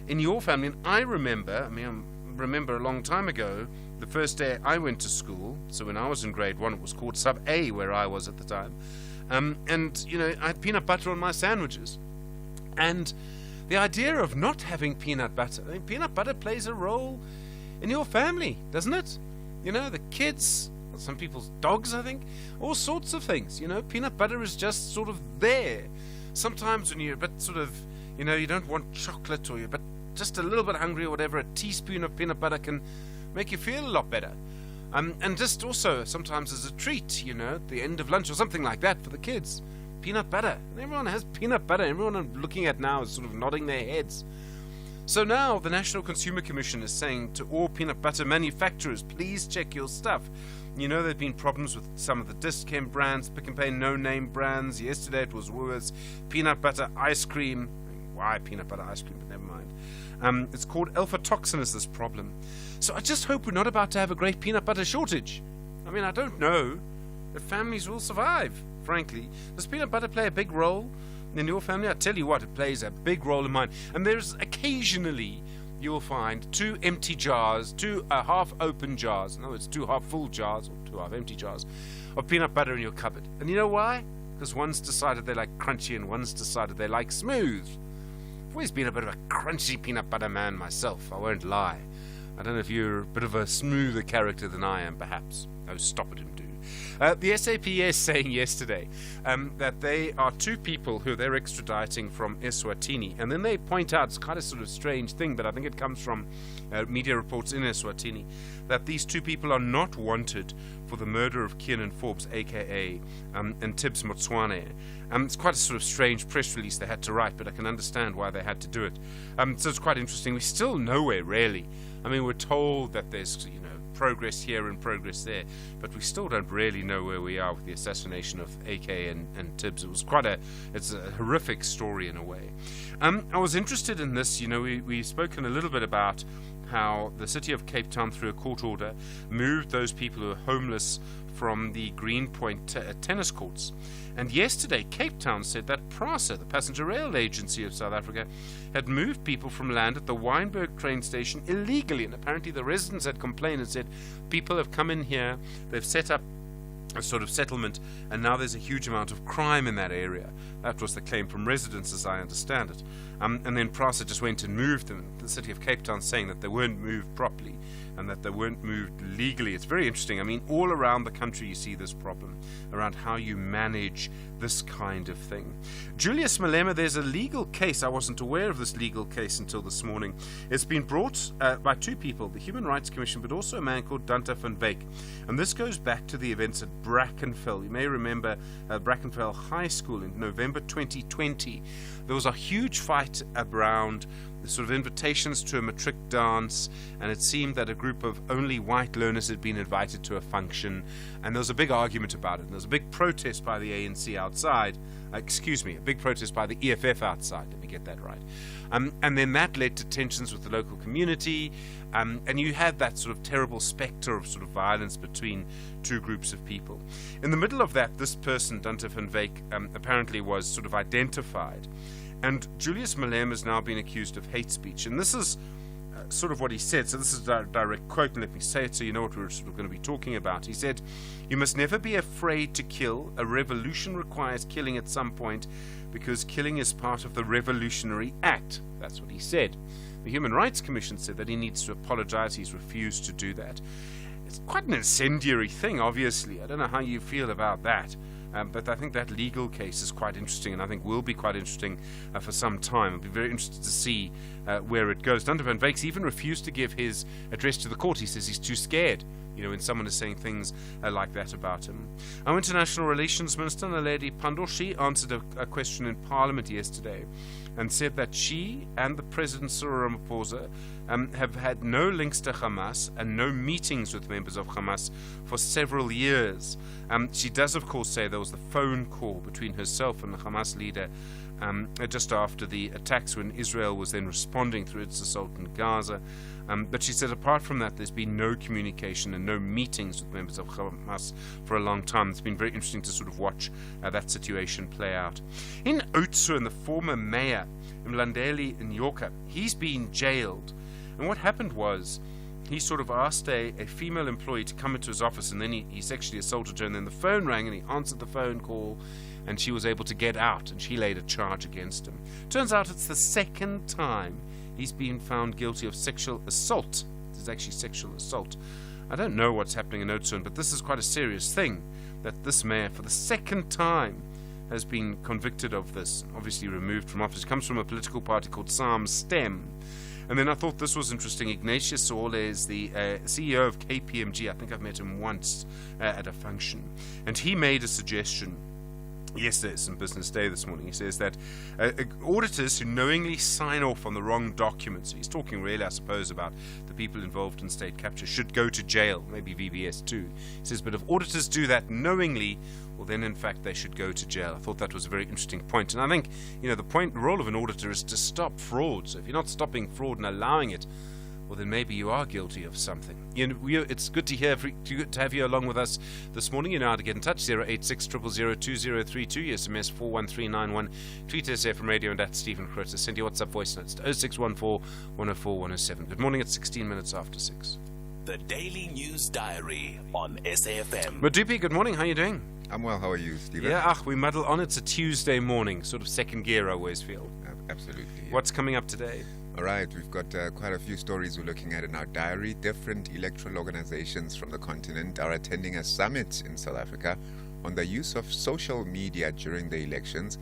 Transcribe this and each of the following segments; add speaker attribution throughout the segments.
Speaker 1: in your family. And I remember, remember a long time ago, the first day I went to school, so when I was in grade 1, it was called Sub A where I was at the time. And, I had peanut butter on my sandwiches. And the idea of not having peanut butter, peanut butter plays a role in your family, doesn't it? The kids, some people's dogs, I think, all sorts of things. Peanut butter is just sort of there. Sometimes when you're a bit sort of, you don't want chocolate or you're but just a little bit hungry or whatever, a teaspoon of peanut butter can make you feel a lot better. And just also sometimes as a treat, at the end of lunch or something like that for the kids. Peanut butter. And everyone has peanut butter. Everyone I'm looking at now is sort of nodding their heads. So now the National Consumer Commission is saying to all peanut butter manufacturers, please check your stuff. There have been problems with some of the Discount brands, Pick and Pay no-name brands. Yesterday it was Woolworths peanut butter ice cream. Why peanut butter ice cream, but never mind. It's called alpha-toxin is this problem. So I just hope we're not about to have a great peanut butter shortage. I don't know if families will survive, frankly. Does peanut butter play a big role in your family? I tell you what, it plays a big role in mine. And there's occasionally you'll find two empty jars, two half-open jars, in other words, two half-full jars or two half-empty jars of peanut butter in your cupboard. And you know why? Because one's decided they like crunchy and one's decided they like smooth. I've always been a bit of a crunchy peanut butter man myself, I won't lie. I don't know if you're a bit of a smoother character than I am, perhaps. Oh, stop it and do. The SAPS saying yesterday that they are two people who they're extraditing from Eswatini. And then they point out, it's kind of sort of strange thing, but I think it comes from media reports in Eswatini, that these two people are not wanted for the murder of Kiernan Forbes, a.k.a. And Tibbs Motswane. It's quite a sort of strange press release they had to write, but I can understand why they had to do it. So it's quite interesting. We're still nowhere, really. We're told that there's, progress here and progress there, but we still don't really know where we are with the assassination of AK and Tibbs. It's a horrific story in a way. I was interested in this. We've spoken a little bit about how the city of Cape Town, through a court order, moved those people who are homeless from the Greenpoint tennis courts. And yesterday, Cape Town said that PRASA, the Passenger Rail Agency of South Africa, had moved people from land at the Wynberg train station illegally. And apparently the residents had complained and said, people have come in here, they've set up a sort of settlement, and now there's a huge amount of crime in that area. That was the claim from residents, as I understand it. And then PRASA just went and moved them. The city of Cape Town saying that they weren't moved properly and that they weren't moved legally. It's very interesting. All around the country you see this problem around how you manage this kind of thing. Julius Malema, there's a legal case. I wasn't aware of this legal case until this morning. It's been brought by two people, the Human Rights Commission, but also a man called Dante van Wyk. And this goes back to the events at Brackenfell. You may remember Brackenfell High School in November 2020. There was a huge fight around the sort of invitations to a matric dance, and it seemed that a group of only white learners had been invited to a function, and there was a big argument about it, and there was a big protest by the ANC outside, a big protest by the EFF outside, let me get that right. And then that led to tensions with the local community, and you had that sort of terrible spectre of sort of violence between two groups of people. In the middle of that, this person, Dante van Wyk, apparently was sort of identified. And Julius Malema has now been accused of hate speech. And this is sort of what he said. So this is a direct quote, and let me say it so you know what we're sort of going to be talking about. He said, "You must never be afraid to kill. A revolution requires killing at some point because killing is part of the revolutionary act." That's what he said. The Human Rights Commission said that he needs to apologize. He's refused to do that. It's quite an incendiary thing, obviously. I don't know how you feel about that. But I think that legal case is quite interesting, and I think will be quite interesting for some time. I'll be very interested to see where it goes. Dante van Wyk even refused to give his address to the court. He says he's too scared, when someone is saying things like that about him. Our International Relations Minister, Naledi Pandor, she answered a question in Parliament yesterday and said that she and the President Cyril Ramaphosa have had no links to Hamas and no meetings with members of Hamas for several years. She does, of course, say there was the phone call between herself and the Hamas leader just after the attacks when Israel was then responding through its assault in Gaza. But she said apart from that, there's been no communication and no meetings with members of Hamas for a long time. It's been very interesting to sort of watch that situation play out. In Oudtshoorn, the former mayor, Mlandeli Nyoka, he's been jailed. And what happened was, he sort of asked a female employee to come into his office, and then he sexually assaulted her, and then the phone rang, and he answered the phone call, and she was able to get out, and she laid a charge against him. Turns out it's the second time he's been found guilty of sexual assault. This is actually sexual assault. I don't know what's happening in Oudtshoorn, but this is quite a serious thing, that this mayor, for the second time, has been convicted of this, obviously removed from office. He comes from a political party called Sam Stem. And then I thought this was interesting. Ignatius Saul is the CEO of KPMG. I think I've met him once at a function. And he made a suggestion yesterday, it's in Business Day this morning. He says that auditors who knowingly sign off on the wrong documents, he's talking really, I suppose, about the people involved in state capture, should go to jail, maybe VBS too. He says, but if auditors do that knowingly, well, then in fact they should go to jail. I thought that was a very interesting point. And I think, the role of an auditor is to stop fraud. So if you're not stopping fraud and allowing it, well, then maybe you are guilty of something. It's good to have you along with us this morning. You know how to get in touch: 086 000 2032, SMS 41391, tweet us from Radio and at Stephen Grootes. Send your WhatsApp voice notes to 0614 104 107. Good morning. It's 16 minutes after 6.
Speaker 2: The Daily News Diary on SAFM.
Speaker 1: Madupi, good morning. How are you doing?
Speaker 3: I'm well. How are you, Stephen?
Speaker 1: Yeah, we muddle on. It's a Tuesday morning, sort of second gear, I always feel.
Speaker 3: Absolutely. Yeah.
Speaker 1: What's coming up today?
Speaker 3: All right, we've got quite a few stories we're looking at in our diary. Different electoral organizations from the continent are attending a summit in South Africa on the use of social media during the elections.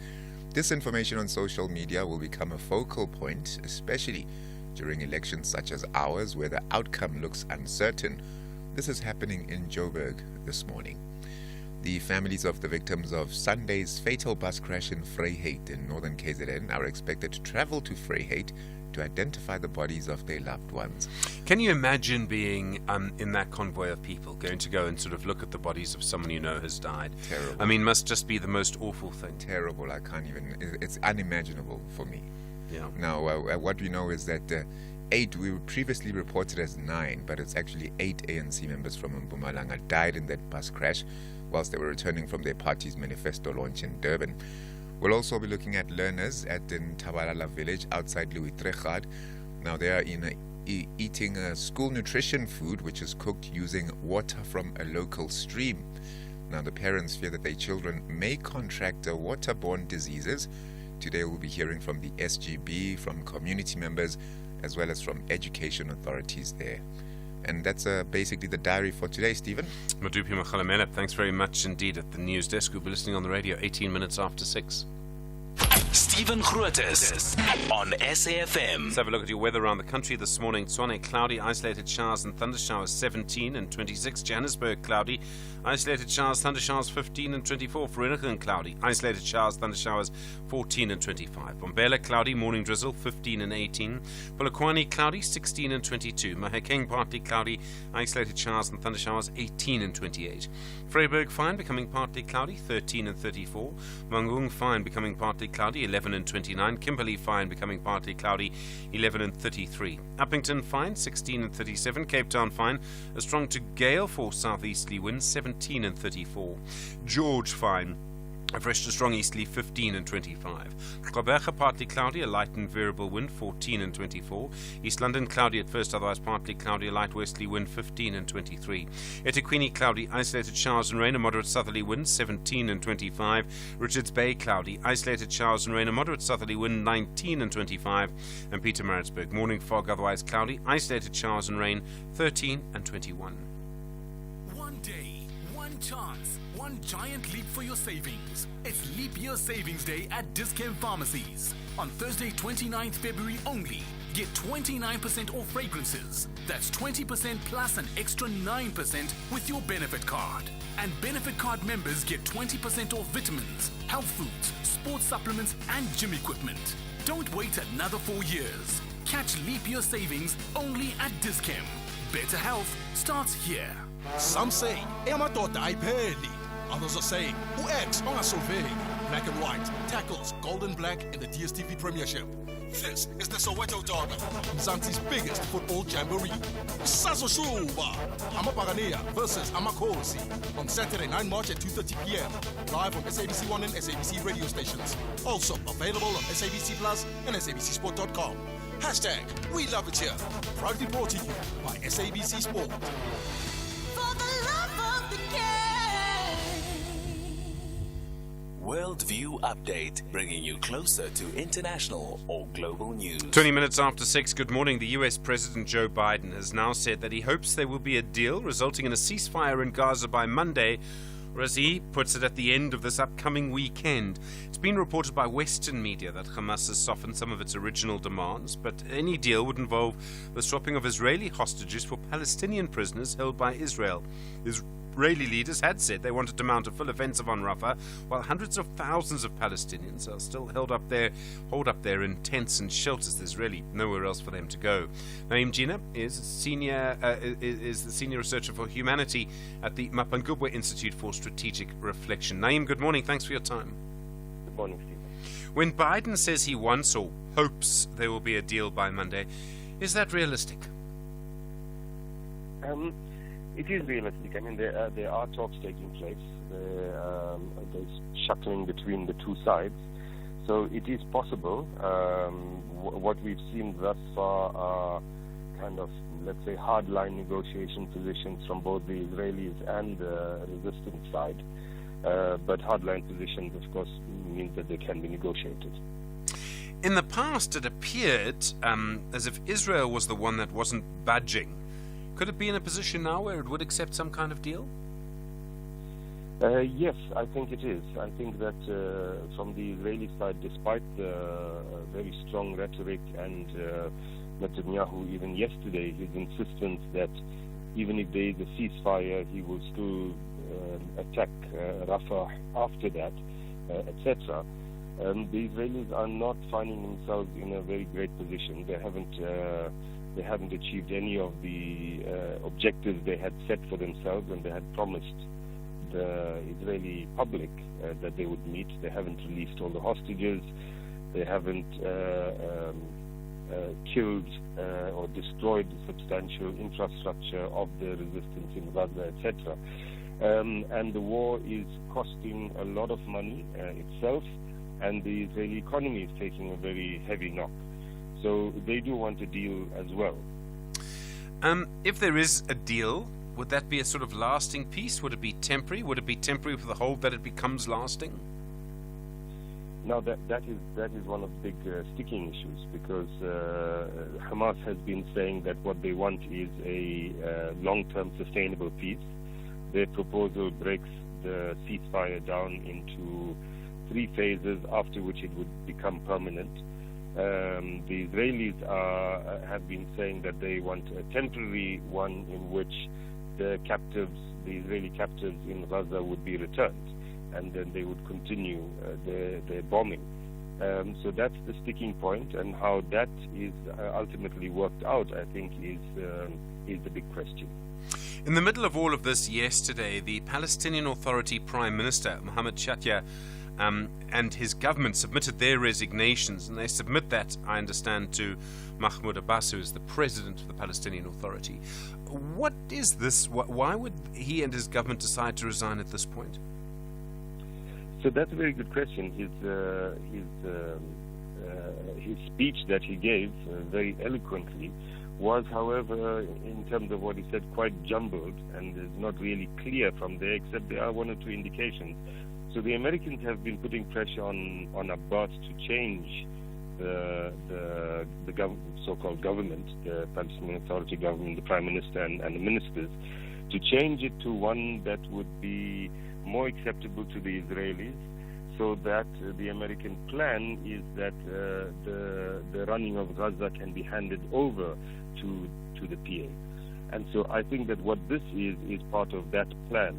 Speaker 3: Disinformation on social media will become a focal point, especially during elections such as ours, where the outcome looks uncertain. This is happening in Joburg this morning. The families of the victims of Sunday's fatal bus crash in Vryheid in northern KZN are expected to travel to Vryheid to identify the bodies of their loved ones.
Speaker 1: Can you imagine being in that convoy of people going to go and sort of look at the bodies of someone you know has died?
Speaker 3: Terrible.
Speaker 1: I mean, must just be the most awful thing.
Speaker 3: Terrible. I can't even. It's unimaginable for me.
Speaker 1: Yeah.
Speaker 3: Now, what we know is that 8, we were previously reported as 9, but it's actually 8 ANC members from Mpumalanga died in that bus crash whilst they were returning from their party's manifesto launch in Durban. We'll also be looking at learners at the Tabalala village outside Louis Trechard. Now, they are eating school nutrition food which is cooked using water from a local stream. Now, the parents fear that their children may contract waterborne diseases. Today we'll be hearing from the SGB, from community members, as well as from education authorities there. And that's basically the diary for today, Stephen.
Speaker 1: Madupi Makhalamela, thanks very much indeed at the news desk. We'll be listening on the radio 18 minutes after 6.
Speaker 2: Stephen Grootes on SAFM.
Speaker 1: Let's have a look at your weather around the country this morning. Tshwane, cloudy, isolated showers and thundershowers 17 and 26. Johannesburg, cloudy, isolated showers, thundershowers 15 and 24. Vereeniging, cloudy, isolated showers, thundershowers 14 and 25. Bombela, cloudy, morning drizzle 15 and 18. Polokwane, cloudy, 16 and 22. Mahikeng, partly cloudy, isolated showers and thundershowers 18 and 28. Vryburg, fine, becoming partly cloudy 13 and 34. Mangung, fine, becoming partly cloudy 11 and 29. Kimberley, fine, becoming partly cloudy 11 and 33. Uppington, fine, 16 and 37. Cape Town, fine, a strong to gale for southeasterly winds 17 and 34. George, fine, a fresh to strong easterly 15 and 25. Gqeberha, partly cloudy, a light and variable wind 14 and 24. East London, cloudy at first, otherwise partly cloudy, a light westerly wind 15 and 23. eThekwini, cloudy, isolated showers and rain, a moderate southerly wind 17 and 25. Richards Bay, cloudy, isolated showers and rain, a moderate southerly wind 19 and 25. And Pietermaritzburg, morning fog, otherwise cloudy, isolated showers and rain 13 and 21.
Speaker 4: One day, one chance, one giant leap for your savings. It's Leap Year Savings Day at Dis-Chem Pharmacies. On Thursday, 29th February only, get 29% off fragrances. That's 20% plus an extra 9% with your benefit card. And benefit card members get 20% off vitamins, health foods, sports supplements, and gym equipment. Don't wait another 4 years. Catch Leap Year Savings only at Dis-Chem. Better health starts here.
Speaker 5: Some say, amadoda ayipheli. Others are saying, u-X ongasolveki. black and white tackles gold and black in the DStv Premiership. This is the Soweto Derby, Mzansi's biggest football jamboree. Sazoshuba, Amapaganea versus Amakosi on Saturday, 9 March at 2:30 p.m. Live on SABC 1 and SABC radio stations. Also available on SABC Plus and SABCSport.com. Hashtag We Love It Here. Proudly brought to you by SABC Sport.
Speaker 6: For the love of the game.
Speaker 2: Worldview Update, bringing you closer to international or global news.
Speaker 1: 20 minutes after 6, good morning. The US President Joe Biden has now said that he hopes there will be a deal resulting in a ceasefire in Gaza by Monday, or as he puts it, at the end of this upcoming weekend. It's been reported by Western media that Hamas has softened some of its original demands, but any deal would involve the swapping of Israeli hostages for Palestinian prisoners held by Israel. Israeli leaders had said they wanted to mount a full offensive on Rafah, while hundreds of thousands of Palestinians are still holed up there in tents and shelters. There's really nowhere else for them to go. Naeem Gina is the senior researcher for humanity at the Mapangubwe Institute for Strategic Reflection. Naeem, good morning. Thanks for your time.
Speaker 7: Good morning, Stephen.
Speaker 1: When Biden says he wants or hopes there will be a deal by Monday, is that realistic?
Speaker 7: It is realistic. I mean, there are talks taking place. There's shuttling between the two sides. So it is possible. What we've seen thus far are kind of, let's say, hardline negotiation positions from both the Israelis and the resistance side. But hardline positions, of course, means that they can be negotiated.
Speaker 1: In the past, it appeared as if Israel was the one that wasn't budging. Could it be in a position now where it would accept some kind of deal?
Speaker 7: Yes, I think it is. I think that from the Israeli side, despite the very strong rhetoric and Netanyahu, even yesterday, his insistence that even if there is a ceasefire, he will still attack Rafah after that, etc. The Israelis are not finding themselves in a very great position. They haven't achieved any of the objectives they had set for themselves, and they had promised the Israeli public that they would meet. They haven't released all the hostages. They haven't killed or destroyed the substantial infrastructure of the resistance in Gaza, etc. And the war is costing a lot of money itself, and the Israeli economy is taking a very heavy knock. So they do want a deal as well.
Speaker 1: If there is a deal, would that be a sort of lasting peace? Would it be temporary? Would it be temporary for the hope that it becomes lasting?
Speaker 7: Now that is one of the big sticking issues, because Hamas has been saying that what they want is a long-term sustainable peace. Their proposal breaks the ceasefire down into 3 phases, after which it would become permanent. The Israelis have been saying that they want a temporary one in which the Israeli captives in Gaza would be returned, and then they would continue their bombing. So that's the sticking point, and how that is ultimately worked out, I think, is the big question.
Speaker 1: In the middle of all of this yesterday, the Palestinian Authority Prime Minister, Mohammed Shatia, and his government submitted their resignations, and they submit that, I understand, to Mahmoud Abbas, who is the president of the Palestinian Authority. What is this? Why would he and his government decide to resign at this point?
Speaker 7: So that's a very good question. His speech that he gave very eloquently was, however, in terms of what he said, quite jumbled, and is not really clear from there, except there are 1 or 2 indications. So the Americans have been putting pressure on Abbas to change the so-called government, the Palestinian Authority government, the Prime Minister and the ministers, to change it to one that would be more acceptable to the Israelis, so that the American plan is that the running of Gaza can be handed over to the PA. And so I think that what this is part of that plan.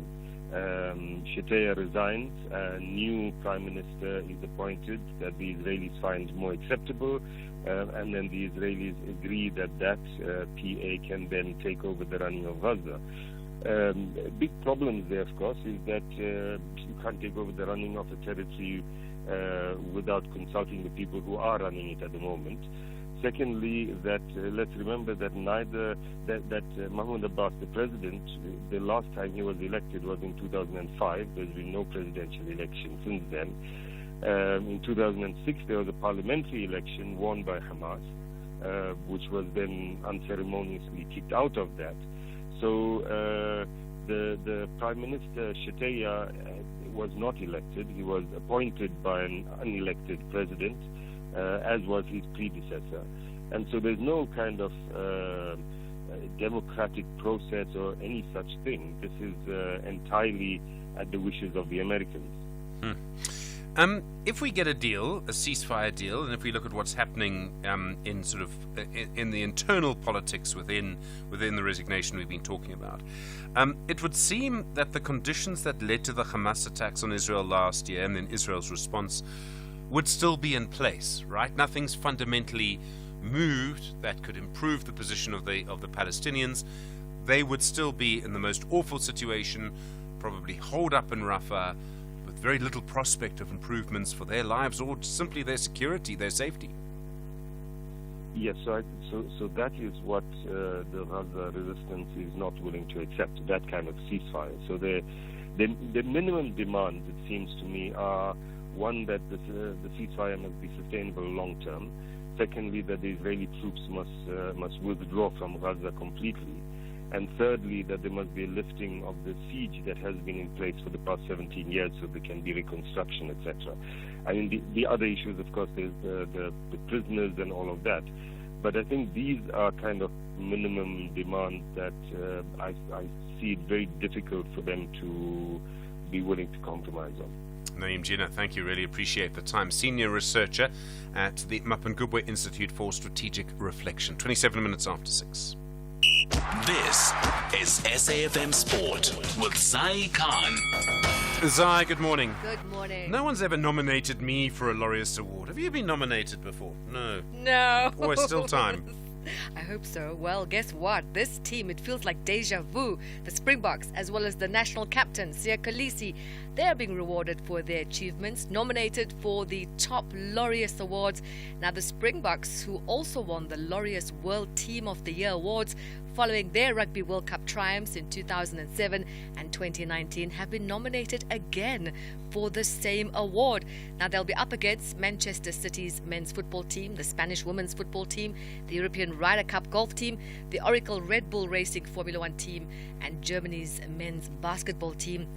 Speaker 7: Shatia resigns, a new prime minister is appointed that the Israelis find more acceptable, and then the Israelis agree that PA can then take over the running of Gaza. Big problems there, of course, is that you can't take over the running of a territory without consulting the people who are running it at the moment. Secondly, that let's remember that Mahmoud Abbas, the president, the last time he was elected was in 2005. There's been no presidential election since then. In 2006, there was a parliamentary election won by Hamas, which was then unceremoniously kicked out of that. So the Prime Minister Shateya was not elected. He was appointed by an unelected president, as was his predecessor. And so there's no kind of democratic process or any such thing. This is entirely at the wishes of the Americans.
Speaker 1: If we get a deal, a ceasefire deal, and if we look at what's happening in sort of in the internal politics within the resignation we've been talking about, it would seem that the conditions that led to the Hamas attacks on Israel last year and then Israel's response would still be in place, right? Nothing's fundamentally moved that could improve the position of the Palestinians. They would still be in the most awful situation, probably holed up in Rafah, with very little prospect of improvements for their lives or simply their security, their safety.
Speaker 7: Yes, so that is what the Gaza resistance is not willing to accept, that kind of ceasefire. So the minimum demands, it seems to me, are one, that the ceasefire must be sustainable long term. Secondly, that the Israeli troops must withdraw from Gaza completely. And thirdly, that there must be a lifting of the siege that has been in place for the past 17 years so there can be reconstruction, etc. I mean, the other issues, of course, there's the prisoners and all of that. But I think these are kind of minimum demands that I see it very difficult for them to be willing to compromise on.
Speaker 1: Naeem Jinnah, thank you. Really appreciate the time. Senior researcher at the Mapungubwe Institute for Strategic Reflection. 27 minutes after 6.
Speaker 2: This is SAFM Sport with Zai Khan.
Speaker 1: Zai, good morning.
Speaker 8: Good morning.
Speaker 1: No one's ever nominated me for a Laureus Award. Have you been nominated before? No.
Speaker 8: No.
Speaker 1: Oh, it's still time.
Speaker 8: I hope so. Well, guess what? This team, it feels like deja vu. The Springboks, as well as the national captain, Siya Kolisi, they're being rewarded for their achievements, nominated for the top Laureus Awards. Now, the Springboks, who also won the Laureus World Team of the Year Awards, following their Rugby World Cup triumphs in 2007 and 2019, have been nominated again for the same award. Now, they'll be up against Manchester City's men's football team, the Spanish women's football team, the European Ryder Cup golf team, the Oracle Red Bull Racing Formula One team, and Germany's men's basketball team.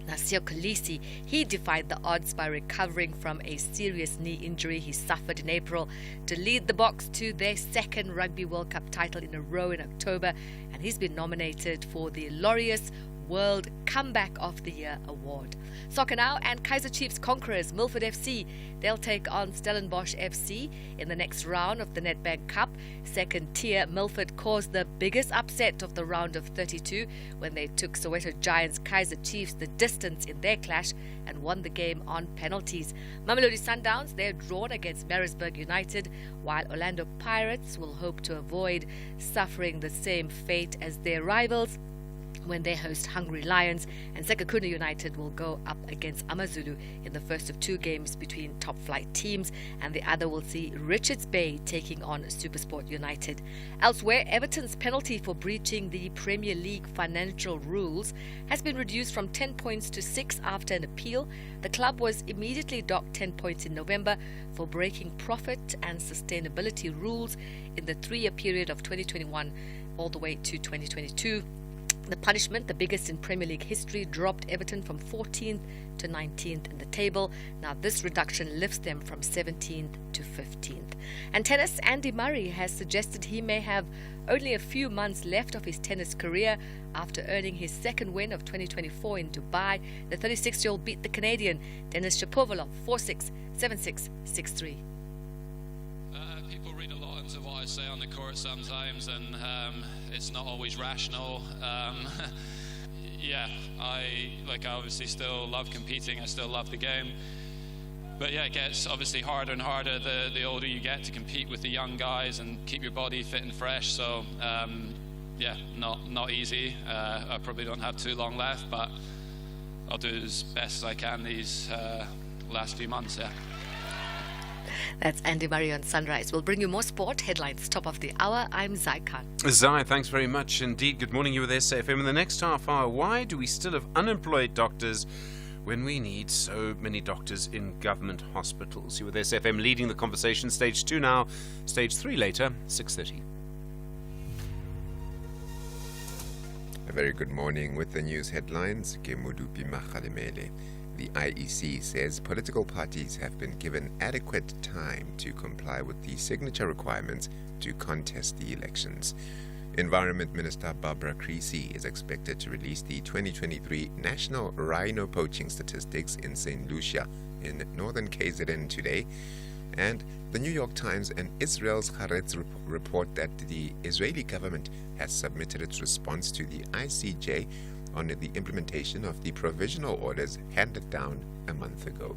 Speaker 8: Now, Siya Kolisi, he defied the odds by recovering from a serious knee injury he suffered in April to lead the Boks to their second Rugby World Cup title in a row in October, and he's been nominated for the Laureus World Comeback of the Year Award. Soccer now, and Kaizer Chiefs conquerors Milford FC, they'll take on Stellenbosch FC in the next round of the Nedbank Cup. Second tier Milford caused the biggest upset of the round of 32 when they took Soweto Giants Kaizer Chiefs the distance in their clash and won the game on penalties. Mamelodi Sundowns, they're drawn against Maritzburg United, while Orlando Pirates will hope to avoid suffering the same fate as their rivals when they host Hungry Lions, and Sekhukhune United will go up against Amazulu in the first of two games between top flight teams, and the other will see Richards Bay taking on Supersport United. Elsewhere, Everton's penalty for breaching the Premier League financial rules has been reduced from 10 points to 6 after an appeal. The club was immediately docked 10 points in November for breaking profit and sustainability rules in the 3-year period of 2021 all the way to 2022. The punishment, the biggest in Premier League history, dropped Everton from 14th to 19th in the table. Now, this reduction lifts them from 17th to 15th. And tennis, Andy Murray has suggested he may have only a few months left of his tennis career after earning his second win of 2024 in Dubai. The 36-year-old beat the Canadian Denis Shapovalov 4-6, 7-6, 6-3.
Speaker 9: People read a lot into what I say on the court sometimes, and it's not always rational. I obviously still love competing. I still love the game. But yeah, it gets obviously harder and harder the older you get to compete with the young guys and keep your body fit and fresh. So yeah, not easy. I probably don't have too long left, but I'll do as best as I can these last few months. Yeah.
Speaker 8: That's Andy Murray on Sunrise. We'll bring you more sport headlines top of the hour. I'm Zai Khan.
Speaker 1: Zai, thanks very much indeed. Good morning. You with SAFM. In the next half hour, why do we still have unemployed doctors when we need so many doctors in government hospitals? You with SAFM leading the conversation. Stage 2 now, Stage 3 later, 6:30.
Speaker 3: A very good morning with the news headlines. Kemudupi Makhalemele. The IEC says political parties have been given adequate time to comply with the signature requirements to contest the elections. Environment Minister Barbara Creasy is expected to release the 2023 National Rhino Poaching Statistics in St. Lucia in northern KZN today. And the New York Times and Israel's Haaretz report that the Israeli government has submitted its response to the ICJ on the implementation of the provisional orders handed down a month ago.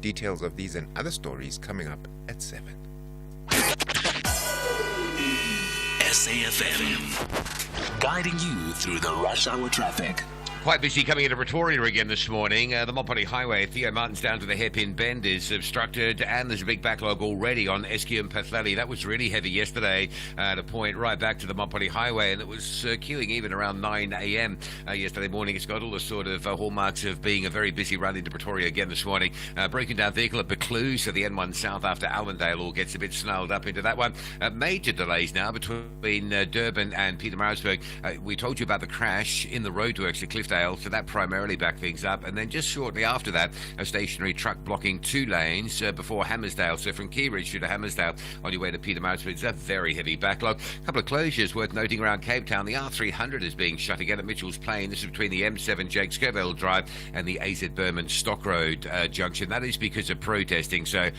Speaker 3: Details of these and other stories coming up at 7.
Speaker 2: SAFM, guiding you through the rush hour traffic.
Speaker 10: Quite busy coming into Pretoria again this morning. The Mopani Highway, Theo Martins down to the hairpin bend is obstructed, and there's a big backlog already on Eskew and Pathlali. That was really heavy yesterday at a point right back to the Mopani Highway, and it was queuing even around 9 a.m. Yesterday morning. It's got all the sort of hallmarks of being a very busy run into Pretoria again this morning. Broken down vehicle at Buccleuch, so the N1 South after Allendale all gets a bit snarled up into that one. Major delays now between Durban and Pietermaritzburg. We told you about the crash in the roadworks at Clifton, so that primarily backed things up. And then just shortly after that, a stationary truck blocking 2 lanes before Hammersdale. So from Keyridge to Hammersdale on your way to Pietermaritzburg, it's a very heavy backlog. A couple of closures worth noting around Cape Town. The R300 is being shut again at Mitchell's Plain. This is between the M7 Jake Scoville Drive and the AZ Berman Stock Road junction. That is because of protesting. So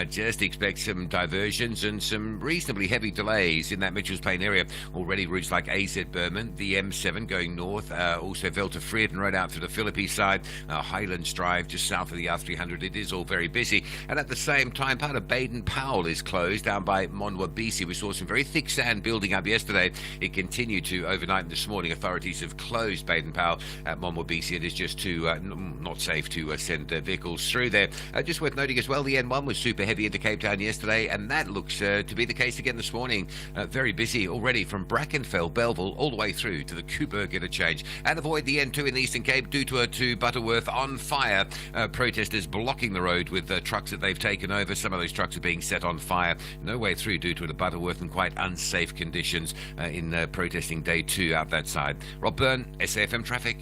Speaker 10: just expect some diversions and some reasonably heavy delays in that Mitchell's Plain area. Already routes like AZ Berman, the M7 going north, also Velta Freden Road out to the Philippi side, Highlands Drive just south of the R300. It is all very busy. And at the same time, part of Baden-Powell is closed down by Monwabisi. We saw some very thick sand building up yesterday. It continued to overnight and this morning. Authorities have closed Baden-Powell at Monwabisi. It is just too not safe to send vehicles through there. Just worth noting as well, the N1 was super heavy into Cape Town yesterday, and that looks to be the case again this morning. Very busy already from Brackenfell, Belleville, all the way through to the Coburg interchange. And avoid the N2 in the Eastern Cape due to Butterworth on fire. Protesters blocking the road with trucks that they've taken over. Some of those trucks are being set on fire. No way through due to the Butterworth and quite unsafe conditions in protesting day 2 out that side. Rob Byrne, SAFM Traffic.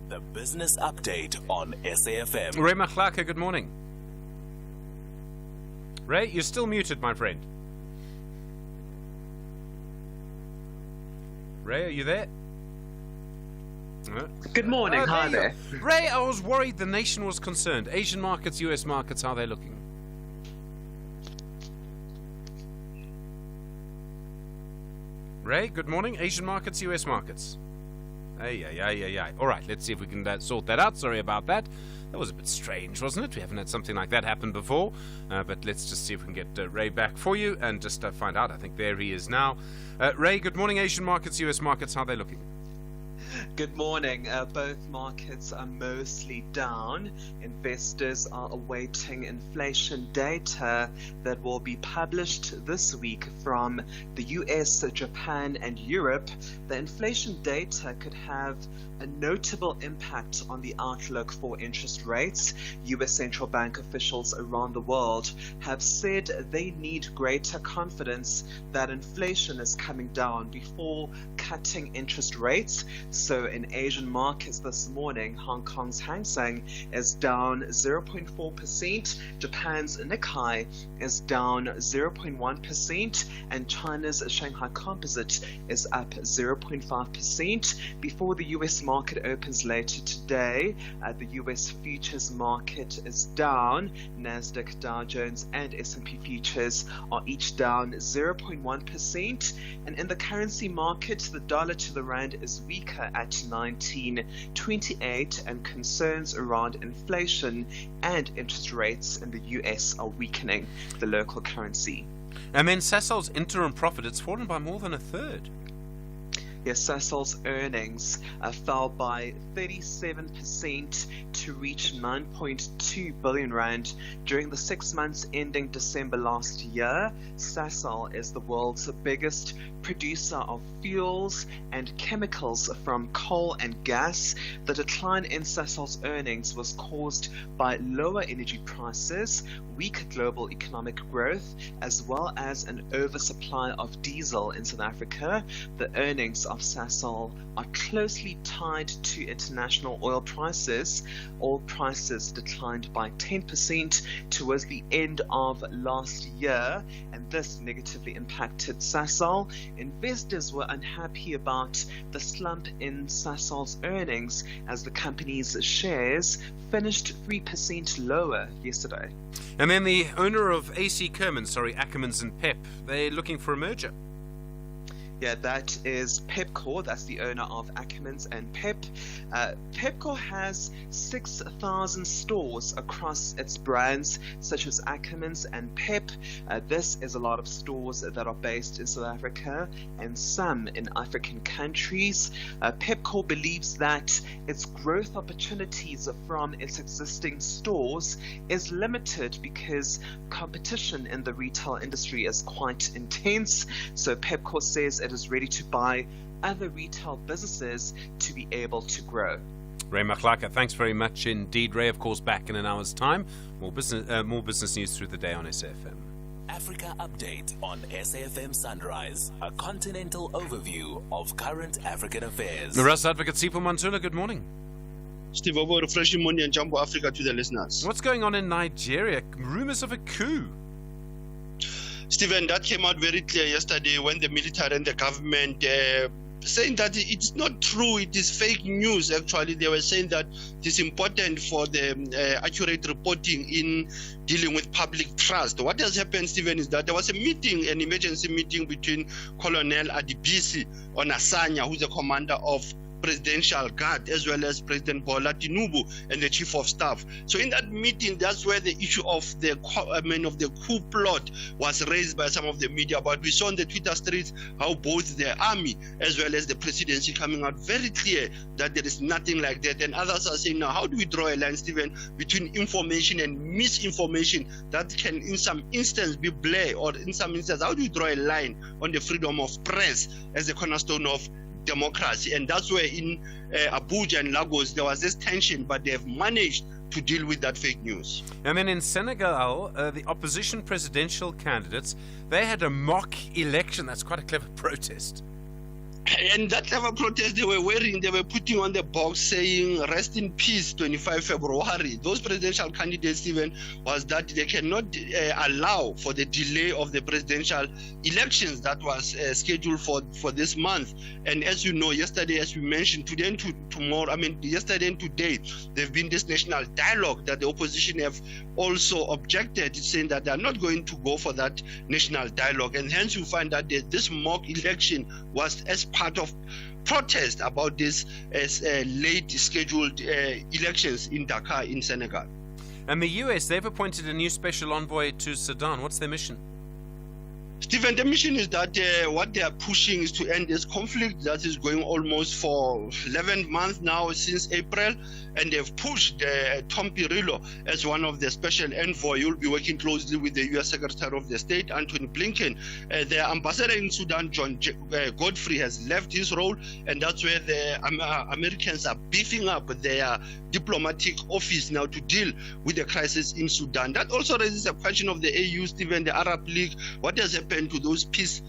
Speaker 2: The business update on SAFM.
Speaker 1: Ray Machlaka, good morning. Ray, you're still muted, my friend. Ray, are you there?
Speaker 11: Good morning. Hi there.
Speaker 1: Ray, I was worried the nation was concerned. Asian markets, US markets, how are they looking? Ray, good morning. Asian markets, US markets. Ay. All right, let's see if we can sort that out. Sorry about that. That was a bit strange, wasn't it? We haven't had something like that happen before. But let's just see if we can get Ray back for you and just find out. I think there he is now. Ray, good morning. Asian markets, US markets, how are they looking?
Speaker 11: Good morning. Both markets are mostly down. Investors are awaiting inflation data that will be published this week from the US, Japan, and Europe. The inflation data could have a notable impact on the outlook for interest rates. US central bank officials around the world have said they need greater confidence that inflation is coming down before cutting interest rates. So in Asian markets this morning, Hong Kong's Hang Seng is down 0.4%, Japan's Nikkei is down 0.1%, and China's Shanghai Composite is up 0.5%. Before the US market opens later today, the US futures market is down. Nasdaq, Dow Jones, and S&P futures are each down 0.1%. And in the currency market, the dollar to the rand is weaker at 19.28, and concerns around inflation and interest rates in the US are weakening the local currency.
Speaker 1: And then Sasol's interim profit, it's fallen by more than a third.
Speaker 11: Yes, Sasol's earnings fell by 37% to reach 9.2 billion rand during the 6 months ending December last year. Sasol is the world's biggest producer of fuels and chemicals from coal and gas. The decline in Sasol's earnings was caused by lower energy prices, weak global economic growth, as well as an oversupply of diesel in South Africa. The earnings of Sasol are closely tied to international oil prices. Oil prices declined by 10% towards the end of last year, and this negatively impacted Sasol. Investors were unhappy about the slump in Sasol's earnings as the company's shares finished 3% lower yesterday.
Speaker 1: And then the owner of Ackermans and Pep, they're looking for a merger.
Speaker 11: Yeah, that is Pepkor. That's the owner of Ackermans and Pep. Pepkor has 6,000 stores across its brands such as Ackermans and Pep. This is a lot of stores that are based in South Africa and some in African countries. Pepkor believes that its growth opportunities from its existing stores is limited because competition in the retail industry is quite intense. So Pepkor says it is ready to buy other retail businesses to be able to grow.
Speaker 1: Ray Machlaka, thanks very much indeed. Ray, of course, back in an hour's time. More business news through the day on SAFM.
Speaker 2: Africa Update on SAFM Sunrise, a continental overview of current African affairs.
Speaker 1: Russ Advocate Sipho Mantula, good morning.
Speaker 12: Steve, over refreshing morning and Jumbo Africa to the listeners.
Speaker 1: What's going on in Nigeria? Rumors of a coup.
Speaker 12: Stephen, that came out very clear yesterday when the military and the government saying that it's not true, it is fake news. Actually, they were saying that it is important for the accurate reporting in dealing with public trust. What has happened, Stephen, is that there was a meeting, an emergency meeting between Colonel Adibisi on Asanya, who's the commander of Presidential Guard, as well as President Bola Tinubu and the Chief of Staff. So in that meeting, that's where the issue of the coup plot was raised by some of the media. But we saw on the Twitter streets how both the army as well as the presidency coming out very clear that there is nothing like that. And others are saying, now, how do we draw a line, Stephen, between information and misinformation that can in some instance be blare, or in some instance, how do we draw a line on the freedom of press as a cornerstone of democracy? And that's where in Abuja and Lagos there was this tension, but they have managed to deal with that fake news.
Speaker 1: And then in Senegal, the opposition presidential candidates, they had a mock election. That's quite a clever protest.
Speaker 12: And that clever protest they were putting on the box saying, rest in peace, 25 February. Those presidential candidates, Stephen, was that they cannot allow for the delay of the presidential elections that was scheduled for this month. And as you know, yesterday, as we mentioned, today and yesterday and today, there have been this national dialogue that the opposition have also objected, saying that they are not going to go for that national dialogue. And hence you find that this mock election was as part of protest about this late scheduled elections in Dakar in Senegal.
Speaker 1: And the US, they've appointed a new special envoy to Sudan. What's their mission?
Speaker 12: Stephen, the mission is that what they are pushing is to end this conflict that is going almost for 11 months now, since April, and they've pushed Tom Pirillo as one of the special envoy. You'll be working closely with the U.S. Secretary of the State, Anthony Blinken. The ambassador in Sudan, John Godfrey, has left his role, and that's where the Americans are beefing up their diplomatic office now to deal with the crisis in Sudan. That also raises a question of the AU, Stephen, the Arab League. What has happened to those peace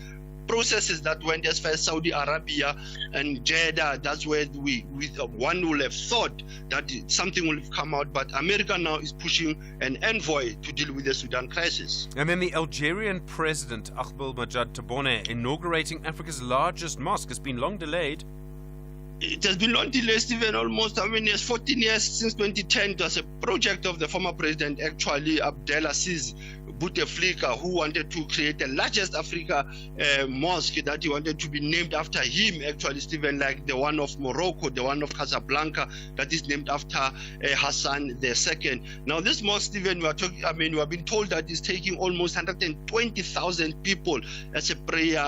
Speaker 12: processes that went as far as Saudi Arabia and Jeddah? That's where one would have thought that something will have come out, but America now is pushing an envoy to deal with the Sudan crisis.
Speaker 1: And then the Algerian president, Ahmed Majid Tebboune, inaugurating Africa's largest mosque, has been long delayed.
Speaker 12: it has been long delay, Stephen, almost, it's 14 years since 2010. It was a project of the former president, actually, Abdelaziz Bouteflika, who wanted to create the largest Africa mosque that he wanted to be named after him, actually, Stephen, like the one of Morocco, the one of Casablanca, that is named after Hassan II. Now, this mosque, Stephen, we have been told that it's taking almost 120,000 people as a prayer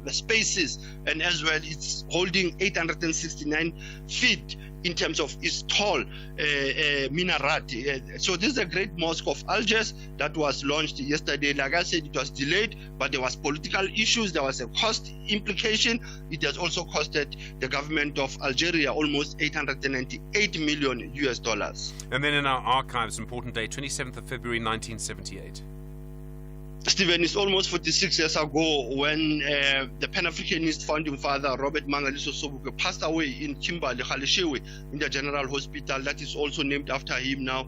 Speaker 12: spaces, and as well, it's holding 869 feet in terms of its tall minaret. So this is a great mosque of Algiers that was launched yesterday. Like I said, it was delayed, but there was political issues. There was a cost implication. It has also costed the government of Algeria almost $898 million.
Speaker 1: And then in our archives, important day, 27th of February 1978.
Speaker 12: Stephen, it's almost 46 years ago when the Pan-Africanist founding father Robert Mangaliso Sobukwe passed away in Kimberley, Galeshewe, in the General Hospital that is also named after him now.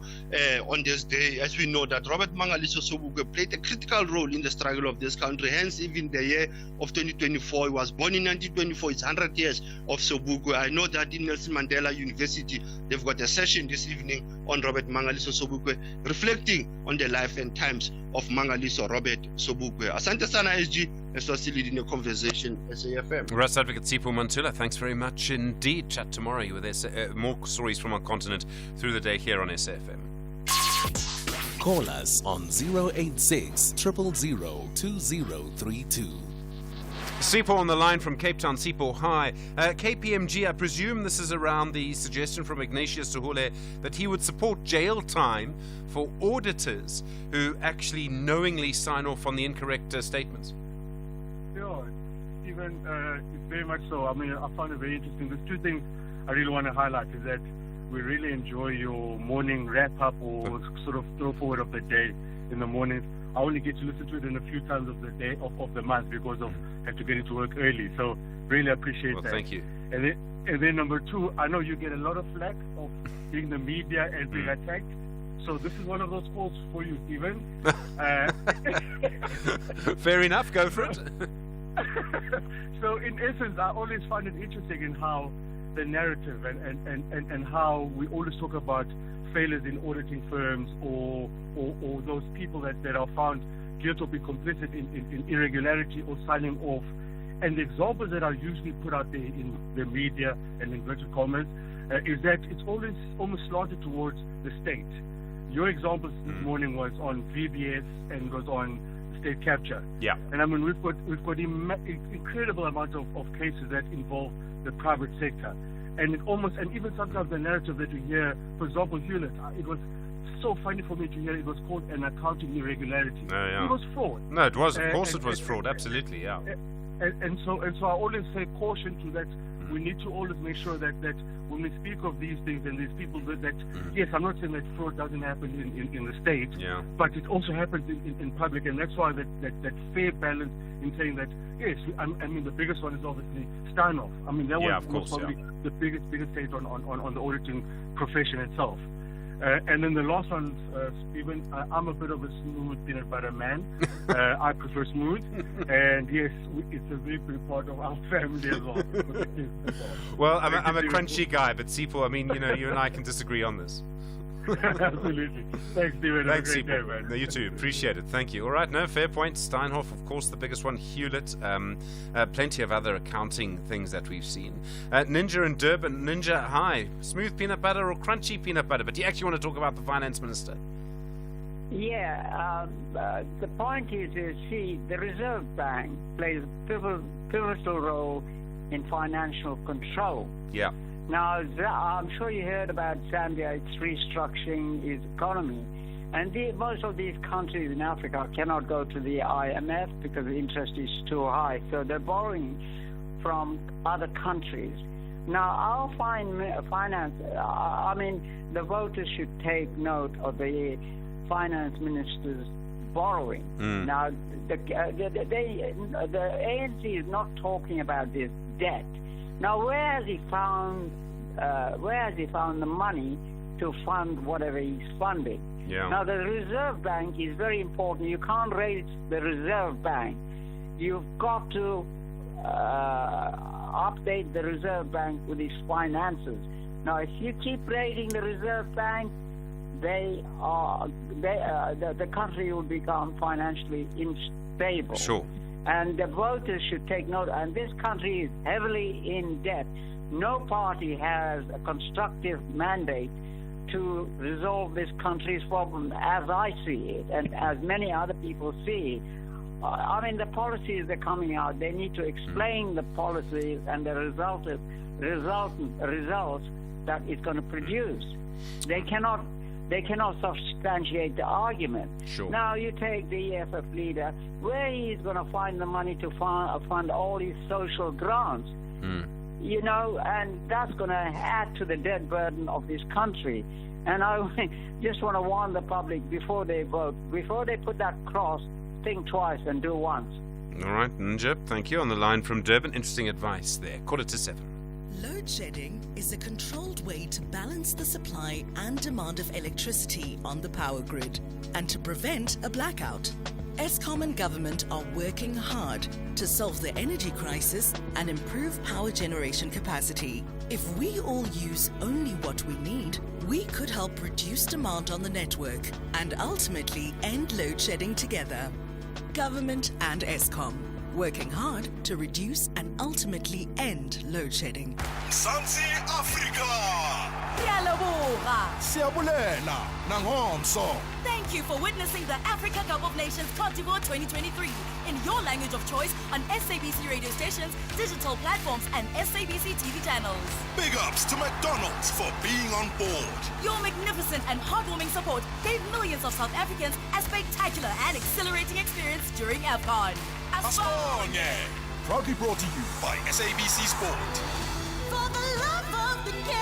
Speaker 12: On this day, as we know that Robert Mangaliso Sobukwe played a critical role in the struggle of this country. Hence, even the year of 2024, he was born in 1924. It's 100 years of Sobukwe. I know that in Nelson Mandela University, they've got a session this evening on Robert Mangaliso Sobukwe, reflecting on the life and times of Mangaliso Robert Sobukwe. Asante sana SG, as was leading the conversation SAFM.
Speaker 1: Rights Advocate Sipho Mantula, thanks very much indeed. Chat tomorrow with more stories from our continent through the day here on SAFM.
Speaker 2: Call us on 086 000 2032.
Speaker 1: Sipho on the line from Cape Town. Sipho, hi. KPMG, I presume this is around the suggestion from Ignatius Tuhule that he would support jail time for auditors who actually knowingly sign off on the incorrect statements.
Speaker 13: Sure, Stephen, very much so. I found it very interesting. There's two things I really want to highlight is that we really enjoy your morning wrap-up or sort of throw forward of the day in the mornings. I only get to listen to it in a few times of the day of the month because of have to get into work early. So really appreciate that.
Speaker 1: Thank you.
Speaker 13: And then number two, I know you get a lot of flack of being the media and being attacked. So this is one of those calls for you, Stephen.
Speaker 1: Fair enough. Go for it.
Speaker 13: So in essence, I always find it interesting in how the narrative and how we always talk about failures in auditing firms or those people that are found guilty or be complicit in irregularity or signing off. And the examples that are usually put out there in the media and inverted commas is that it's always almost slanted towards the state. Your example this morning was on VBS and was on state capture.
Speaker 1: Yeah.
Speaker 13: And we've got incredible amount of cases that involve the private sector. And even sometimes the narrative that you hear, for example, Hewlett, it was so funny for me to hear it was called an accounting irregularity.
Speaker 1: Yeah.
Speaker 13: It was fraud.
Speaker 1: No, it was. Of course it was fraud. Absolutely, yeah.
Speaker 13: And so I always say caution to that. We need to always make sure that when we speak of these things and these people that yes, I'm not saying that fraud doesn't happen in the state, but it also happens in public, and that's why that fair balance in saying that yes, the biggest one is obviously Steinhoff. That was probably the biggest state on the auditing profession itself. And then the last one, Stephen, I'm a bit of a smooth peanut butter man. I prefer smooth. And yes, it's a very big part of our family as well.
Speaker 1: Well, I'm a crunchy guy, but Sipho, you and I can disagree on this.
Speaker 13: Absolutely. Thanks, Stephen.
Speaker 1: Thanks,
Speaker 13: Have a great day, man.
Speaker 1: No, you too. Appreciate it. Thank you. All right. No, fair point. Steinhoff, of course, the biggest one. Hewlett. Plenty of other accounting things that we've seen. Ninja in Durban. Ninja, hi. Smooth peanut butter or crunchy peanut butter? But do you actually want to talk about the finance minister?
Speaker 14: Yeah. The point is, see, the Reserve Bank plays a pivotal role in financial control.
Speaker 1: Yeah.
Speaker 14: Now, I'm sure you heard about Zambia. It's restructuring its economy. And most of these countries in Africa cannot go to the IMF because the interest is too high. So they're borrowing from other countries. Now, our finance, the voters should take note of the finance minister's borrowing. Now, the ANC is not talking about this debt. Now, where has he found the money to fund whatever he's funding?
Speaker 1: Yeah.
Speaker 14: Now, the Reserve Bank is very important. You can't raise the Reserve Bank. You've got to update the Reserve Bank with its finances. Now, if you keep raiding the Reserve Bank, the country will become financially unstable.
Speaker 1: Sure.
Speaker 14: And the voters should take note. And this country is heavily in debt. No party has a constructive mandate to resolve this country's problem as I see it and as many other people see it. I mean, the policies are coming out. They need to explain the policies and the results that it's going to produce. They cannot substantiate the argument.
Speaker 1: Sure.
Speaker 14: Now you take the EFF leader, where he is going to find the money to fund all these social grants. You know, and that's going to add to the debt burden of this country. And I just want to warn the public before they vote, before they put that cross, think twice and do once.
Speaker 1: All right, Njip, thank you. On the line from Durban, interesting advice there. 6:45.
Speaker 15: Load shedding is a controlled way to balance the supply and demand of electricity on the power grid and to prevent a blackout. Eskom and government are working hard to solve the energy crisis and improve power generation capacity. If we all use only what we need, we could help reduce demand on the network and ultimately end load shedding together. Government and Eskom, working hard to reduce and ultimately end load shedding.
Speaker 5: Mzansi Africa!
Speaker 6: Siyalobuka.
Speaker 5: Siyabulela nangomso.
Speaker 6: Thank you for witnessing the Africa Cup of Nations Cote d'Ivoire 2023 in your language of choice on SABC radio stations, digital platforms, and SABC TV channels.
Speaker 5: Big ups to McDonald's for being on board.
Speaker 6: Your magnificent and heartwarming support gave millions of South Africans a spectacular and exhilarating experience during AFCON.
Speaker 5: Asonye! Proudly brought to you by SABC Sport.
Speaker 6: For the love of the game.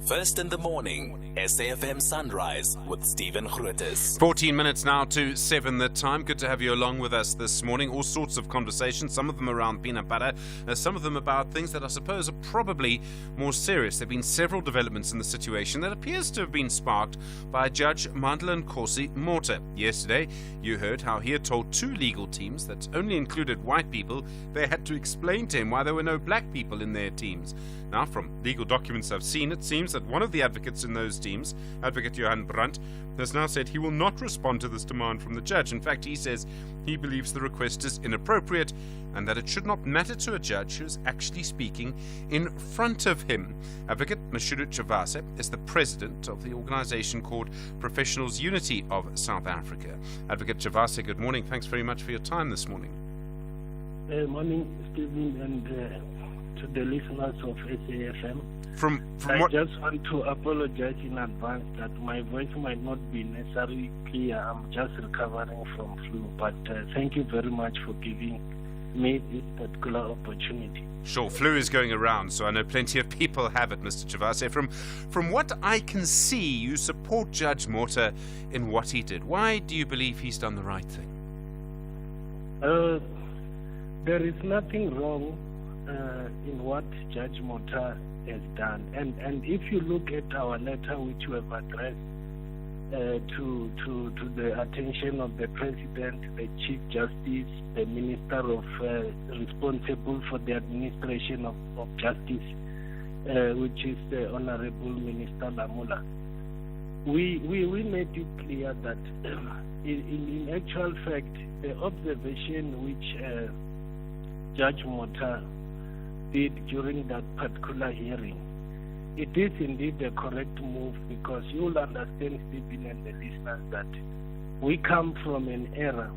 Speaker 2: First in the morning, SAFM Sunrise with Stephen Grootes.
Speaker 1: 14 minutes now to 7 the time. Good to have you along with us this morning. All sorts of conversations, some of them around peanut butter, some of them about things that I suppose are probably more serious. There have been several developments in the situation that appears to have been sparked by Judge Mandla Nkosi Mota. Yesterday, you heard how he had told two legal teams that only included white people, they had to explain to him why there were no black people in their teams. Now, from legal documents I've seen, it seems that one of the advocates in those teams, Advocate Johan Brandt, has now said he will not respond to this demand from the judge. In fact, he says he believes the request is inappropriate and that it should not matter to a judge who is actually speaking in front of him. Advocate Mashudu Chavase is the president of the organization called Professionals Unity of South Africa. Advocate Chavase, good morning. Thanks very much for your time this morning.
Speaker 16: Morning, Stephen, and to the listeners of SAFM. I just want to apologize in advance that my voice might not be necessarily clear. I'm just recovering from flu, but thank you very much for giving me this particular opportunity.
Speaker 1: Sure, flu is going around, so I know plenty of people have it, Mr. Chavase. From what I can see, you support Judge Mota in what he did. Why do you believe he's done the right thing?
Speaker 16: There is nothing wrong in what Judge Mota has done, and if you look at our letter which we have addressed to the attention of the President, the Chief Justice, the Minister of responsible for the administration of justice, which is the Honorable Minister Lamula, we made it clear that in actual fact the observation which Judge Mota did during that particular hearing, it is indeed a correct move, because you'll understand, Stephen, and the listeners, that we come from an era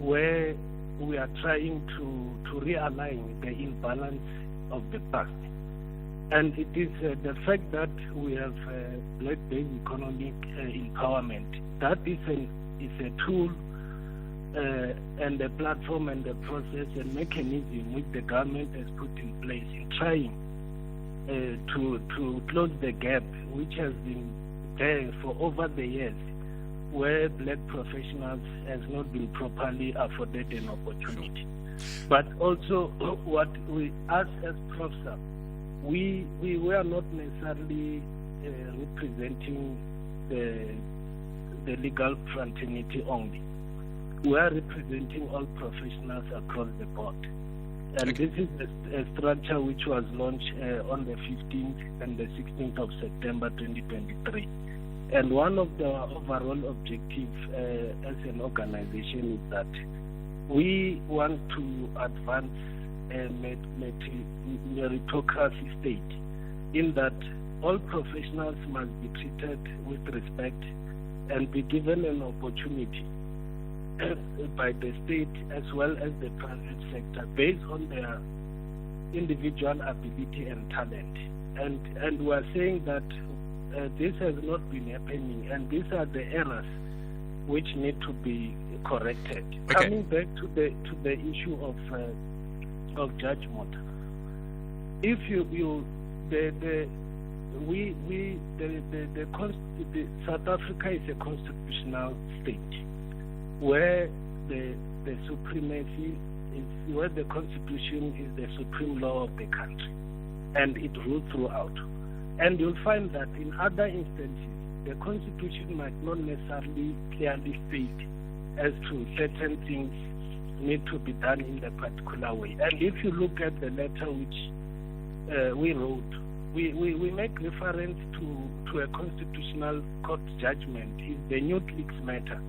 Speaker 16: where we are trying to realign the imbalance of the past. And it is the fact that we have black-based economic empowerment. That is a tool and a platform and a process and mechanism which the government has put in place in trying to close the gap which has been there for over the years, where black professionals has not been properly afforded an opportunity. But also what we, us as professors, we were not necessarily representing the legal fraternity only. we are representing all professionals across the board. And this is a structure which was launched on the 15th and the 16th of September 2023. And one of the overall objectives as an organization is that we want to advance a meritocracy state, in that all professionals must be treated with respect and be given an opportunity by the state as well as the private sector based on their individual ability and talent. And we are saying that this has not been happening, and these are the errors which need to be corrected.
Speaker 1: Okay.
Speaker 16: Coming back to the issue of Judge Mota, if South Africa is a constitutional state where the supremacy is, where the constitution is the supreme law of the country, and it rules throughout. And you'll find that in other instances, the constitution might not necessarily clearly state as to certain things need to be done in a particular way. And if you look at the letter which we wrote, we make reference to a constitutional court judgment in the Newt-Leaks matter,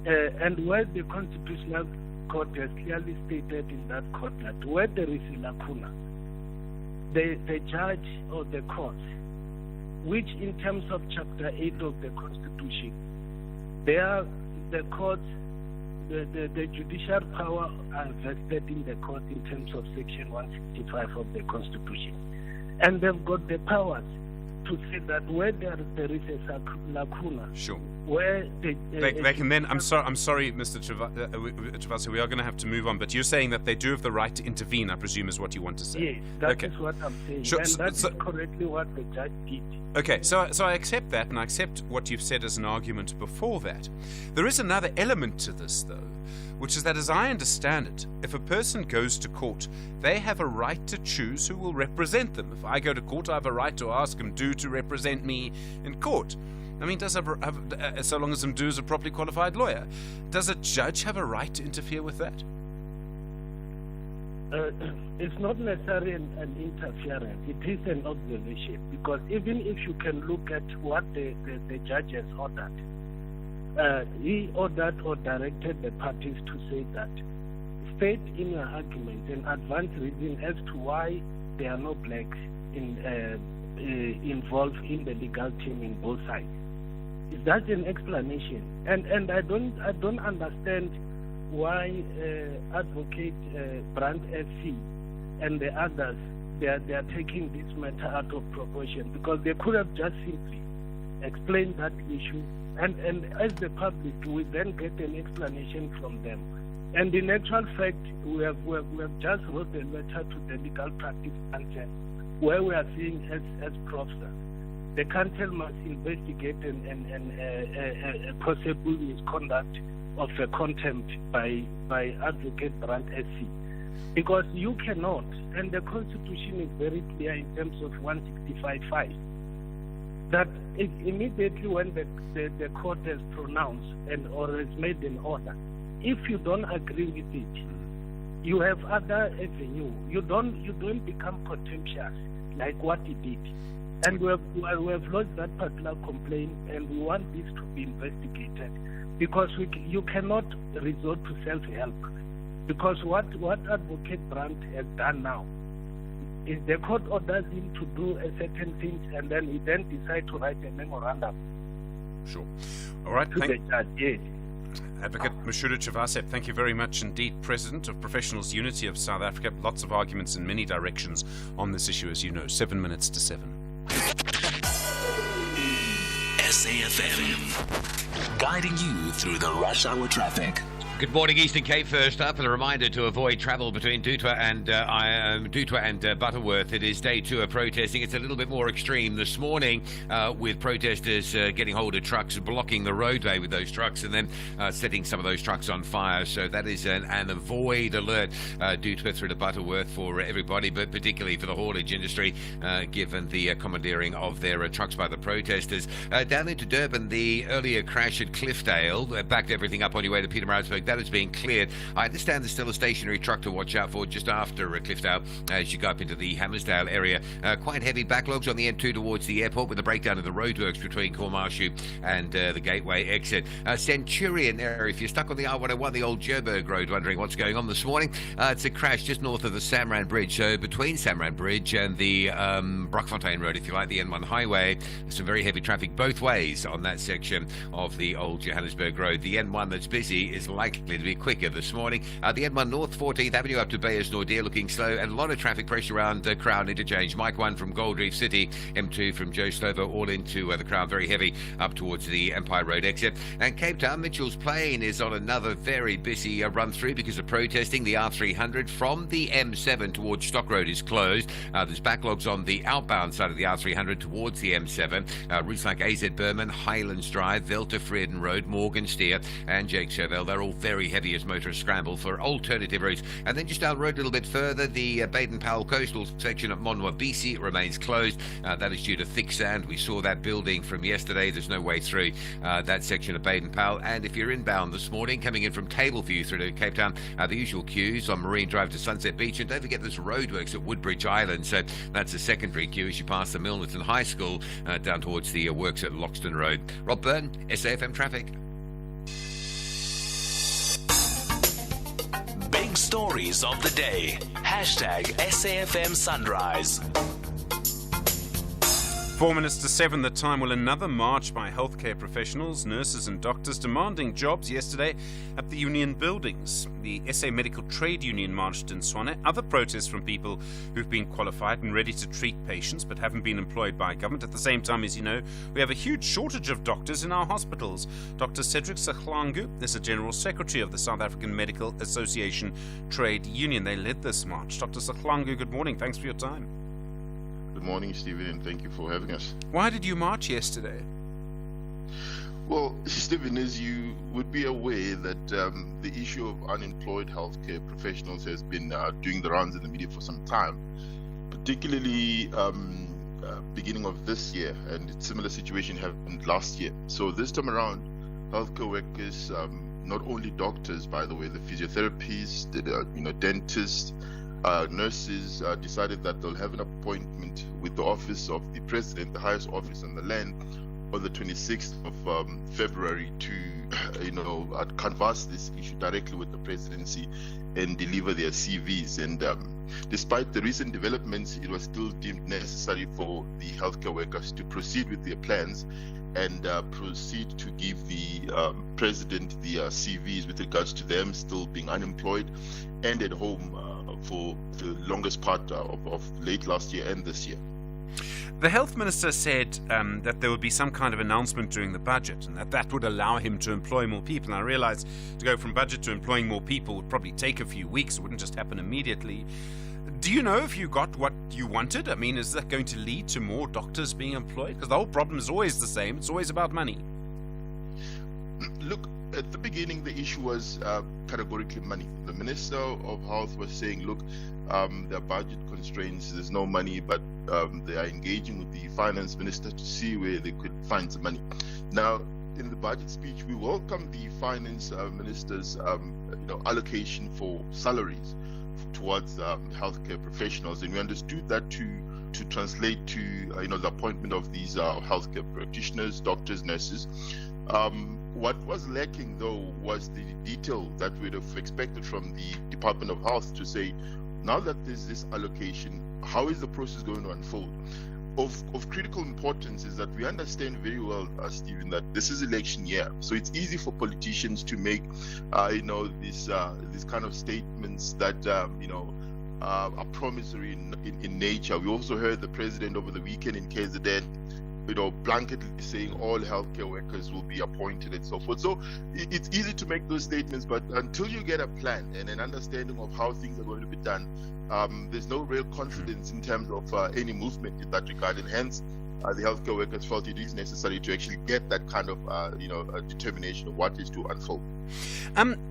Speaker 16: and where the constitutional court has clearly stated in that court that where there is a lacuna, the judge or the court, which in terms of Chapter 8 of the Constitution, the courts, the judicial power are vested in the court in terms of Section 165 of the Constitution. And they've got the powers to say that where there is a lacuna,
Speaker 1: sure,
Speaker 16: where
Speaker 1: they can then. I'm sorry, Mr. Travasi, we are going to have to move on. But you're saying that they do have the right to intervene, I presume, is what you want to say.
Speaker 16: Yes, that is what I'm saying,
Speaker 1: sure.
Speaker 16: And that's correctly what the judge did.
Speaker 1: Okay, so I accept that, and I accept what you've said as an argument before that. There is another element to this, though, which is that, as I understand it, if a person goes to court, they have a right to choose who will represent them. If I go to court, I have a right to ask Mdu to represent me in court. I mean, so long as Mdu is a properly qualified lawyer. Does a judge have a right to interfere with that?
Speaker 16: It's not necessarily an interference. It is an observation, because even if you can look at what the judge has ordered, he ordered or directed the parties to say that state in your argument an advanced reason as to why there are no blacks involved in the legal team in both sides. That's an explanation, and I don't understand why Advocate Brand SC and the others they are taking this matter out of proportion, because they could have just simply explained that issue, and as the public we then get an explanation from them. And in actual fact, we have just wrote a letter to the Legal Practice Council where we are saying as professors, the council must investigate a possible misconduct of a contempt by Advocate Brand SC, because you cannot, and the Constitution is very clear in terms of 165.5, that immediately when the court has pronounced or has made an order, if you don't agree with it, you have other avenue. You don't become contemptuous like what he did. And we have lodged that particular complaint, and we want this to be investigated, because you cannot resort to self-help. Because what Advocate Brandt has done now is the court orders him to do a certain thing, and then he then decides to write a memorandum.
Speaker 1: Sure. All right.
Speaker 16: To the judge, yes.
Speaker 1: Advocate Mashudu Chavasep, thank you very much indeed, President of Professionals Unity of South Africa. Lots of arguments in many directions on this issue, as you know. 7 minutes to 7.
Speaker 2: SAFM, guiding you through the rush hour traffic.
Speaker 10: Good morning, Eastern Cape. First up, and a reminder to avoid travel between Dutwa and Butterworth. It is day 2 of protesting. It's a little bit more extreme this morning, with protesters getting hold of trucks, blocking the roadway with those trucks, and then setting some of those trucks on fire. So that is an avoid alert, Dutwa through to Butterworth for everybody, but particularly for the haulage industry, given the commandeering of their trucks by the protesters. Down into Durban, the earlier crash at Cliffdale backed everything up on your way to Pietermaritzburg. that has been cleared. I understand there's still a stationary truck to watch out for just after Cliffdale as you go up into the Hammersdale area. Quite heavy backlogs on the M2 towards the airport with the breakdown of the roadworks between Cormarshu and the Gateway exit. Centurion area, if you're stuck on the R101, the old Joburg Road, wondering what's going on this morning, it's a crash just north of the Samran Bridge. So between Samran Bridge and the Brockfontein Road, if you like, the N1 highway, there's some very heavy traffic both ways on that section of the old Johannesburg Road. The N1 that's busy is likely to be quicker this morning. The N1 North 14th Avenue up to Bayers Nordier looking slow, and a lot of traffic pressure around Crown Interchange. Mike 1 from Gold Reef City, M2 from Joe Slovo, all into the Crown, very heavy up towards the Empire Road exit. And Cape Town, Mitchell's Plain is on another very busy run through because of protesting. The R300 from the M7 towards Stock Road is closed. There's backlogs on the outbound side of the R300 towards the M7. Routes like AZ Berman, Highlands Drive, Velta Freden Road, Morgan Steer and Jake Chauvel, they're all very heavy as motorists scramble for alternative routes. And then just down the road a little bit further, the Baden-Powell coastal section at Monwa BC remains closed. That is due to thick sand. We saw that building from yesterday. There's no way through that section of Baden-Powell. And if you're inbound this morning, coming in from Tableview through to Cape Town, the usual queues on Marine Drive to Sunset Beach. And don't forget there's roadworks at Woodbridge Island. So that's a secondary queue as you pass the Milnerton High School down towards the works at Loxton Road. Rob Byrne, SAFM Traffic.
Speaker 2: Big stories of the day. Hashtag SAFM Sunrise.
Speaker 1: 4 minutes to 7, the time. Well, another march by healthcare professionals, nurses and doctors demanding jobs yesterday at the union buildings. The SA Medical Trade Union marched in Swane. Other protests from people who've been qualified and ready to treat patients but haven't been employed by government. At the same time, as you know, we have a huge shortage of doctors in our hospitals. Dr. Cedric Sahlangu is the General Secretary of the South African Medical Association Trade Union. They led this march. Dr. Sahlangu, good morning. Thanks for your time.
Speaker 17: Good morning, Stephen, and thank you for having us.
Speaker 1: Why did you march yesterday?
Speaker 17: Well, Stephen, as you would be aware that the issue of unemployed healthcare professionals has been doing the rounds in the media for some time, particularly beginning of this year, and a similar situation happened last year. So this time around, healthcare workers, not only doctors, by the way, the physiotherapists, the dentists, nurses decided that they'll have an appointment with the office of the president, the highest office in the land, on the 26th of February to, canvass this issue directly with the presidency and deliver their CVs. And despite the recent developments, it was still deemed necessary for the healthcare workers to proceed with their plans and proceed to give the president the CVs with regards to them still being unemployed and at home for the longest part of late last year and this year.
Speaker 1: The health minister said that there would be some kind of announcement during the budget and that would allow him to employ more people. And I realize to go from budget to employing more people would probably take a few weeks. It wouldn't just happen immediately. Do you know if you got what you wanted? I mean, is that going to lead to more doctors being employed? Because the whole problem is always the same. It's always about money.
Speaker 17: Look, at the beginning, the issue was categorically money. The Minister of Health was saying, look, there are budget constraints, there's no money, but they are engaging with the Finance Minister to see where they could find some money. Now, in the budget speech, we welcome the Finance Minister's allocation for salaries towards healthcare professionals, and we understood that to translate to the appointment of these healthcare practitioners, doctors, nurses. What was lacking, though, was the detail that we'd have expected from the Department of Health to say, now that there's this allocation, how is the process going to unfold? Of critical importance is that we understand very well, Stephen, that this is election year. So it's easy for politicians to make, these kind of statements that, are promissory in nature. We also heard the president over the weekend in KZN, blanketly saying all healthcare workers will be appointed and so forth. So it's easy to make those statements, but until you get a plan and an understanding of how things are going to be done, there's no real confidence in terms of any movement in that regard. And hence, the healthcare workers felt it is necessary to actually get that kind of, a determination of what is to unfold.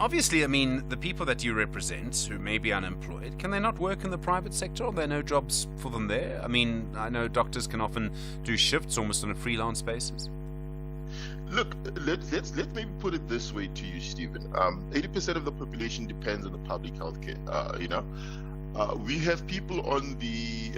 Speaker 1: Obviously, I mean, the people that you represent who may be unemployed, can they not work in the private sector? Are there no jobs for them there? I mean, I know doctors can often do shifts almost on a freelance basis.
Speaker 17: Look, let's maybe put it this way to you, Stephen. 80% of the population depends on the public health care. We have people on the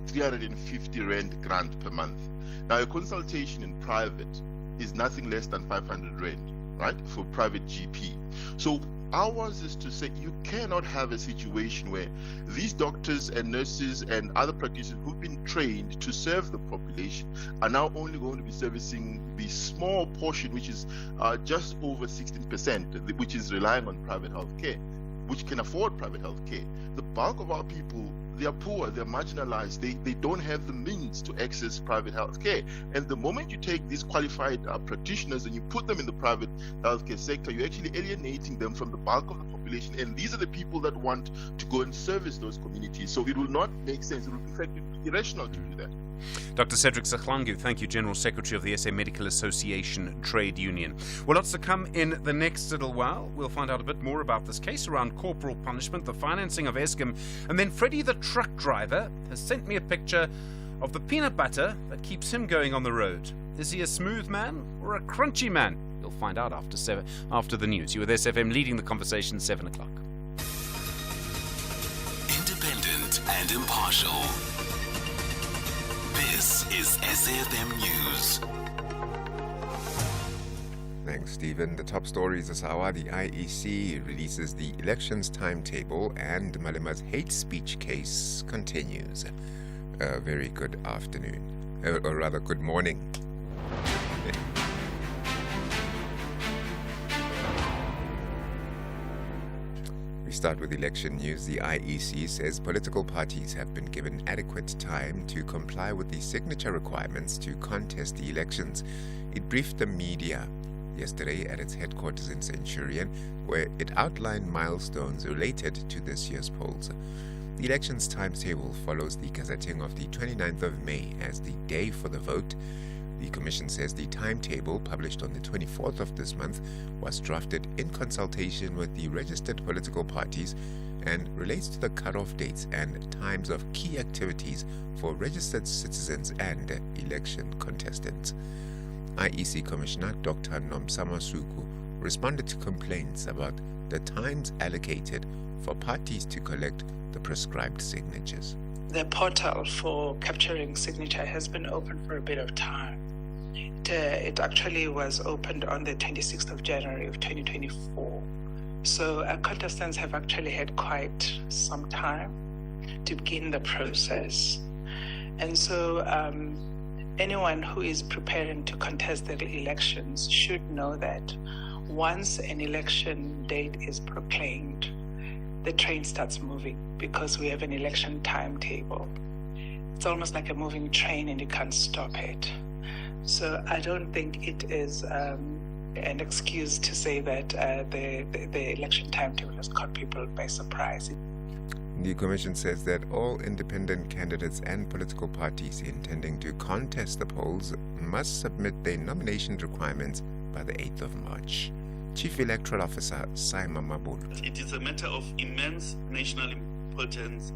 Speaker 17: 350 rand grant per month. Now, a consultation in private is nothing less than 500 rand, right, for private GP. So ours is to say you cannot have a situation where these doctors and nurses and other practitioners who've been trained to serve the population are now only going to be servicing the small portion, which is just over 16%, which is relying on private health care, which can afford private health care. The bulk of our people, they are poor, they're marginalized, they don't have the means to access private health care. And the moment you take these qualified practitioners and you put them in the private healthcare sector, you're actually alienating them from the bulk of the population. And these are the people that want to go and service those communities. So it will not make sense. It will be effectively irrational to do that.
Speaker 1: Dr. Cedric Sahlangu, thank you, General Secretary of the SA Medical Association Trade Union. Well, lots to come in the next little while. We'll find out a bit more about this case around corporal punishment, the financing of Eskom, and then Freddie the truck driver has sent me a picture of the peanut butter that keeps him going on the road. Is he a smooth man or a crunchy man? You'll find out after the news. You with SFM leading the conversation, 7 o'clock.
Speaker 2: Independent and impartial. This is SAFM News.
Speaker 3: Thanks, Stephen. The top stories this hour: the IEC releases the elections timetable and Malema's hate speech case continues. A very good afternoon, or rather good morning. Start with election news. The IEC says political parties have been given adequate time to comply with the signature requirements to contest the elections. It briefed the media yesterday at its headquarters in Centurion, where it outlined milestones related to this year's polls. The elections timetable follows the gazetting of the 29th of May as the day for the vote. The Commission says the timetable, published on the 24th of this month, was drafted in consultation with the registered political parties and relates to the cutoff dates and times of key activities for registered citizens and election contestants. IEC Commissioner Dr. Nomsama Suku responded to complaints about the times allocated for parties to collect the prescribed signatures.
Speaker 18: The portal for capturing signature has been open for a bit of time. It actually was opened on the 26th of January of 2024. So contestants have actually had quite some time to begin the process. And so anyone who is preparing to contest the elections should know that once an election date is proclaimed, the train starts moving because we have an election timetable. It's almost like a moving train and you can't stop it. So I don't think it is an excuse to say that the election timetable has caught people by surprise.
Speaker 3: The Commission says that all independent candidates and political parties intending to contest the polls must submit their nomination requirements by the 8th of March. Chief Electoral Officer Simon Mabulu.
Speaker 19: It is a matter of immense national importance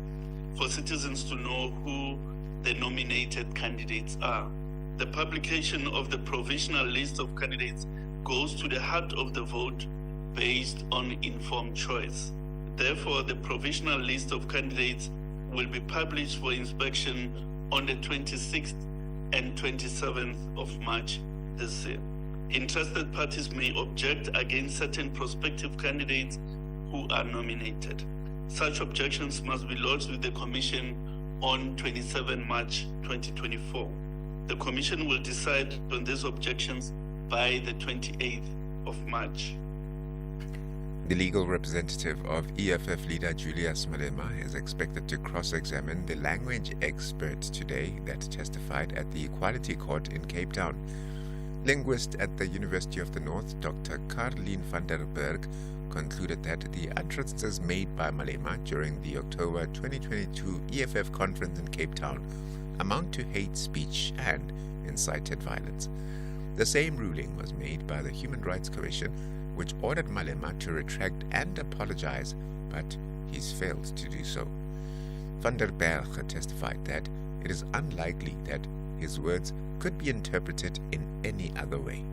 Speaker 19: for citizens to know who the nominated candidates are. The publication of the provisional list of candidates goes to the heart of the vote based on informed choice. Therefore, the provisional list of candidates will be published for inspection on the 26th and 27th of March this year. Interested parties may object against certain prospective candidates who are nominated. Such objections must be lodged with the Commission on 27 March 2024. The Commission will decide on these objections by the 28th of March.
Speaker 3: The legal representative of EFF leader Julius Malema is expected to cross-examine the language expert today that testified at the Equality Court in Cape Town. Linguist at the University of the North, Dr. Caroline van der Berg, concluded that the utterances made by Malema during the October 2022 EFF conference in Cape Town amount to hate speech and incited violence. The same ruling was made by the Human Rights Commission, which ordered Malema to retract and apologize, but he's failed to do so. Van der Berg testified that it is unlikely that his words could be interpreted in any other way.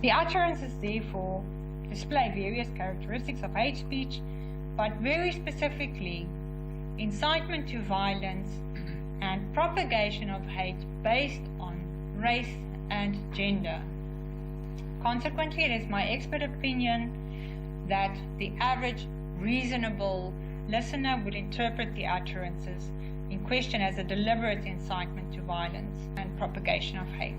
Speaker 20: The utterances therefore display various characteristics of hate speech, but very specifically incitement to violence and propagation of hate based on race and gender. Consequently, it is my expert opinion that the average reasonable listener would interpret the utterances in question as a deliberate incitement to violence and propagation of hate.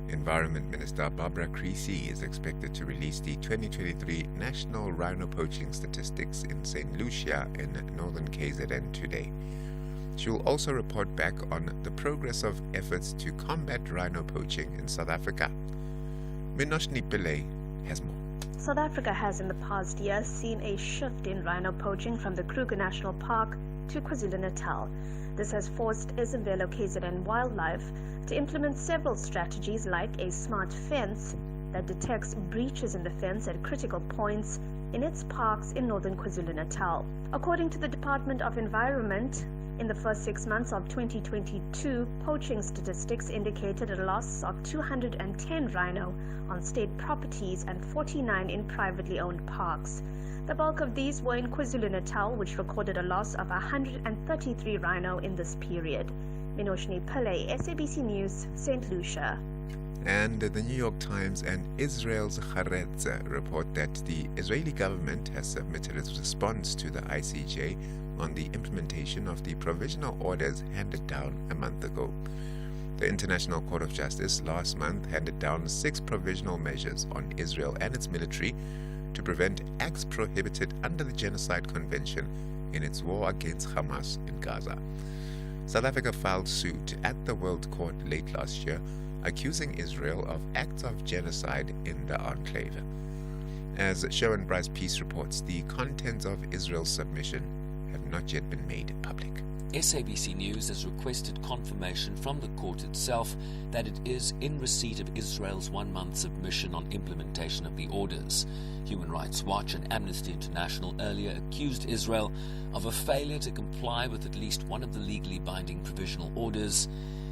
Speaker 3: Environment Minister Barbara Creasy is expected to release the 2023 National Rhino Poaching Statistics in St. Lucia in northern KZN today. She will also report back on the progress of efforts to combat rhino poaching in South Africa. Minoshni Pillay has more.
Speaker 21: South Africa has in the past year seen a shift in rhino poaching from the Kruger National Park to KwaZulu-Natal. This has forced Isimbelo KZN Wildlife to implement several strategies like a smart fence that detects breaches in the fence at critical points in its parks in northern KwaZulu-Natal. According to the Department of Environment, in the first 6 months of 2022, poaching statistics indicated a loss of 210 rhino on state properties and 49 in privately owned parks. The bulk of these were in KwaZulu-Natal, which recorded a loss of 133 rhino in this period. Minoshni Pillay, SABC News, St. Lucia.
Speaker 3: And the New York Times and Israel's Haaretz report that the Israeli government has submitted its response to the ICJ on the implementation of the provisional orders handed down a month ago. The International Court of Justice last month handed down 6 provisional measures on Israel and its military to prevent acts prohibited under the Genocide Convention in its war against Hamas in Gaza. South Africa filed suit at the World Court late last year, accusing Israel of acts of genocide in the enclave. As Sharon Bryce Peace reports, the contents of Israel's submission have not yet been made public.
Speaker 22: SABC News has requested confirmation from the court itself that it is in receipt of Israel's 1-month submission on implementation of the orders. Human Rights Watch and Amnesty International earlier accused Israel of a failure to comply with at least one of the legally binding provisional orders,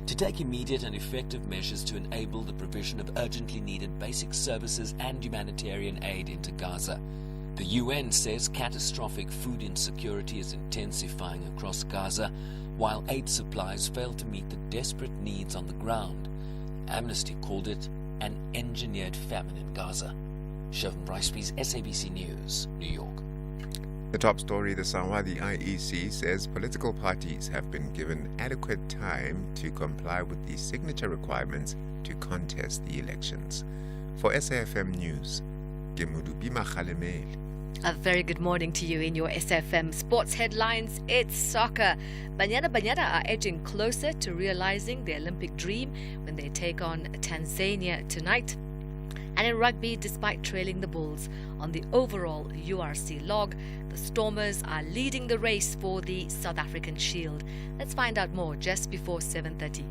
Speaker 22: to take immediate and effective measures to enable the provision of urgently needed basic services and humanitarian aid into Gaza. The UN says catastrophic food insecurity is intensifying across Gaza, while aid supplies fail to meet the desperate needs on the ground. Amnesty called it an engineered famine in Gaza. Sharon Bryce's SABC News, New York.
Speaker 3: The top story this hour, the IEC says political parties have been given adequate time to comply with the signature requirements to contest the elections. For SAFM News, Gemudubima Khalemel.
Speaker 8: A very good morning to you in your SFM sports headlines. It's soccer. Banyana are edging closer to realizing their Olympic dream when they take on Tanzania tonight. And in rugby, despite trailing the Bulls on the overall URC log, the Stormers are leading the race for the South African Shield. Let's find out more just before 7:30.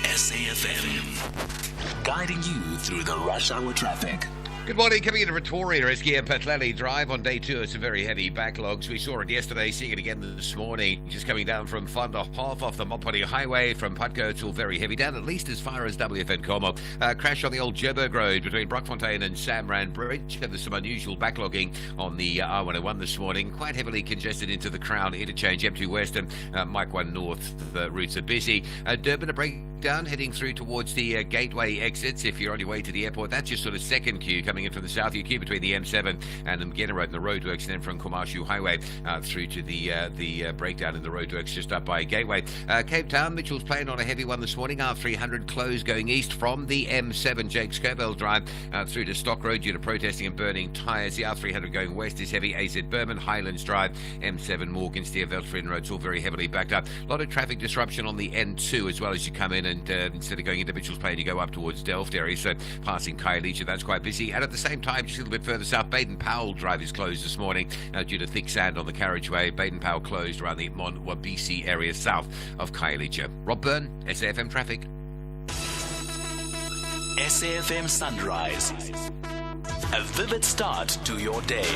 Speaker 2: SAFM, guiding you through the rush hour traffic.
Speaker 10: Good morning, coming into Pretoria, SKM Patlali Drive on day 2. Some very heavy backlogs. We saw it yesterday, seeing it again this morning. Just coming down from Fanda half off the Mopani Highway from Putco. It's all very heavy down, at least as far as WFN Como. Crash on the old Joburg Road between Brockfontein and Samrand Bridge. There's some unusual backlogging on the R101 this morning. Quite heavily congested into the Crown interchange. M2 West and Mike 1 North. The routes are busy. Durban, a breakdown heading through towards the gateway exits. If you're on your way to the airport, that's your sort of second queue coming in from the south. Your queue between the M7 and the McGinnis Road and the roadworks, and then from Komashu Highway through to the breakdown in the roadworks just up by Gateway. Cape Town, Mitchell's Plain on a heavy one this morning. R300 closed going east from the M7 Jake Scoville Drive through to Stock Road due to protesting and burning tyres. The R300 going west is heavy. AZ Berman, Highlands Drive, M7 Morgan, Steer, Veltfrieden Roads all very heavily backed up. A lot of traffic disruption on the N2 as well as you come in, and instead of going into Mitchell's Plain, you go up towards Delft area. So passing Khayelitsha, that's quite busy. And at the same time, just a little bit further south, Baden-Powell Drive is closed this morning due to thick sand on the carriageway. Baden-Powell closed around the Monwabisi area south of Khayelitsha. Rob Byrne, SAFM Traffic.
Speaker 2: SAFM Sunrise. A vivid start to your day.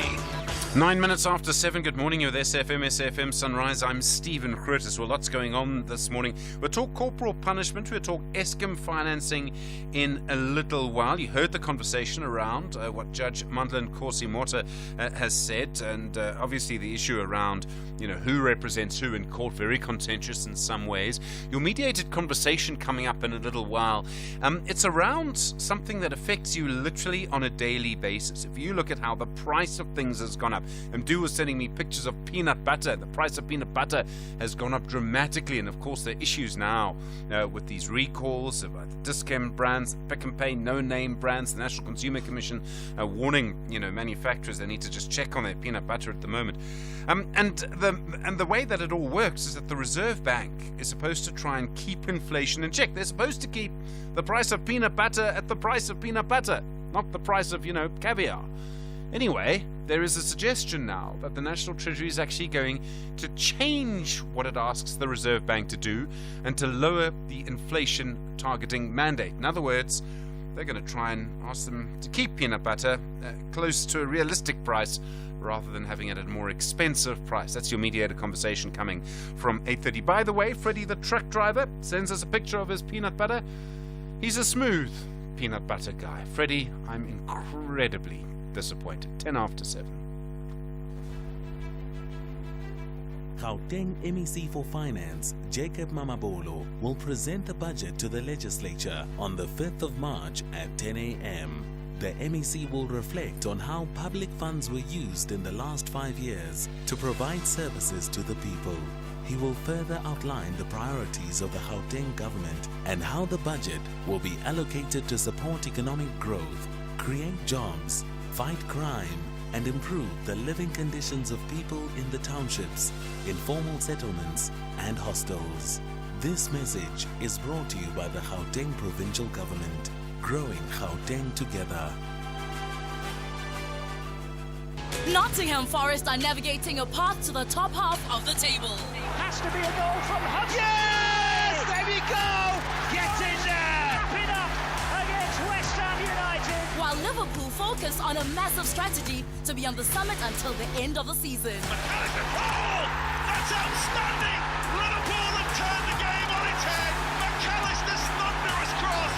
Speaker 1: 9 minutes after 7, good morning, you're with SFM Sunrise. I'm Stephen Grootes. Well, lots going on this morning. We'll talk corporal punishment, we'll talk Eskom financing in a little while. You heard the conversation around what Judge Mandla Nkosi-Motha has said, and obviously the issue around, who represents who in court, very contentious in some ways. Your mediated conversation coming up in a little while. It's around something that affects you literally on a daily basis. If you look at how the price of things has gone up, and Du was sending me pictures of peanut butter. The price of peanut butter has gone up dramatically, and of course there are issues now with these recalls of discount brands, Pick and Pay, no-name brands. The National Consumer Commission warning manufacturers they need to just check on their peanut butter at the moment. And the way that it all works is that the Reserve Bank is supposed to try and keep inflation in check. They're supposed to keep the price of peanut butter at the price of peanut butter, not the price of caviar. Anyway, there is a suggestion now that the National Treasury is actually going to change what it asks the Reserve Bank to do and to lower the inflation targeting mandate. In other words, they're going to try and ask them to keep peanut butter close to a realistic price rather than having it at a more expensive price. That's your mediated conversation coming from 8:30. By the way, Freddie the truck driver sends us a picture of his peanut butter. He's a smooth peanut butter guy. Freddie, I'm incredibly disappointed. 10 after 7.
Speaker 2: Gauteng MEC for Finance, Jacob Mamabolo, will present the budget to the legislature on the 5th of March at 10 a.m. The MEC will reflect on how public funds were used in the last 5 years to provide services to the people. He will further outline the priorities of the Gauteng government and how the budget will be allocated to support economic growth, create jobs, fight crime, and improve the living conditions of people in the townships, informal settlements, and hostels. This message is brought to you by the Gauteng Provincial Government, growing Gauteng together.
Speaker 6: Nottingham Forest are navigating a path to the top half of the table.
Speaker 4: Has to be a goal from Hudson. Yes! There we go! Get in there! Wrap it up against West Ham United.
Speaker 6: While Liverpool focus on a massive strategy to be on the summit until the end of the season.
Speaker 4: Oh! That's outstanding! Liverpool have turned the game on its head. McAllister's thunderous cross.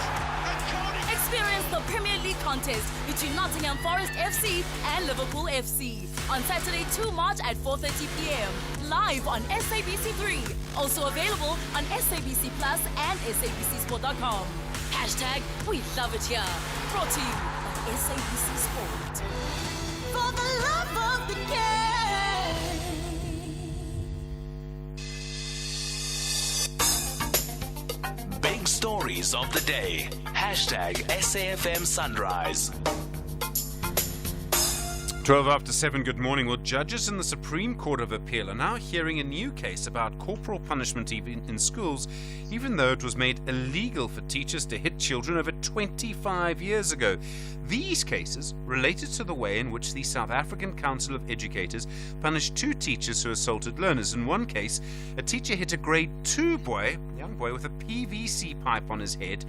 Speaker 6: Experience the Premier League contest between Nottingham Forest FC and Liverpool FC on Saturday 2 March at 4:30 p.m. live on SABC3. Also available on SABC Plus and SABCSport.com. Hashtag We Love It Here. Brought to you by SABC Sport. For the love of the game.
Speaker 2: Big stories of the day. Hashtag SAFM Sunrise.
Speaker 1: 12 after 7, good morning. Well, judges in the Supreme Court of Appeal are now hearing a new case about corporal punishment even in schools, even though it was made illegal for teachers to hit children over 25 years ago. These cases related to the way in which the South African Council of Educators punished 2 teachers who assaulted learners. In one case, a teacher hit a grade 2 young boy with a PVC pipe on his head,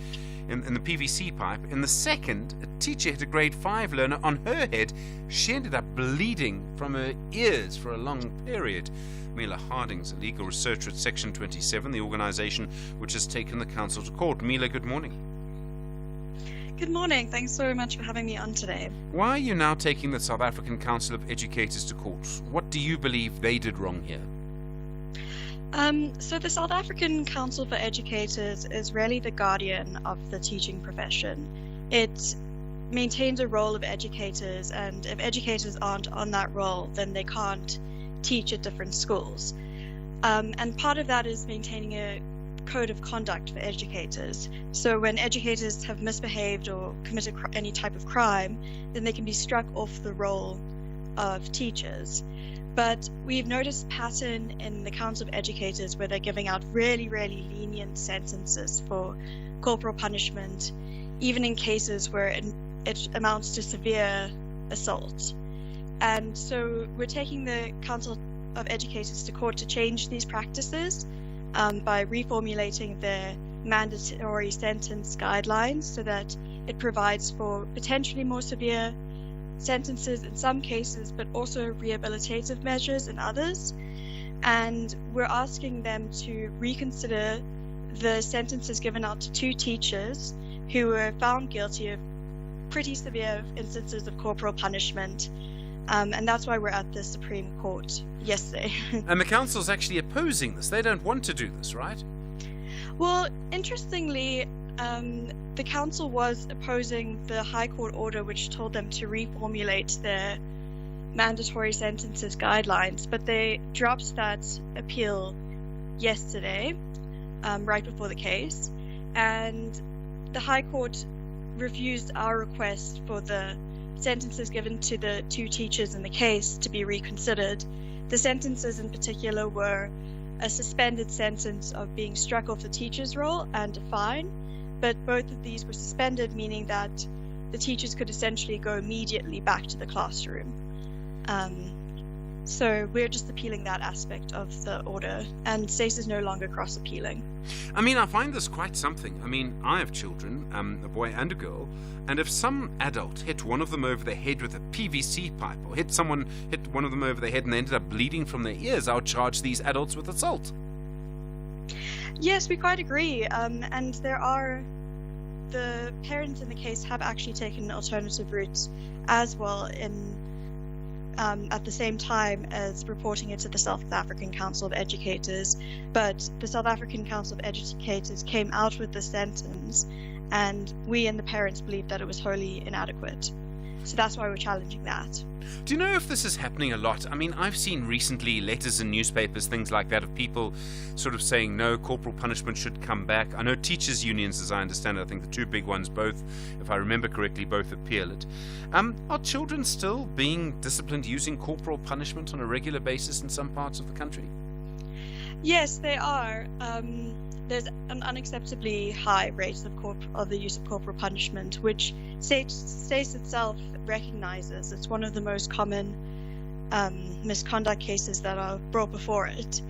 Speaker 1: in the PVC pipe. In the second, a teacher hit a grade 5 learner on her head. She ended up bleeding from her ears for a long period. Mila Harding's a legal researcher at Section 27, the organisation which has taken the council to court. Mila, good morning.
Speaker 7: Good morning. Thanks so much for having me on today.
Speaker 1: Why are you now taking the South African Council of Educators to court? What do you believe they did wrong here?
Speaker 7: So the South African Council for Educators is really the guardian of the teaching profession. It maintains a role of educators, and if educators aren't on that role, then they can't teach at different schools. And part of that is maintaining a code of conduct for educators. So when educators have misbehaved or committed any type of crime, then they can be struck off the role of teachers. But we've noticed pattern in the Council of Educators where they're giving out really, really lenient sentences for corporal punishment, even in cases where it amounts to severe assault. And so we're taking the Council of Educators to court to change these practices by reformulating their mandatory sentence guidelines so that it provides for potentially more severe sentences in some cases, but also rehabilitative measures in others. And we're asking them to reconsider the sentences given out to 2 teachers who were found guilty of pretty severe instances of corporal punishment. And that's why we're at the Supreme Court yesterday.
Speaker 1: And the council's actually opposing this. They don't want to do this, right?
Speaker 7: Well, interestingly, the council was opposing the High Court order which told them to reformulate their mandatory sentences guidelines, but they dropped that appeal yesterday, right before the case, and the High Court refused our request for the sentences given to the 2 teachers in the case to be reconsidered. The sentences in particular were a suspended sentence of being struck off the teacher's roll and a fine, but both of these were suspended, meaning that the teachers could essentially go immediately back to the classroom. So we're just appealing that aspect of the order, and SACE is no longer cross-appealing.
Speaker 1: I mean, I find this quite something. I mean, I have children, a boy and a girl, and if some adult hit one of them over the head with a PVC pipe, or hit one of them over the head and they ended up bleeding from their ears, I'll charge these adults with assault.
Speaker 7: Yes, we quite agree. And the parents in the case have actually taken alternative routes as well in at the same time as reporting it to the South African Council of Educators. But the South African Council of Educators came out with the sentence, and we and the parents believed that it was wholly inadequate. So that's why we're challenging that.
Speaker 1: Do you know if this is happening a lot? I mean, I've seen recently letters in newspapers, things like that, of people sort of saying, no, corporal punishment should come back. I know teachers' unions, as I understand it, I think the 2 big ones, both, if I remember correctly, both appeal it. Are children still being disciplined using corporal punishment on a regular basis in some parts of the country?
Speaker 7: Yes, they are. There's an unacceptably high rate of the use of corporal punishment, which SACE itself recognizes. It's one of the most common misconduct cases that are brought before it.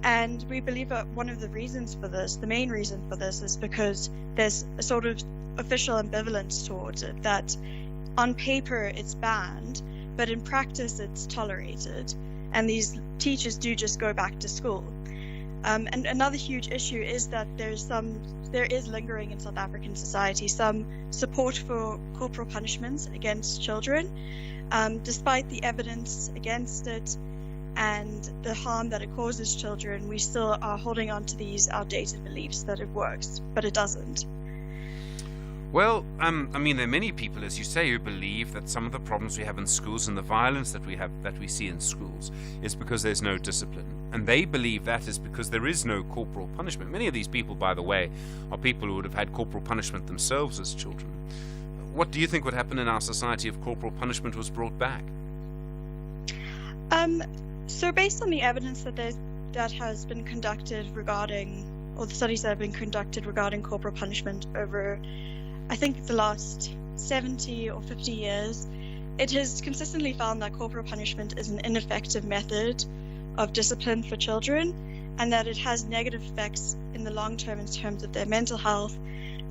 Speaker 7: And we believe that one of the reasons for this, the main reason for this, is because there's a sort of official ambivalence towards it, that on paper it's banned, but in practice it's tolerated. And these teachers do just go back to school. And another huge issue is that there is lingering in South African society some support for corporal punishments against children, despite the evidence against it and the harm that it causes children. We still are holding on to these outdated beliefs that it works, but it doesn't.
Speaker 1: Well, I mean, there are many people, as you say, who believe that some of the problems we have in schools and the violence that we see in schools is because there's no discipline. And they believe that is because there is no corporal punishment. Many of these people, by the way, are people who would have had corporal punishment themselves as children. What do you think would happen in our society if corporal punishment was brought back?
Speaker 7: So based on the evidence that has been conducted regarding, or the studies that have been conducted regarding corporal punishment over, I think, the last 70 or 50 years, it has consistently found that corporal punishment is an ineffective method of discipline for children, and that it has negative effects in the long term in terms of their mental health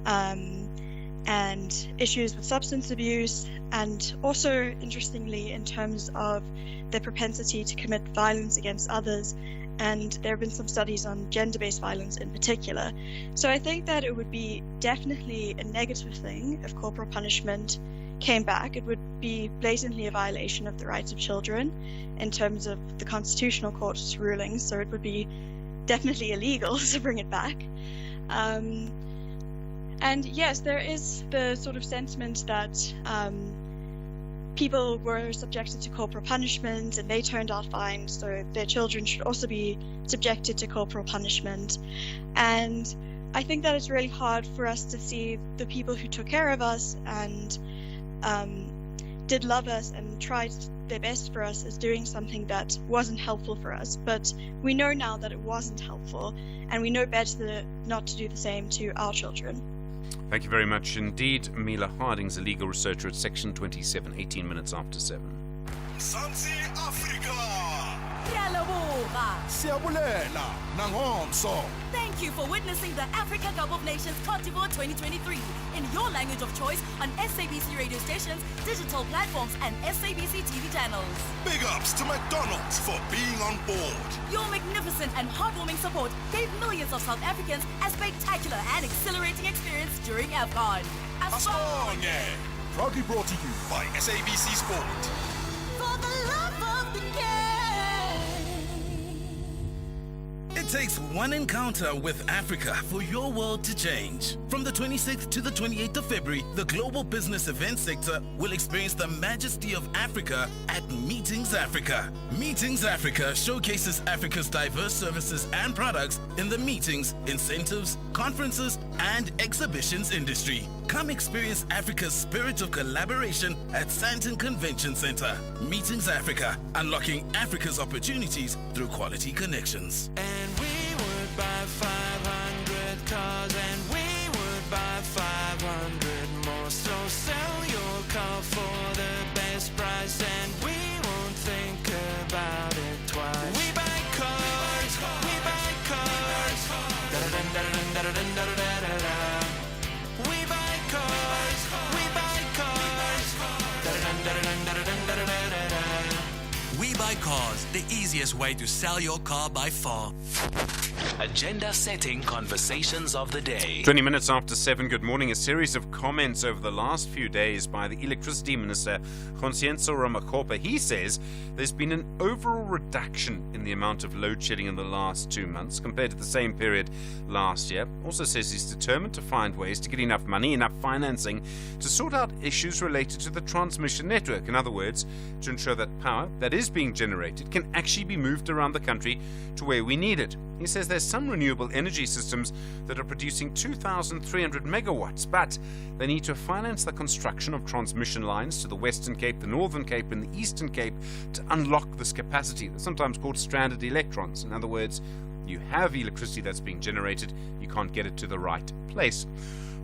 Speaker 7: and issues with substance abuse, and also, interestingly, in terms of their propensity to commit violence against others. And there have been some studies on gender-based violence in particular. So I think that it would be definitely a negative thing if corporal punishment came back. It would be blatantly a violation of the rights of children in terms of the Constitutional Court's rulings, so it would be definitely illegal to bring it back. And yes, there is the sort of sentiment that people were subjected to corporal punishment and they turned out fine, so their children should also be subjected to corporal punishment. And I think that it's really hard for us to see the people who took care of us and did love us and tried their best for us as doing something that wasn't helpful for us. But we know now that it wasn't helpful, and we know better not to do the same to our children.
Speaker 1: Thank you very much indeed. Mila Harding's a legal researcher at Section 27, 18 minutes after 7.
Speaker 5: Mzansi Africa, Siyabulela nangomso.
Speaker 6: Thank you for witnessing the Africa Cup of Nations Cote d'Ivoire 2023 in your language of choice on SABC radio stations, digital platforms, and SABC TV channels.
Speaker 5: Big ups to McDonald's for being on board.
Speaker 6: Your magnificent and heartwarming support gave millions of South Africans a spectacular and exhilarating experience during AFCON.
Speaker 5: Asonye. Proudly brought to you by SABC Sport.
Speaker 15: For the love of the game.
Speaker 9: It takes one encounter with Africa for your world to change. From the 26th to the 28th of February, the global business event sector will experience the majesty of Africa at Meetings Africa. Meetings Africa showcases Africa's diverse services and products in the meetings, incentives, conferences, and exhibitions industry. Come experience Africa's spirit of collaboration at Sandton Convention Center. Meetings Africa, unlocking Africa's opportunities through quality connections.
Speaker 11: And we would buy 500 cars, and we would buy 500 more. So sell your car for the best price, and we won't think about it twice. We buy cars, we buy cars. Da-da-dun-da-da-dun-da-da-dun-da-da-da-da. We buy cars, we buy cars. Da-da-dun-da-da-dun-da-da-dun-da-da-da-da.
Speaker 23: We Buy Cars, the easiest way to sell your car by far. Agenda-setting conversations of the day.
Speaker 1: 20 minutes after 7, good morning. A series of comments over the last few days by the Electricity Minister, Khonsienso Ramakopa. He says there's been an overall reduction in the amount of load shedding in the last 2 months compared to the same period last year. Also says he's determined to find ways to get enough money, enough financing to sort out issues related to the transmission network. In other words, to ensure that power that is being generated can actually be moved around the country to where we need it. He says there's some renewable energy systems that are producing 2,300 megawatts, but they need to finance the construction of transmission lines to the Western Cape, the Northern Cape, and the Eastern Cape to unlock this capacity. They're sometimes called stranded electrons. In other words, you have electricity that's being generated, you can't get it to the right place.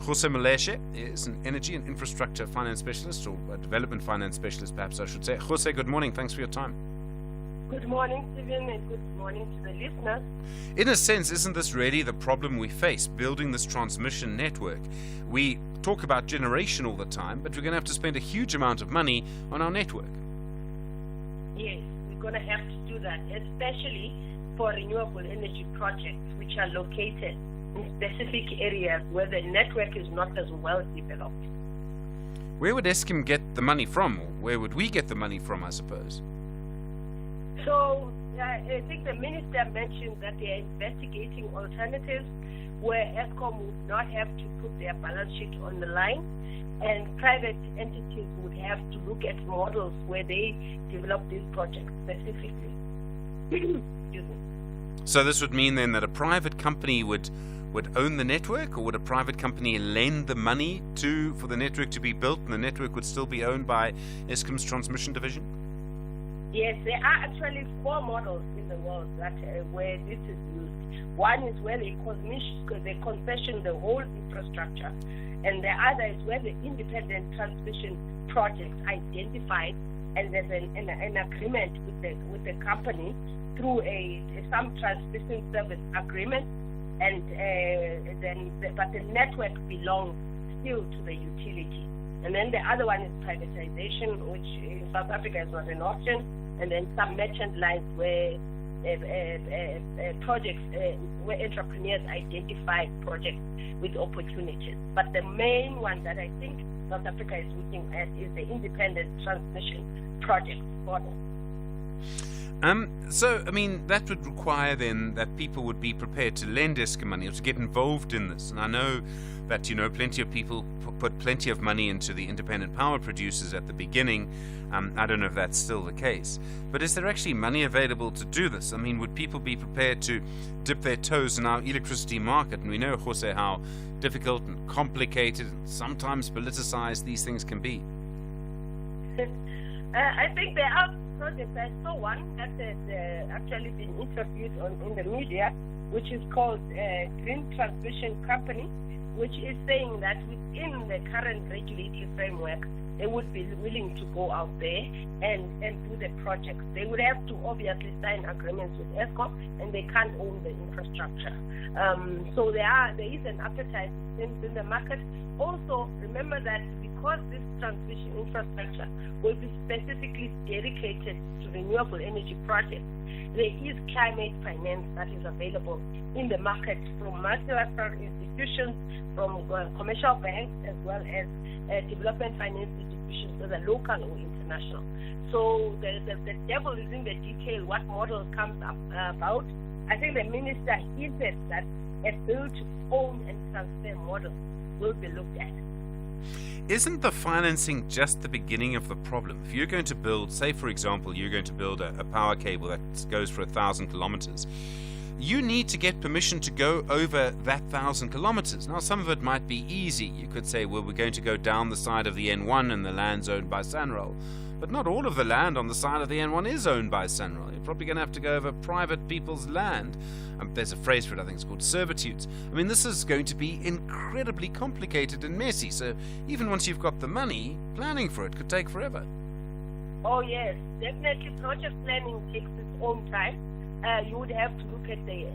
Speaker 1: Jose Maleshe is an energy and infrastructure finance specialist, or a development finance specialist, perhaps I should say. Jose, good morning. Thanks for your time.
Speaker 24: Good morning, Stephen, and good morning to the listeners.
Speaker 1: In a sense, isn't this really the problem we face, building this transmission network? We talk about generation all the time, but we're going to have to spend a huge amount of money on our network.
Speaker 24: Yes, we're going to have to do that, especially for renewable energy projects, which are located in specific areas where the network is not as well developed.
Speaker 1: Where would Eskom get the money from, or where would we get the money from, I suppose?
Speaker 24: So I think the minister mentioned that they are investigating alternatives where Eskom would not have to put their balance sheet on the line, and private entities would have to look at models where they develop these projects specifically. Excuse me.
Speaker 1: So this would mean then that a private company would own the network, or would a private company lend the money for the network to be built, and the network would still be owned by Eskom's transmission division?
Speaker 24: Yes, there are actually 4 models in the world that where this is used. One is where they concession the whole infrastructure, and the other is where the independent transmission projects identified, and there's an agreement with the company through some transmission service agreement, and but the network belongs still to the utility. And then the other one is privatization, which in South Africa is not an option, and then some merchant lines where projects, where entrepreneurs identify projects with opportunities. But the main one that I think South Africa is looking at is the independent transmission project model.
Speaker 1: So, I mean, that would require then that people would be prepared to lend Eskom money or to get involved in this. And I know that, plenty of people put plenty of money into the independent power producers at the beginning. I don't know if that's still the case. But is there actually money available to do this? I mean, would people be prepared to dip their toes in our electricity market? And we know, Jose, how difficult and complicated and sometimes politicized these things can be.
Speaker 24: I think there are projects. I saw one that has actually been introduced in the media, which is called Green Transmission Company, which is saying that within the current regulatory framework, they would be willing to go out there and do the projects. They would have to obviously sign agreements with ESCOM, and they can't own the infrastructure. So there is an appetite in the market. Also, remember that because this transmission infrastructure will be specifically dedicated to renewable energy projects, there is climate finance that is available in the market from multilateral institutions, from commercial banks, as well as development finance institutions, whether local or international. So the devil is in the detail, what model comes up about. I think the minister hinted that a build, own, and transfer model will be looked at.
Speaker 1: Isn't the financing just the beginning of the problem? If you're going to build, say for example, you're going to build a power cable that goes for 1,000 kilometers, you need to get permission to go over that 1,000 kilometers. Now, some of it might be easy. You could say, well, we're going to go down the side of the N1 and the land's owned by Sanral. But not all of the land on the side of the N1 is owned by Sanral. You're probably going to have to go over private people's land. There's a phrase for it, I think it's called servitudes. I mean, this is going to be incredibly complicated and messy. So even once you've got the money, planning for it could take forever.
Speaker 24: Oh, yes. Definitely project planning takes its own time. You would have to look at the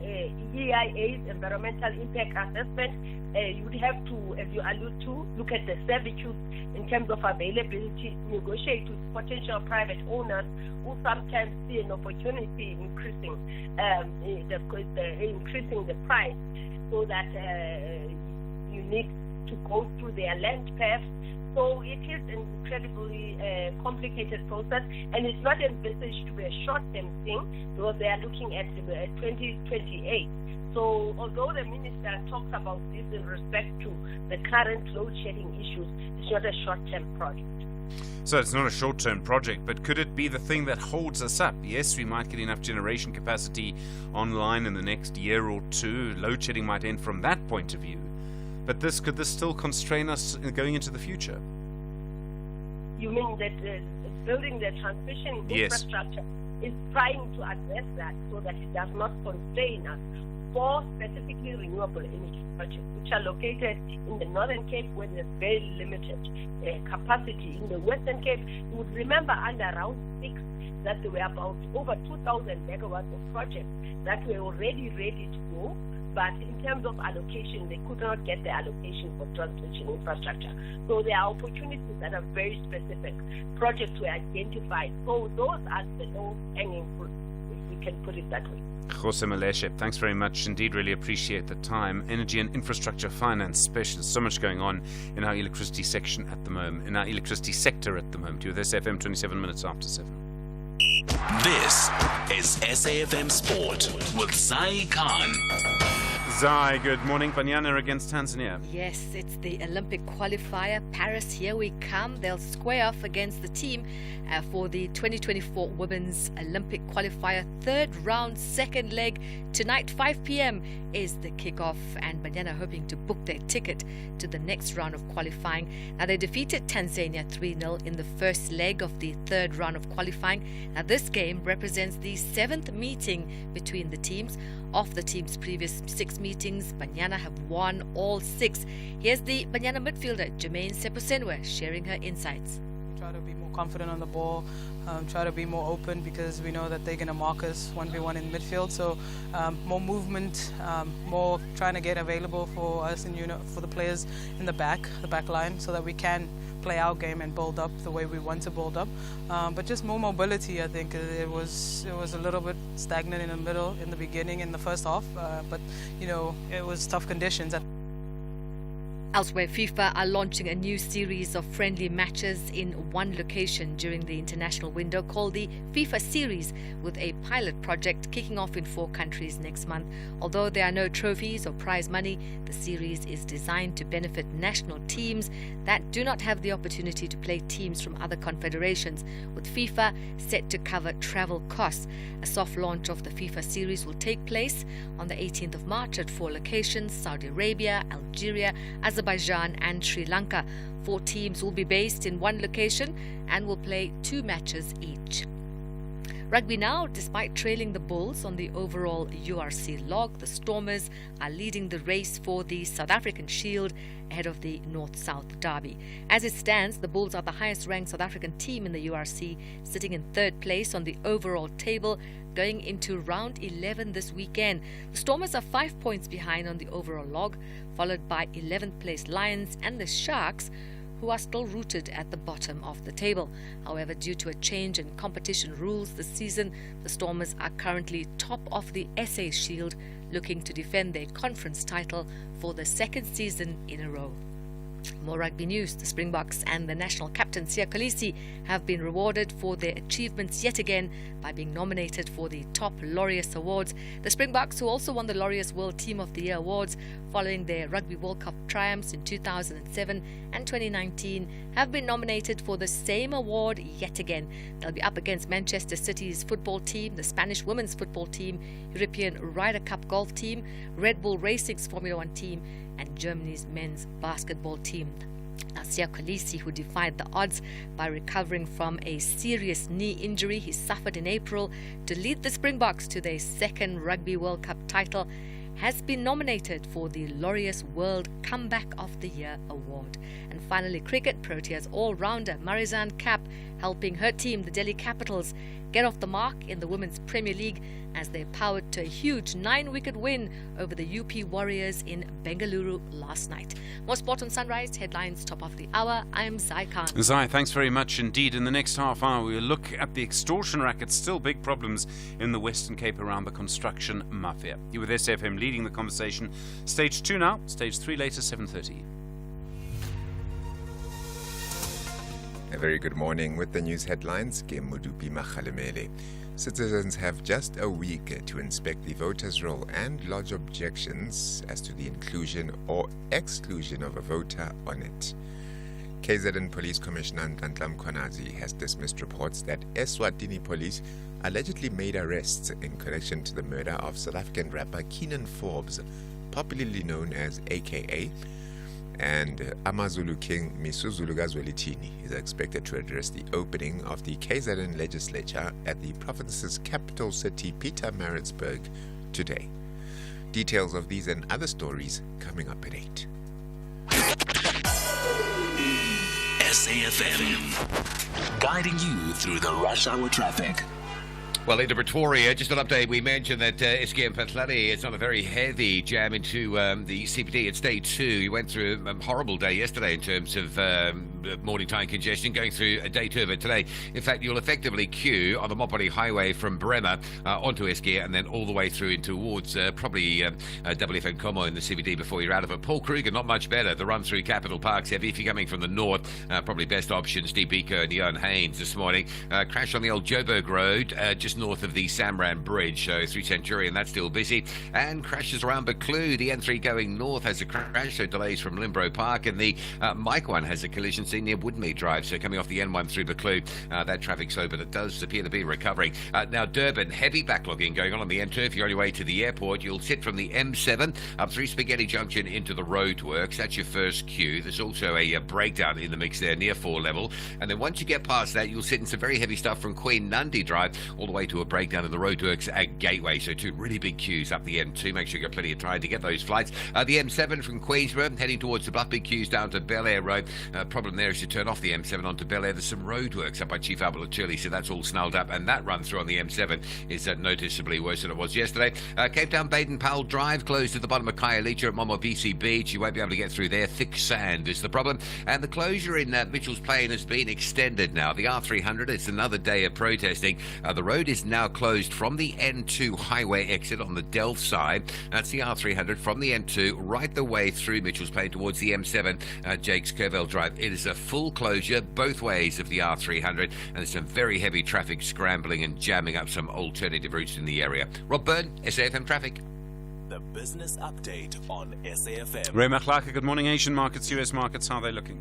Speaker 24: EIA's environmental impact assessment. You would have to, as you allude to, look at the servitudes in terms of availability, negotiate with potential private owners who sometimes see an opportunity in increasing the price, so that you need to go through their land path. So it is an incredibly complicated process, and it's not envisaged to be a short-term thing, because they are looking at 2028. So although the minister talks about this in respect to the current load-shedding issues, it's not a short-term project.
Speaker 1: So it's not a short-term project, but could it be the thing that holds us up? Yes, we might get enough generation capacity online in the next year or two. Load-shedding might end from that point of view. But could this still constrain us going into the future?
Speaker 24: You mean that building the transmission infrastructure is trying to address that so that it does not constrain us for specifically renewable energy projects, which are located in the Northern Cape, where there's very limited capacity. In the Western Cape, you would remember under round 6 that there were about over 2,000 megawatts of projects that were already ready to go. But in terms of allocation, they could not get the allocation for transmission infrastructure. So there are opportunities that are very specific. Projects were identified. So those are the low-hanging fruit, if we can put it that way.
Speaker 1: Jose Maleshe, thanks very much indeed. Really appreciate the time. Energy and infrastructure finance specialist. So much going on in our electricity section at the moment, in our electricity sector at the moment. You're with SAFM 27 minutes after 7.
Speaker 2: This is SAFM Sport with Zai Khan.
Speaker 1: Zai, good morning. Banyana against Tanzania.
Speaker 8: Yes, it's the Olympic qualifier. Paris, here we come. They'll square off against the team for the 2024 Women's Olympic qualifier. Third round, second leg. Tonight, 5 p.m. is the kickoff, and Banyana hoping to book their ticket to the next round of qualifying. Now, they defeated Tanzania 3-0 in the first leg of the third round of qualifying. Now, this game represents the 7th meeting between the teams. Of the team's previous 6 meetings, Banyana have won all 6. Here's the Banyana midfielder, Jermaine Seposenwe, sharing her insights.
Speaker 12: Try to be more confident on the ball, try to be more open, because we know that they're going to mark us 1v1 in midfield. So more movement, more trying to get available for us and for the players in the back line, so that we can play our game and build up the way we want to build up. But just more mobility, I think. It was a little bit stagnant in the middle, in the beginning, in the first half. But, it was tough conditions.
Speaker 8: Elsewhere, FIFA are launching a new series of friendly matches in one location during the international window called the FIFA Series, with a pilot project kicking off in 4 countries next month. Although there are no trophies or prize money, the series is designed to benefit national teams that do not have the opportunity to play teams from other confederations, with FIFA set to cover travel costs. A soft launch of the FIFA Series will take place on the 18th of March at 4 locations: Saudi Arabia, Algeria, Azerbaijan and Sri Lanka. 4 teams will be based in one location and will play 2 matches each. Rugby now, despite trailing the Bulls on the overall URC log, the Stormers are leading the race for the South African Shield ahead of the North-South derby. As it stands, the Bulls are the highest-ranked South African team in the URC, sitting in third place on the overall table, going into round 11 this weekend. The Stormers are 5 points behind on the overall log, followed by 11th place Lions and the Sharks, who are still rooted at the bottom of the table. However, due to a change in competition rules this season, the Stormers are currently top of the SA Shield, looking to defend their conference title for the second season in a row. More rugby news. The Springboks and the national captain Siya Kolisi have been rewarded for their achievements yet again by being nominated for the top Laureus Awards. The Springboks, who also won the Laureus World Team of the Year Awards following their Rugby World Cup triumphs in 2007 and 2019, have been nominated for the same award yet again. They'll be up against Manchester City's football team, the Spanish women's football team, European Ryder Cup golf team, Red Bull Racing's Formula One team, and Germany's men's basketball team. Now, Siya Kolisi, who defied the odds by recovering from a serious knee injury he suffered in April to lead the Springboks to their second Rugby World Cup title, has been nominated for the Laureus World Comeback of the Year Award. And finally, cricket, Proteas all-rounder Marizanne Kapp helping her team, the Delhi Capitals, get off the mark in the Women's Premier League as they powered to a huge 9-wicket win over the UP Warriors in Bengaluru last night. More sport on Sunrise, headlines top of the hour. I'm Zai Khan.
Speaker 1: Zai, thanks very much indeed. In the next half hour, we'll look at the extortion racket. Still big problems in the Western Cape around the construction mafia. You with SFM leading the conversation. Stage 2 now, stage 3 later, 7:30.
Speaker 3: A very good morning with the news headlines. Mudupi Makhalemele. Citizens have just a week to inspect the voters' roll and lodge objections as to the inclusion or exclusion of a voter on it. KZN Police Commissioner Ntantlam Konazi has dismissed reports that Eswatini police allegedly made arrests in connection to the murder of South African rapper Keenan Forbes, popularly known as AKA, and Amazulu King Misuzulu Gazwelithini is expected to address the opening of the KZN legislature at the province's capital city, Pietermaritzburg, today. Details of these and other stories coming up at 8.
Speaker 2: SAFM, guiding you through the rush hour traffic.
Speaker 10: Well, into Pretoria, just an update. We mentioned that SKM Patlali is on a very heavy jam into the CBD. It's day 2. You went through a horrible day yesterday in terms of morning time congestion, going through a day 2 of it today. In fact, you'll effectively queue on the Mopani Highway from Bremer onto SK and then all the way through in towards probably WFN Como in the CBD before you're out of it. Paul Kruger, not much better. The run through Capital Park's heavy. If you're coming from the north, probably best option, Steve Biko and Jan Haynes this morning. Crash on the old Joburg Road, just north of the Samran Bridge, so through Centurion, that's still busy. And crashes around Buccleuch. The N3 going north has a crash, so delays from Limbro Park. And the Mike one has a collision scene near Woodmead Drive, so coming off the N1 through Buccleuch, that traffic's slow, but it does appear to be recovering. Now, Durban, heavy backlogging going on the N2. If you're on your way to the airport, you'll sit from the M7 up through Spaghetti Junction into the roadworks. That's your first queue. There's also a breakdown in the mix there near 4 level. And then once you get past that, you'll sit in some very heavy stuff from Queen Nandi Drive all the way to a breakdown in the roadworks at Gateway. So 2 really big queues up the M2. Make sure you've got plenty of time to get those flights. The M7 from Queensborough heading towards the Bluff, big queues down to Bel Air Road. Problem there is you turn off the M7 onto Bel Air. There's some roadworks up by Chief Albert Chile, so that's all snarled up. And that run through on the M7 is noticeably worse than it was yesterday. Cape Town Baden-Powell Drive closed at the bottom of Khayelitsha at Momo BC Beach. You won't be able to get through there. Thick sand is the problem. And the closure in Mitchell's Plain has been extended now. The R300, it's another day of protesting. The road is now closed from the N2 highway exit on the Delft side. That's the R300 from the N2 right the way through Mitchell's Plain towards the M7, Jake's Kervell Drive. It is a full closure both ways of the R300, and there's some very heavy traffic scrambling and jamming up some alternative routes in the area. Rob Byrne, SAFM Traffic.
Speaker 2: The business update on SAFM.
Speaker 1: Ray Machlaka, good morning. Asian markets, US markets, how are they looking?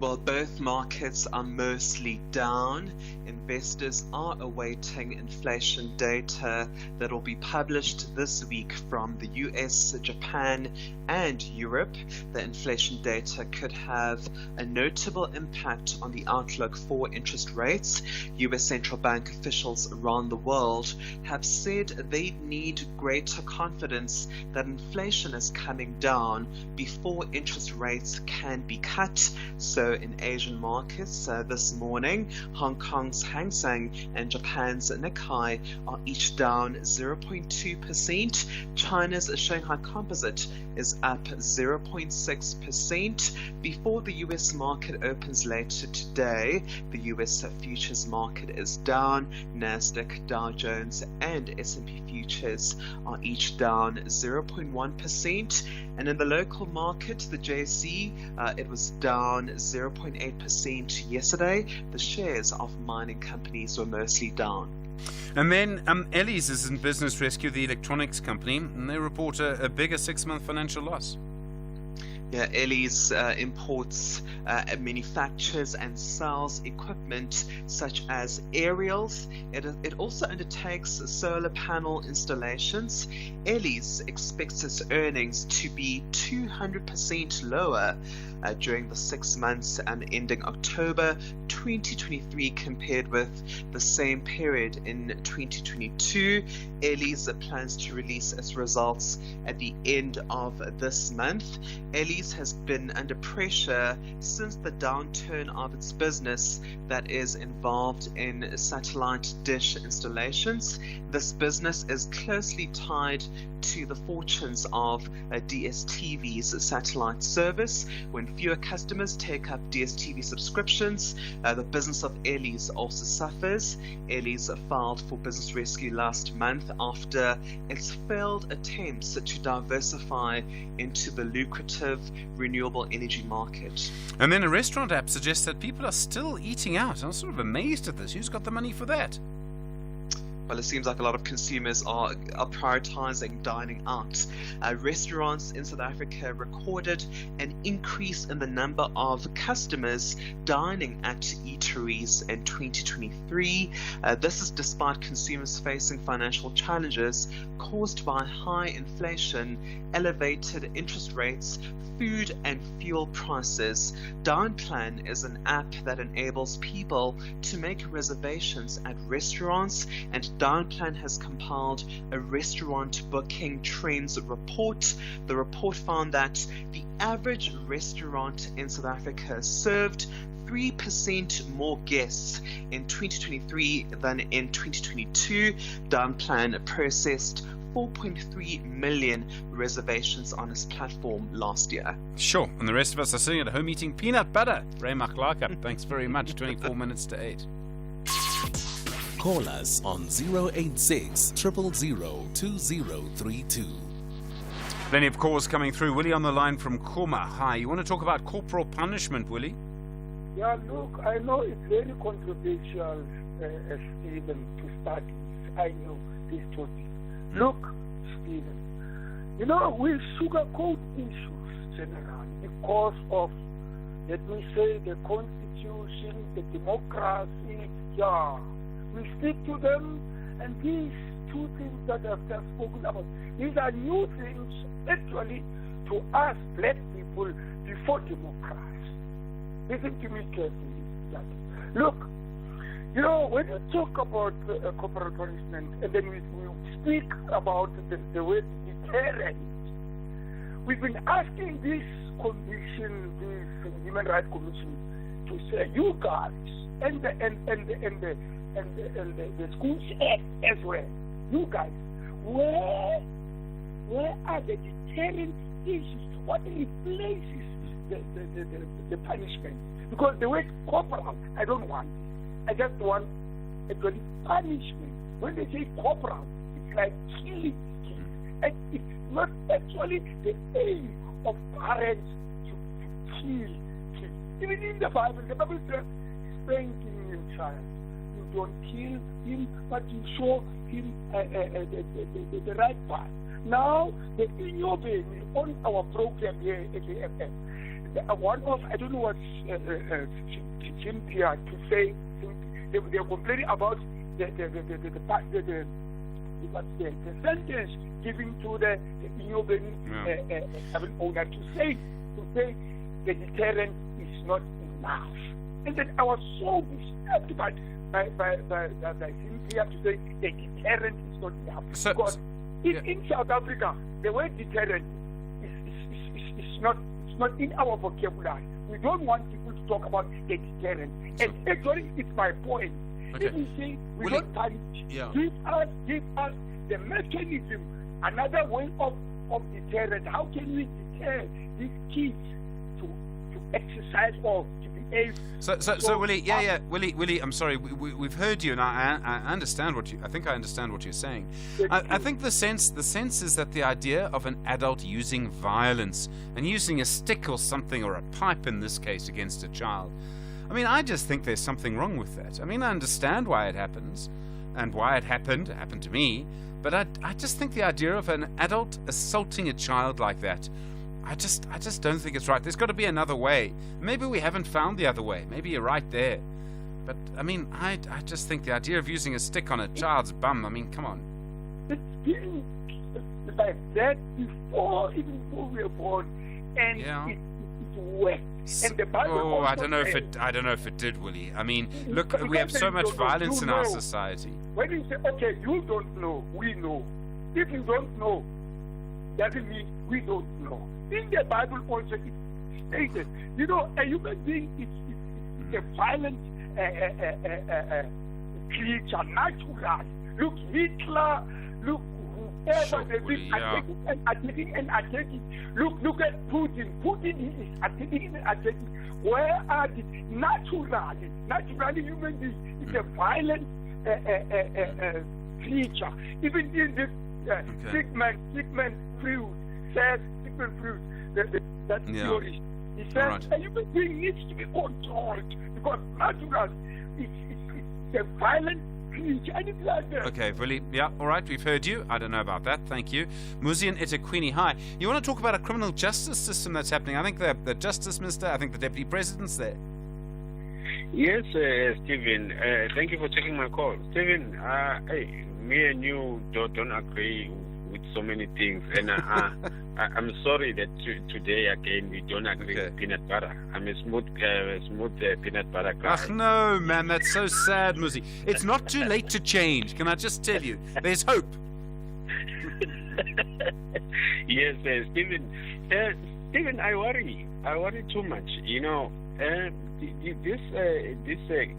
Speaker 13: While both markets are mostly down, investors are awaiting inflation data that will be published this week from the US, Japan, and Europe. The inflation data could have a notable impact on the outlook for interest rates. US central bank officials around the world have said they need greater confidence that inflation is coming down before interest rates can be cut. So in Asian markets this morning, Hong Kong's Hang Seng and Japan's Nikkei are each down 0.2%. China's Shanghai Composite is up 0.6%. Before the US market opens later today, the US futures market is down. Nasdaq, Dow Jones, and S&P futures are each down 0.1%. And in the local market, the JSE, it was down 0.8% yesterday. The shares of mining companies were mostly down.
Speaker 1: And then Ellie's is in business rescue, the electronics company, and they report a bigger 6-month financial loss.
Speaker 13: Yeah, Ellie's imports, manufactures and sells equipment such as aerials. It also undertakes solar panel installations. Ellie's expects its earnings to be 200% lower during the 6 months ending October 2023 compared with the same period in 2022. Ellie's plans to release its results at the end of this month. Ellie's has been under pressure since the downturn of its business that is involved in satellite dish installations. This business is closely tied to the fortunes of DSTV's satellite service. When fewer customers take up DSTV subscriptions, the business of Ellie's also suffers. Ellie's filed for business rescue last month after its failed attempts to diversify into the lucrative renewable energy market.
Speaker 1: And then a restaurant app suggests that people are still eating out. I'm sort of amazed at this. Who's got the money for that?
Speaker 13: Well, it seems like a lot of consumers are prioritizing dining out. Restaurants in South Africa recorded an increase in the number of customers dining at eateries in 2023. This is despite consumers facing financial challenges caused by high inflation, elevated interest rates, food and fuel prices. Downplan is an app that enables people to make reservations at restaurants, and Downplan has compiled a restaurant booking trends report. The report found that the average restaurant in South Africa served 3% more guests in 2023 than in 2022. Downplan processed 4.3 million reservations on its platform last year.
Speaker 1: Sure, and the rest of us are sitting at home eating peanut butter. Ray Maklaka, thanks very much. 24 minutes to 8.
Speaker 2: Call us on 086 000 2032.
Speaker 1: Plenty of calls coming through. Willie on the line from Khuma. Hi, you want to talk about corporal punishment, Willie?
Speaker 14: Yeah, look, I know it's very controversial, Stephen, to start with. I know this topic. Look, Stephen, you know, we sugarcoat issues generally because of, let me say, the constitution, the democracy, yeah. We stick to them, and these two things that I've just spoken about, these are new things, actually, to us black people before democracy. Listen to me carefully. That. Look, you know, when you talk about corporal punishment, and then we speak about the word deterrent, we've been asking this commission, this Human Rights Commission, to say, you guys, and the Schools Act as well, you guys, where are the deterrent issues? What replaces the punishment? Because the word corporal, I don't want. I just want actually punishment. When they say corporal, it's like killing. And it's not actually the aim of parents to kill. Even in the Bible says, spanking your child. You don't kill him, but you show him the right path. Now, the Inyobeni on our program here at the FM, one of, I don't know what Cynthia to say, they're complaining about the sentence given to the Inoben owner to say the deterrent is not enough. And then I was so disturbed by Cynthia to say the deterrent is not enough. Because in South Africa, the word deterrent is not in our vocabulary. We don't want people to talk about the deterrent. And actually, it's my point.
Speaker 1: Okay.
Speaker 14: If we say we don't punish, give us the mechanism, another way of deterrent. How can we deter these kids to exercise or to behave?
Speaker 1: So Willie, Willie, I'm sorry, we've heard you, and I understand what I think I understand what you're saying. I think the sense is that the idea of an adult using violence and using a stick or something, or a pipe in this case, against a child, I mean, I just think there's something wrong with that. I mean, I understand why it happens and why it happened to me, but I just think the idea of an adult assaulting a child like that, I just don't think it's right. There's got to be another way. Maybe we haven't found the other way. Maybe you're right there. But, I mean, I just think the idea of using a stick on a child's bum, I mean, come on.
Speaker 14: It's been like that before we were born, and it worked. And the Bible
Speaker 1: I don't know if it did, Willie. I mean, look, we have so much violence in our society.
Speaker 14: When you say, okay, you don't know, we know. If you don't know, doesn't mean we don't know. In the Bible also it's stated, you know, a human being is a violent creature, natural. Look, Hitler, look, whoever they've been attacking. Look at Putin. Putin is attacking. Where are the naturally human being is a violent creature. Even in this Sigmund Freud says, that theory. He says a human being needs to be controlled because natural is a violent creature. Anything like that.
Speaker 1: Okay, Willie. Yeah, all right, we've heard you. I don't know about that. Thank you. Muzi and eThekwini, hi. You want to talk about a criminal justice system that's happening? I think the Justice Minister, I think the Deputy President's there.
Speaker 16: Yes, Stephen. Thank you for taking my call. Stephen, me and you don't agree with so many things, and I'm sorry that today again we don't agree with peanut butter. I'm a smooth peanut butter guy.
Speaker 1: Ach no, man, that's so sad, Muzi. It's not too late to change. Can I just tell you? There's hope.
Speaker 16: Yes, Stephen. Stephen, I worry too much. You know, this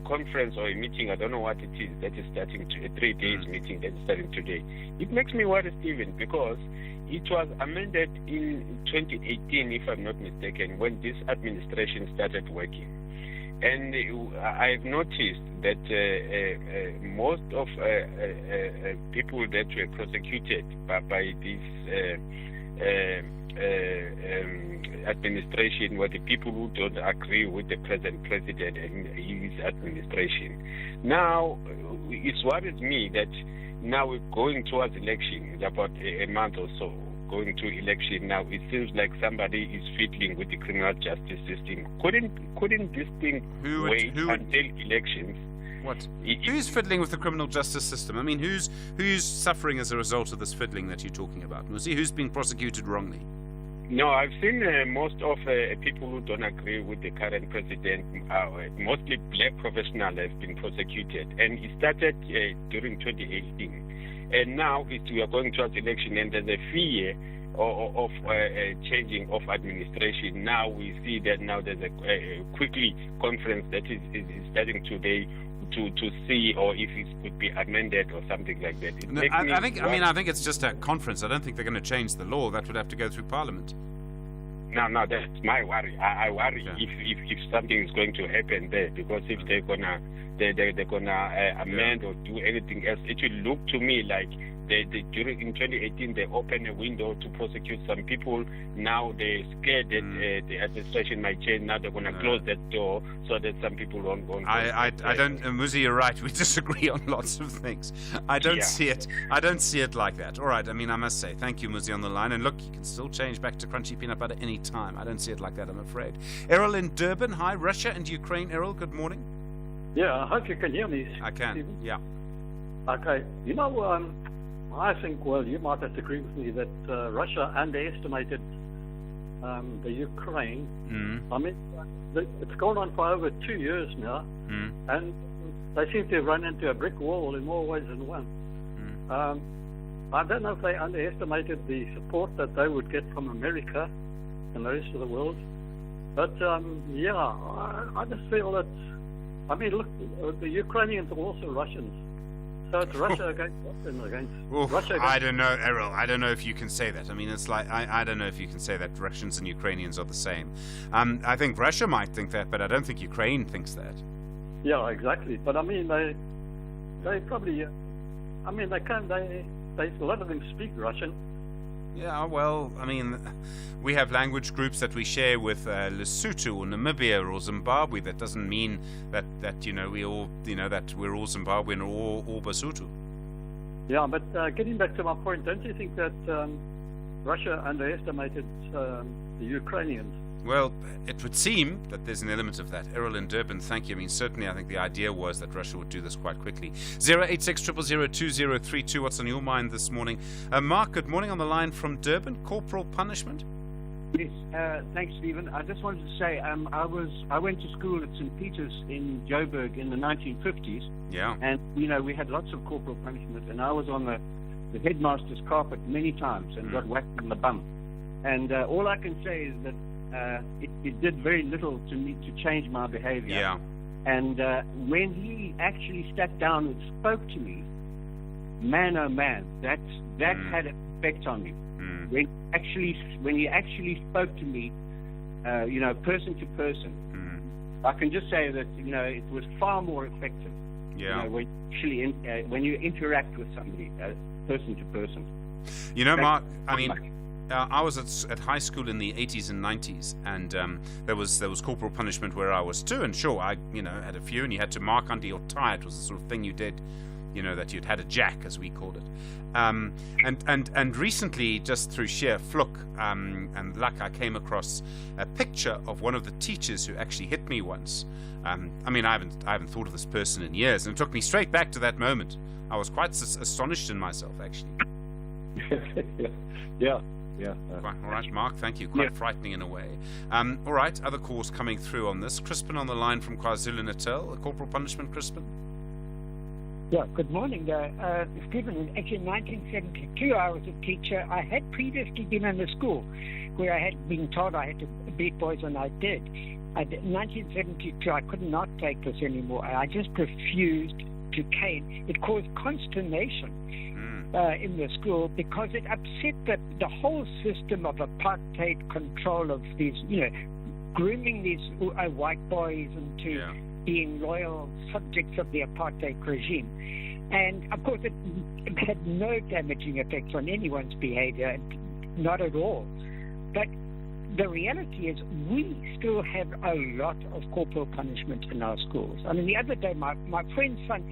Speaker 16: conference or a meeting, I don't know what it is, that is starting to a 3 days meeting that is starting today. It makes me worry, Stephen, because it was amended in 2018, if I'm not mistaken, when this administration started working. And I've noticed that most of people that were prosecuted by this administration were the people who don't agree with the present president and his administration. Now, it worries me that now we're going towards election. It's about a month or so going to election. Now it seems like somebody is fiddling with the criminal justice system. Couldn't this thing wait until elections?
Speaker 1: What? Who's fiddling with the criminal justice system? I mean, who's suffering as a result of this fiddling that you're talking about? Muzi, who's being prosecuted wrongly?
Speaker 16: No, I've seen most of people who don't agree with the current president, mostly black professionals, have been prosecuted. And it started during 2018. And now we are going towards election, and there's a fear of changing of administration. Now we see that now there's a quickly conference that is starting today to see or if it could be amended or something like that.
Speaker 1: I think it's just a conference. I don't think they're going to change the law. That would have to go through Parliament.
Speaker 16: No, that's my worry. I worry if something is going to happen there, because if they're gonna amend or do anything else, it will look to me like during in 2018 they opened a window to prosecute some people. Now they're scared that the administration might change. Now they're going to close that door so that some people won't go.
Speaker 1: I don't, Muzi, you're right. We disagree on lots of things. I don't see it. I don't see it like that. All right. I mean, I must say, thank you, Muzi, on the line. And look, you can still change back to crunchy peanut butter anytime. time. I don't see it like that, I'm afraid. Errol in Durban. Hi, Russia and Ukraine. Errol, good morning.
Speaker 17: Yeah, I hope you can hear me.
Speaker 1: I can,
Speaker 17: Stephen.
Speaker 1: yeah.
Speaker 17: Okay. I think, well, you might have to agree with me that Russia underestimated the Ukraine. I mean, it's gone on for over 2 years now, and they seem to have run into a brick wall in more ways than one. I don't know if they underestimated the support that they would get from America and the rest of the world, but I just feel that, I mean, look, the Ukrainians are also Russians. So it's Russia against Russia.
Speaker 1: I don't know, Errol. I don't know if you can say that. I mean, it's like, I don't know if you can say that Russians and Ukrainians are the same. I think Russia might think that, but I don't think Ukraine thinks that.
Speaker 17: Yeah, exactly. But I mean, they probably, I mean, a lot of them speak Russian.
Speaker 1: Yeah, well, I mean, we have language groups that we share with Lesotho or Namibia or Zimbabwe. That doesn't mean that we all that we're all Zimbabwean or all Basotho.
Speaker 17: Yeah, but getting back to my point, don't you think that Russia underestimated the Ukrainians?
Speaker 1: Well, it would seem that there's an element of that. Errol in Durban, thank you. I mean, certainly I think the idea was that Russia would do this quite quickly. 086002032, what's on your mind this morning? Mark, good morning, on the line from Durban. Corporal punishment?
Speaker 18: Yes, thanks, Stephen. I just wanted to say I went to school at St. Peter's in Joburg in the 1950s.
Speaker 1: Yeah. And,
Speaker 18: we had lots of corporal punishment, and I was on the headmaster's carpet many times and got whacked on the bum. And all I can say is that it did very little to me to change my behavior.
Speaker 1: Yeah.
Speaker 18: And when he actually sat down and spoke to me, man, oh man, that had an effect on me. When he actually spoke to me, person to person, I can just say that it was far more effective.
Speaker 1: Yeah.
Speaker 18: When you interact with somebody, person to person.
Speaker 1: Mark, I mean, I was at high school in the 80s and 90s, and there was corporal punishment where I was too. And sure, I had a few, and you had to mark under your tie. It was the sort of thing you did, that you'd had a jack, as we called it. And recently, just through sheer fluke and luck, I came across a picture of one of the teachers who actually hit me once. I mean, I haven't thought of this person in years, and it took me straight back to that moment. I was quite astonished in myself, actually.
Speaker 18: Yeah.
Speaker 1: All right, Mark, thank you. Quite frightening in a way. All right, other calls coming through on this. Crispin on the line from KwaZulu-Natal. Corporal punishment, Crispin?
Speaker 19: Yeah, good morning. Stephen, actually in 1972 I was a teacher. I had previously been in a school where I had been told I had to beat boys, and I did. In 1972 I could not take this anymore. I just refused to cane. It caused consternation in the school because it upset the whole system of apartheid control of these, grooming these white boys into being loyal subjects of the apartheid regime. And of course it had no damaging effects on anyone's behavior, not at all. But the reality is we still have a lot of corporal punishment in our schools. I mean, the other day my friend's son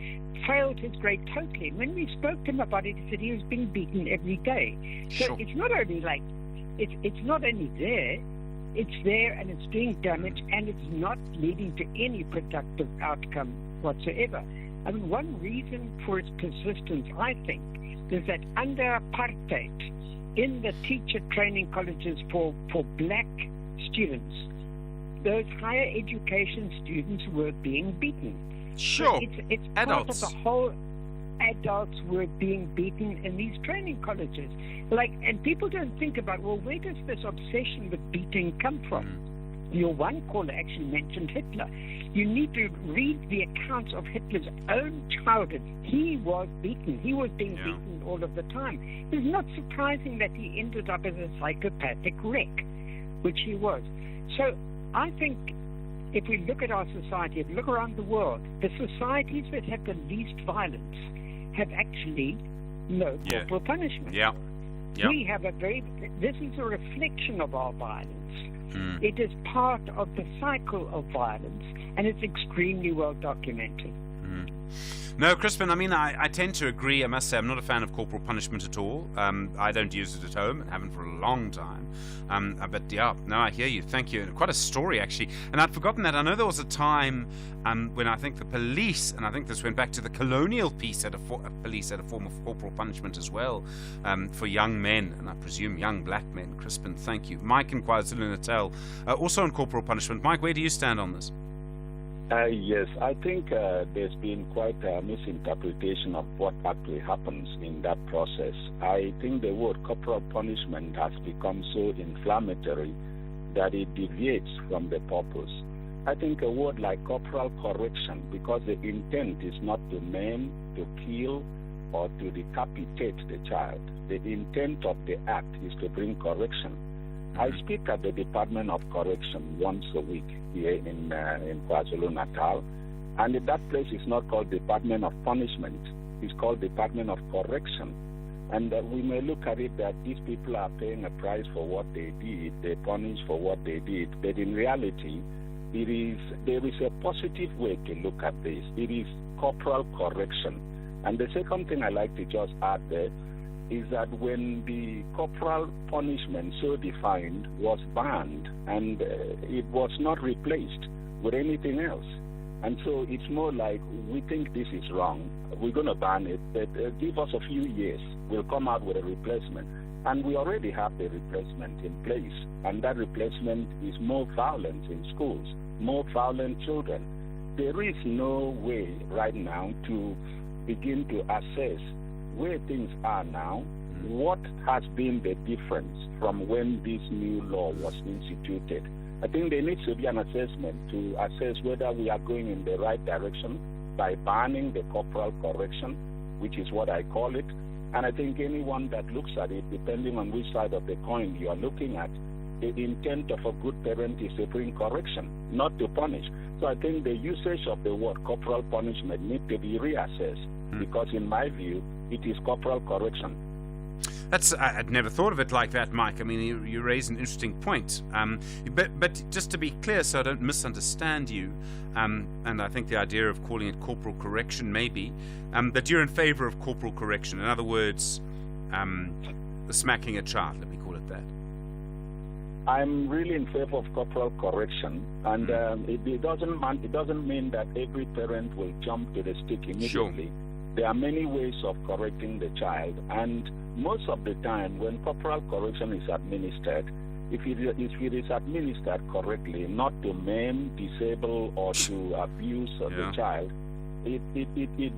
Speaker 19: failed his grade totally. And when we spoke to him about it, he said he was being beaten every day. So it's not only like, it's not only there, it's there and it's doing damage, and it's not leading to any productive outcome whatsoever. I mean, one reason for its persistence, I think, is that under apartheid, in the teacher training colleges for black students, those higher education students were being beaten.
Speaker 1: Sure.
Speaker 19: So it's
Speaker 1: adults.
Speaker 19: Part of the whole adults were being beaten in these training colleges. And people don't think about, well, where does this obsession with beating come from? Your one caller actually mentioned Hitler. You need to read the accounts of Hitler's own childhood. He was beaten. He was being beaten all of the time. It's not surprising that he ended up as a psychopathic wreck, which he was. So I think if we look at our society, if we look around the world, the societies that have the least violence have actually no corporal punishment.
Speaker 1: Yeah.
Speaker 19: We have this is a reflection of our violence. It is part of the cycle of violence, and it's extremely well documented.
Speaker 1: No, Crispin, I mean, I tend to agree. I must say I'm not a fan of corporal punishment at all. I don't use it at home and haven't for a long time. But yeah, no, I hear you. Thank you. Quite a story, actually. And I'd forgotten that. I know there was a time when I think the police, and I think this went back to the colonial police had a form of corporal punishment as well for young men, and I presume young black men. Crispin, thank you. Mike in KwaZulu-Natal, also on corporal punishment. Mike, where do you stand on this?
Speaker 4: Yes, I think there's been quite a misinterpretation of what actually happens in that process. I think the word corporal punishment has become so inflammatory that it deviates from the purpose. I think a word like corporal correction, because the intent is not to maim, to kill, or to decapitate the child. The intent of the act is to bring correction. I speak at the Department of Correction once a week here in KwaZulu-Natal, and that place is not called Department of Punishment. It's called Department of Correction. And we may look at it that these people are paying a price for what they did, they punish for what they did, but in reality, there is a positive way to look at this. It is corporal correction. And the second thing I like to just add there is that when the corporal punishment, so defined, was banned and it was not replaced with anything else. And so it's more like, we think this is wrong, we're going to ban it, but give us a few years, we'll come out with a replacement. And we already have the replacement in place, and that replacement is more violence in schools, more violent children. There is no way right now to begin to assess where things are now, what has been the difference from when this new law was instituted. I think there needs to be an assessment to assess whether we are going in the right direction by banning the corporal correction, which is what I call it. And I think anyone that looks at it, depending on which side of the coin you are looking at, the intent of a good parent is to bring correction, not to punish. So I think the usage of the word corporal punishment needs to be reassessed, because in my view, it is corporal correction.
Speaker 1: I'd never thought of it like that, Mike. I mean, you raise an interesting point. But just to be clear, so I don't misunderstand you, and I think the idea of calling it corporal correction maybe, that you're in favor of corporal correction. In other words, smacking a child, let me call it that.
Speaker 4: I'm really in favor of corporal correction, and it doesn't mean that every parent will jump to the stick immediately. Sure. There are many ways of correcting the child, and most of the time when corporal correction is administered, if it is administered correctly, not to maim, disable, or to abuse the child, it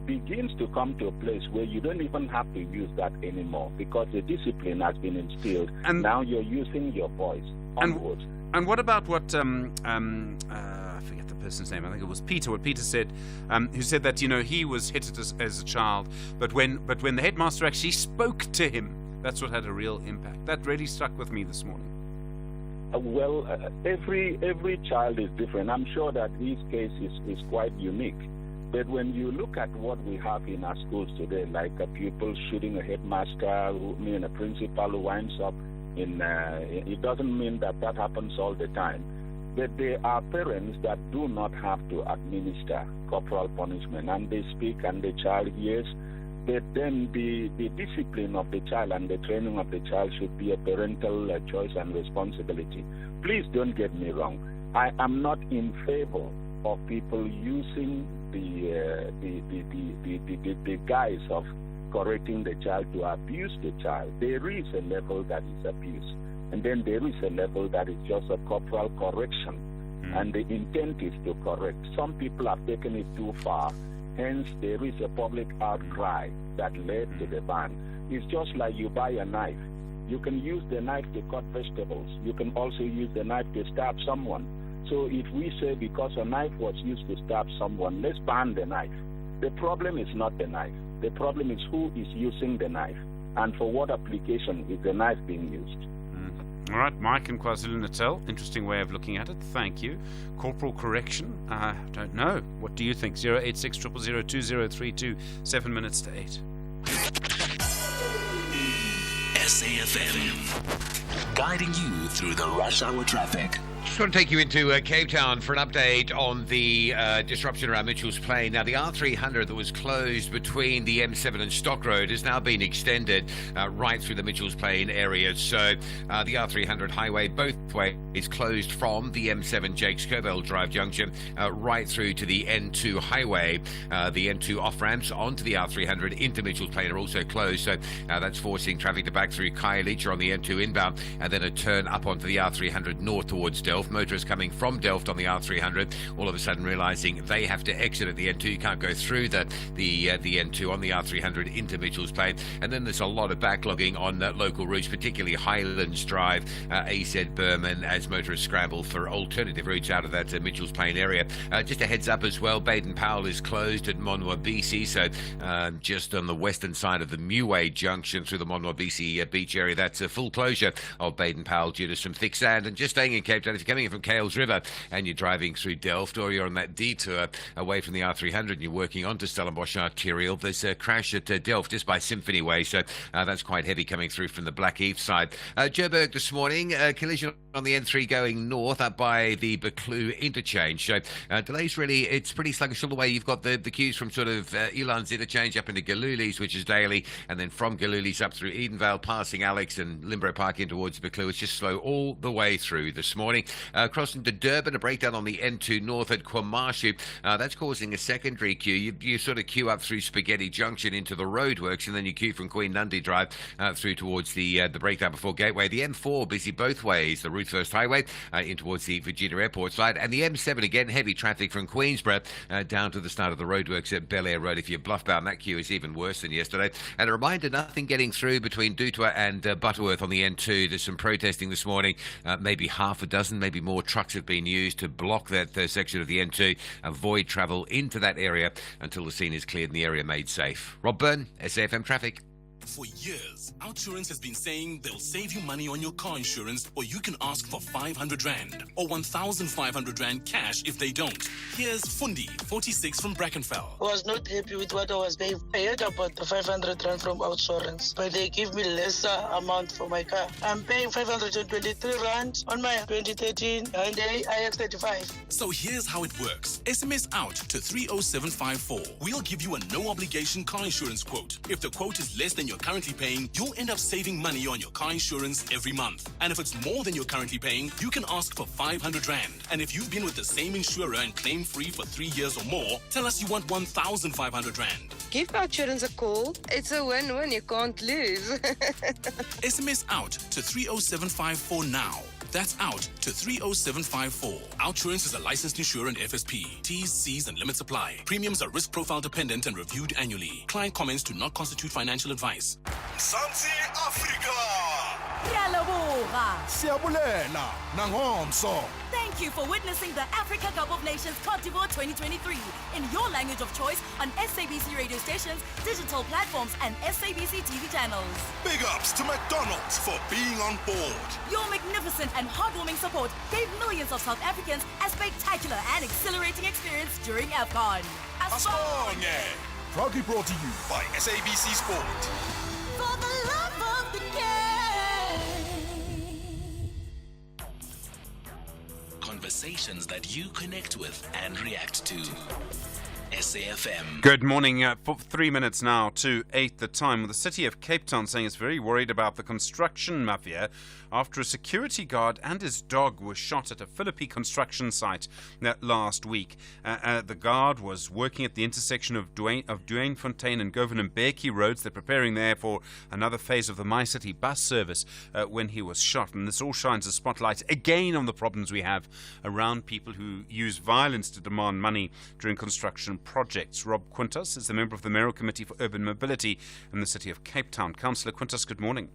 Speaker 4: begins to come to a place where you don't even have to use that anymore, because the discipline has been instilled, and now you're using your voice onwards.
Speaker 1: And what about what I forget the person's name, I think it was Peter, what Peter said, who said that, he was hit as a child, but when the headmaster actually spoke to him, that's what had a real impact. That really struck with me this morning.
Speaker 4: Every child is different. I'm sure that his case is quite unique. But when you look at what we have in our schools today, like a pupil shooting a headmaster, a principal who winds up it doesn't mean that happens all the time. But there are parents that do not have to administer corporal punishment, and they speak and the child hears. But then the discipline of the child and the training of the child should be a parental choice and responsibility. Please don't get me wrong. I am not in favor of people using the guise of correcting the child to abuse the child. There is a level that is abuse, and then there is a level that is just a corporal correction, and the intent is to correct. Some people have taken it too far, hence there is a public outcry that led to the ban. It's just like you buy a knife. You can use the knife to cut vegetables. You can also use the knife to stab someone. So if we say because a knife was used to stab someone, let's ban the knife. The problem is not the knife. The problem is who is using the knife, and for what application is the knife being used.
Speaker 1: All right, Mike in KwaZulu-Natal, interesting way of looking at it. Thank you. Corporal correction, I don't know. What do you think? 086 000 2032, 7 minutes to 8.
Speaker 2: SAFM, guiding you through the rush hour traffic.
Speaker 10: just want to take you into Cape Town for an update on the disruption around Mitchell's Plain. Now, the R300 that was closed between the M7 and Stock Road has now been extended right through the Mitchell's Plain area. So the R300 highway both ways is closed from the M7 Jakes Cobell Drive junction right through to the N2 highway. The N2 off-ramps onto the R300 into Mitchell's Plain are also closed. So that's forcing traffic to back through Khayelitsha on the N2 inbound and then a turn up onto the R300 north towards Delft. Motorists coming from Delft on the R300 all of a sudden realising they have to exit at the N2. You can't go through the N2 on the R300 into Mitchell's Plain. And then there's a lot of backlogging on local routes, particularly Highlands Drive, AZ Berman, as motorists scramble for alternative routes out of that Mitchell's Plain area. Just a heads up as well, Baden-Powell is closed at Monwabisi, so just on the western side of the Muway junction through the Monwabisi beach area. That's a full closure of Baden-Powell due to some thick sand. And just staying in Cape Town, if you're coming in from Kales River and you're driving through Delft, or you're on that detour away from the R300 and you're working onto Stellenbosch Arterial, there's a crash at Delft just by Symphony Way, so that's quite heavy coming through from the Blackheath side. Joburg this morning, collision on the N3 going north up by the Buccleuch interchange. So delays really, it's pretty sluggish all the way. You've got the queues from sort of Elands interchange up into Galuli's, which is daily, and then from Galuli's up through Edenvale, passing Alex and Limbro Park in towards Buccleuch. It's just slow all the way through this morning. Crossing to Durban, a breakdown on the N2 north at Kwamashu. That's causing a secondary queue. You sort of queue up through Spaghetti Junction into the roadworks, and then you queue from Queen Nandi Drive through towards the breakdown before Gateway. The M4 busy both ways, the Route First Highway in towards the Virginia Airport side, and the M7 again, heavy traffic from Queensborough down to the start of the roadworks at Bel Air Road. If you're bluff-bound, that queue is even worse than yesterday. And a reminder, nothing getting through between Dutwa and Butterworth on the N2. There's some protesting this morning. Maybe half a dozen, maybe more trucks have been used to block that section of the N2, avoid travel into that area until the scene is cleared and the area made safe. Rob Byrne, SAFM Traffic.
Speaker 9: For years, Outsurance has been saying they'll save you money on your car insurance, or you can ask for 500 Rand or 1,500 Rand cash if they don't. Here's Fundi, 46 from Brackenfell.
Speaker 7: I was not happy with what I was paying. I heard about the 500 Rand from Outsurance, but they give me lesser amount for my car. I'm paying 523 Rand on my 2013 Hyundai iX35.
Speaker 9: So here's how it works. SMS out to 30754. We'll give you a no-obligation car insurance quote. If the quote is less than you're currently paying, you'll end up saving money on your car insurance every month. And if it's more than you're currently paying, you can ask for 500 Rand. And if you've been with the same insurer and claim free for 3 years or more, tell us you want 1,500 Rand.
Speaker 20: Give Outsurance a call. It's a win-win. You can't lose.
Speaker 9: SMS out to 30754 now. That's out to 30754. Outsurance is a licensed insurer and FSP. T's, C's, and limits apply. Premiums are risk profile dependent and reviewed annually. Client comments do not constitute financial advice.
Speaker 5: Mzansi Africa.
Speaker 6: Siyabulela
Speaker 5: nangomso.
Speaker 6: Thank you for witnessing the Africa Cup of Nations Cote d'Ivoire 2023 in your language of choice on SABC radio stations, digital platforms, and SABC TV channels.
Speaker 5: Big ups to McDonald's for being on board.
Speaker 6: Your magnificent and heartwarming support gave millions of South Africans a spectacular and exhilarating experience during AFCON.
Speaker 5: Asonye. Proudly brought to you by SABC Sport.
Speaker 6: For the love of the game.
Speaker 2: Conversations that you connect with and react to. SAFM.
Speaker 1: Good morning. 3 minutes now to 8 the time. The city of Cape Town saying it's very worried about the construction mafia after a security guard and his dog were shot at a Philippi construction site last week. The guard was working at the intersection of Duanefontein and Govan and Mbeki roads. They're preparing there for another phase of the My City bus service when he was shot. And this all shines a spotlight again on the problems we have around people who use violence to demand money during construction projects. Rob Quintas is the member of the Mayoral Committee for Urban Mobility in the city of Cape Town. Councillor Quintas, good morning.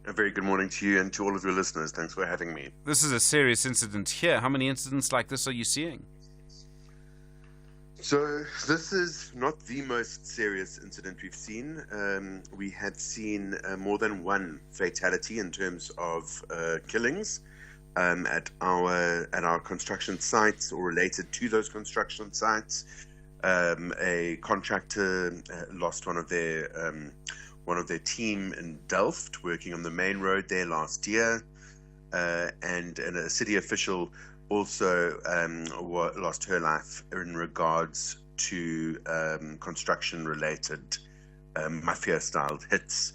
Speaker 21: A very good morning to you and to all of your listeners. Thanks for having me.
Speaker 1: This is a serious incident here. How many incidents like this are you seeing?
Speaker 21: So this is not the most serious incident we've seen. We had seen more than one fatality in terms of killings at our construction sites or related to those construction sites. A contractor lost one of their team in Delft working on the main road there last year. and a city official also lost her life in regards to construction-related mafia-styled hits.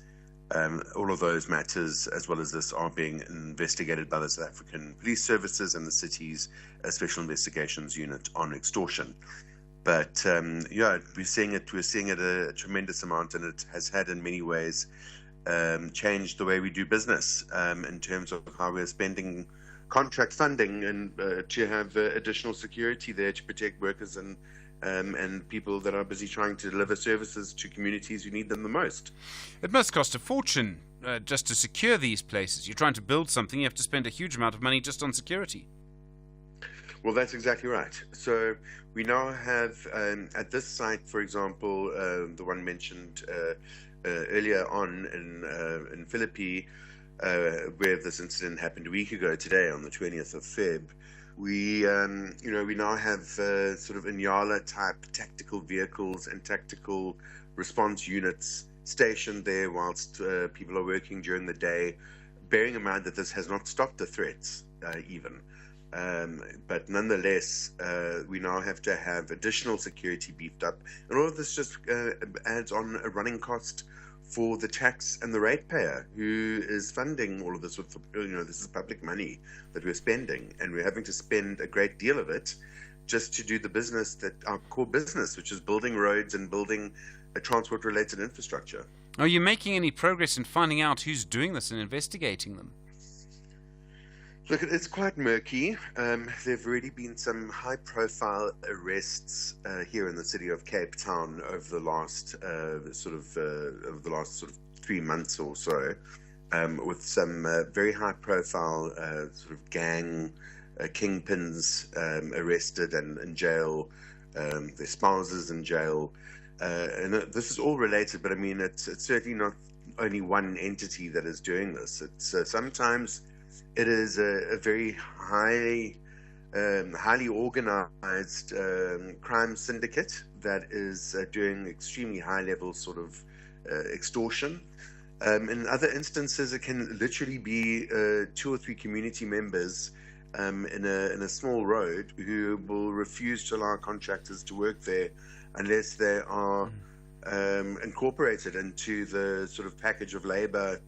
Speaker 21: All of those matters, as well as this, are being investigated by the South African Police Services and the city's Special Investigations Unit on extortion. But yeah, we're seeing it a tremendous amount, and it has had in many ways changed the way we do business in terms of how we're spending contract funding and to have additional security there to protect workers and people that are busy trying to deliver services to communities who need them the most.
Speaker 1: It must cost a fortune just to secure these places. You're trying to build something, you have to spend a huge amount of money just on security.
Speaker 21: Well, that's exactly right. So we now have, at this site, for example, the one mentioned earlier on in Philippi, where this incident happened a week ago today on the 20th of Feb, we now have sort of Inyala type tactical vehicles and tactical response units stationed there whilst people are working during the day, bearing in mind that this has not stopped the threats even. But nonetheless, we now have to have additional security beefed up, and all of this just adds on a running cost for the tax and the ratepayer who is funding all of this with, this is public money that we're spending, and we're having to spend a great deal of it just to do the business that our core business, which is building roads and building a transport-related infrastructure.
Speaker 1: Are you making any progress in finding out who's doing this and investigating them?
Speaker 21: Look, it's quite murky. There've already been some high-profile arrests here in the city of Cape Town over the last sort of 3 months or so, with some very high-profile sort of gang kingpins arrested and in jail, their spouses in jail, and this is all related. But I mean, it's certainly not only one entity that is doing this. It's sometimes it is a very highly organized crime syndicate that is doing extremely high-level sort of extortion. In other instances, it can literally be 2 or 3 community members in a small road who will refuse to allow contractors to work there unless they are incorporated into the sort of package of labor,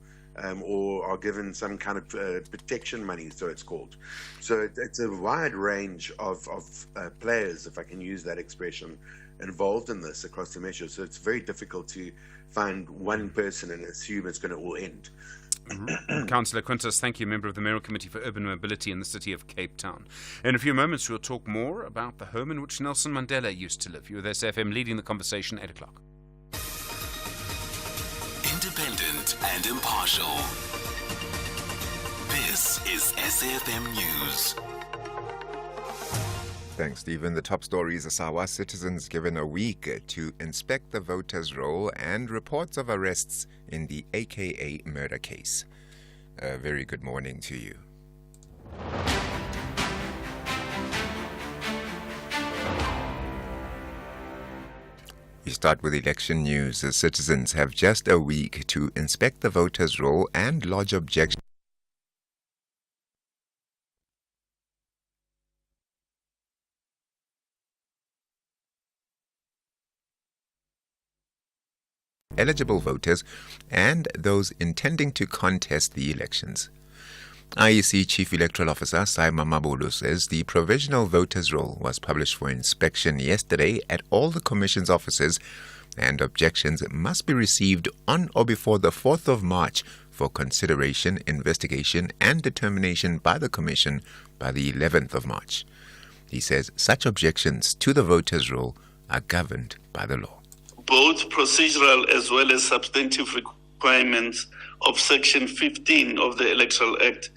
Speaker 21: or are given some kind of protection money, so it's called. So it's a wide range of players, if I can use that expression, involved in this across the measure. So it's very difficult to find one person and assume it's going to all end.
Speaker 1: Councillor Quintus, thank you, member of the Mayoral Committee for Urban Mobility in the city of Cape Town. In a few moments, we'll talk more about the home in which Nelson Mandela used to live. You're with SFM leading the conversation, 8 o'clock.
Speaker 2: Independent and impartial. This is SAFM News.
Speaker 3: Thanks, Stephen. The top story is Sawa citizens given a week to inspect the voters' roll and reports of arrests in the AKA murder case. A very good morning to you. We start with election news. The citizens have just a week to inspect the voters' roll and lodge objections. Eligible voters and those intending to contest the elections. IEC Chief Electoral Officer Simon Mabolo says the provisional voters' roll was published for inspection yesterday at all the Commission's offices, and objections must be received on or before the 4th of March for consideration, investigation and determination by the Commission by the 11th of March. He says such objections to the voters' roll are governed by the law.
Speaker 11: Both procedural as well as substantive requirements of Section 15 of the Electoral Act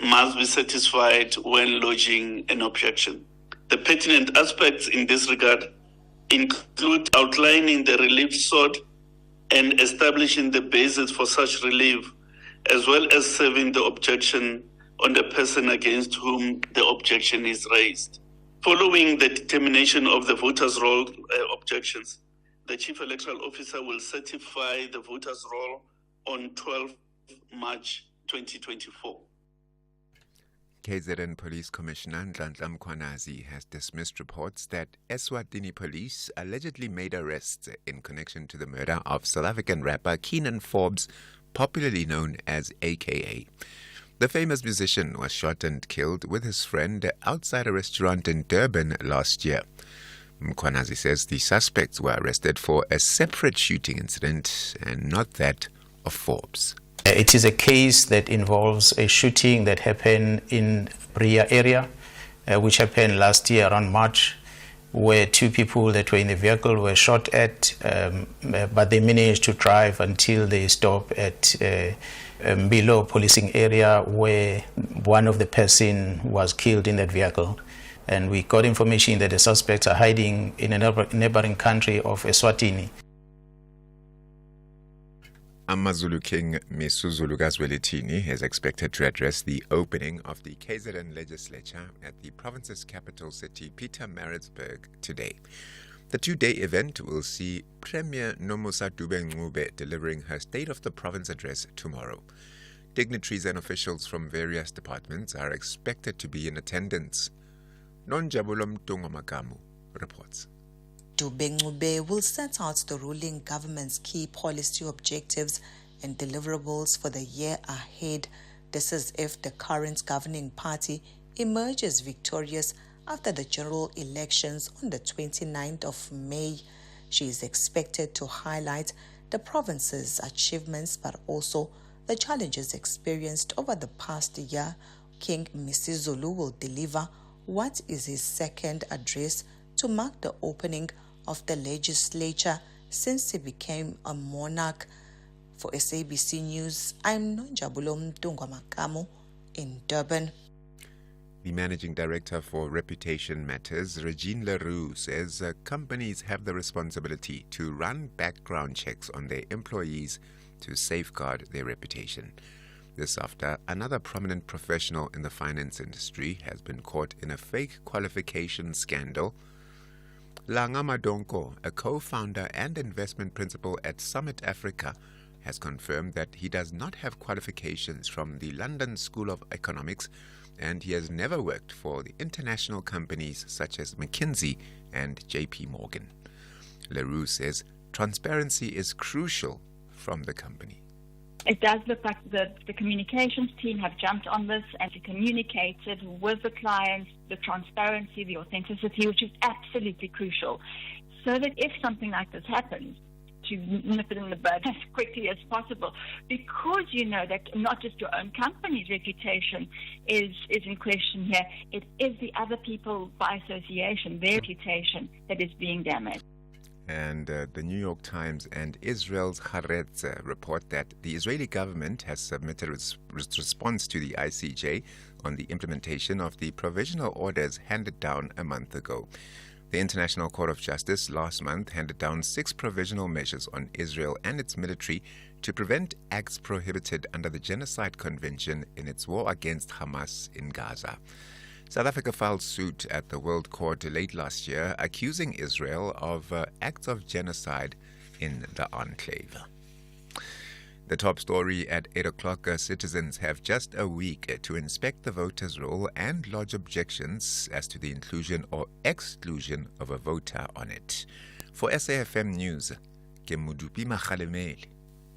Speaker 11: must be satisfied when lodging an objection. The pertinent aspects in this regard include outlining the relief sought and establishing the basis for such relief, as well as serving the objection on the person against whom the objection is raised. Following the determination of the voters' roll objections, the Chief Electoral Officer will certify the voters' roll on 12 March 2024.
Speaker 3: KZN Police Commissioner Nhlanhla Mkhwanazi has dismissed reports that Eswatini police allegedly made arrests in connection to the murder of South African rapper Keenan Forbes, popularly known as AKA. The famous musician was shot and killed with his friend outside a restaurant in Durban last year. Mkhwanazi says the suspects were arrested for a separate shooting incident and not that of Forbes.
Speaker 15: It is a case that involves a shooting that happened in Bria area, which happened last year around March, where two people that were in the vehicle were shot at, but they managed to drive until they stopped at below policing area, where one of the person was killed in that vehicle. And we got information that the suspects are hiding in a neighboring country of Eswatini.
Speaker 3: AmaZulu King Misuzulu Kazwelithini is expected to address the opening of the KZN legislature at the province's capital city, Pietermaritzburg, today. The two-day event will see Premier Nomusa Dube-Ncube delivering her State of the Province address tomorrow. Dignitaries and officials from various departments are expected to be in attendance. Nonjabulo Mtungomakamu reports.
Speaker 22: Dube-Ncube will set out the ruling government's key policy objectives and deliverables for the year ahead. This is if the current governing party emerges victorious after the general elections on the 29th of May. She is expected to highlight the province's achievements but also the challenges experienced over the past year. King Misuzulu will deliver what is his second address to mark the opening of the legislature since he became a monarch. For SABC News, I'm Nonjabulo Mtungomakamu in Durban.
Speaker 3: The Managing Director for Reputation Matters, Regine Leroux, says companies have the responsibility to run background checks on their employees to safeguard their reputation. This after another prominent professional in the finance industry has been caught in a fake qualification scandal. Langa Madonko, a co-founder and investment principal at Summit Africa, has confirmed that he does not have qualifications from the London School of Economics and he has never worked for the international companies such as McKinsey and JP Morgan. Leroux says transparency is crucial from the company.
Speaker 23: It does look like the communications team have jumped on this and communicated with the clients the transparency, the authenticity, which is absolutely crucial, so that if something like this happens, to nip it in the bud as quickly as possible, because you know that not just your own company's reputation is in question here, it is the other people by association, their reputation, that is being damaged.
Speaker 3: And the New York Times and Israel's Haaretz report that the Israeli government has submitted its response to the ICJ on the implementation of the provisional orders handed down a month ago. The International Court of Justice last month handed down 6 provisional measures on Israel and its military to prevent acts prohibited under the Genocide Convention in its war against Hamas in Gaza. South Africa filed suit at the World Court late last year, accusing Israel of acts of genocide in the enclave. The top story at 8 o'clock, citizens have just a week to inspect the voters' roll and lodge objections as to the inclusion or exclusion of a voter on it. For SAFM News, Kemudupi Makhalemeli.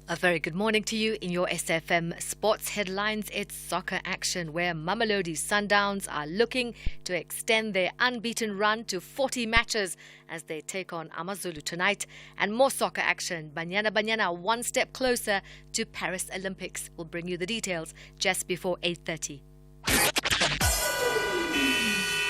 Speaker 8: A very good morning to you. In your SFM sports headlines, it's soccer action where Mamelodi Sundowns are looking to extend their unbeaten run to 40 matches as they take on AmaZulu tonight. And more soccer action, Banyana one step closer to Paris Olympics. We'll bring you the details just before 8:30.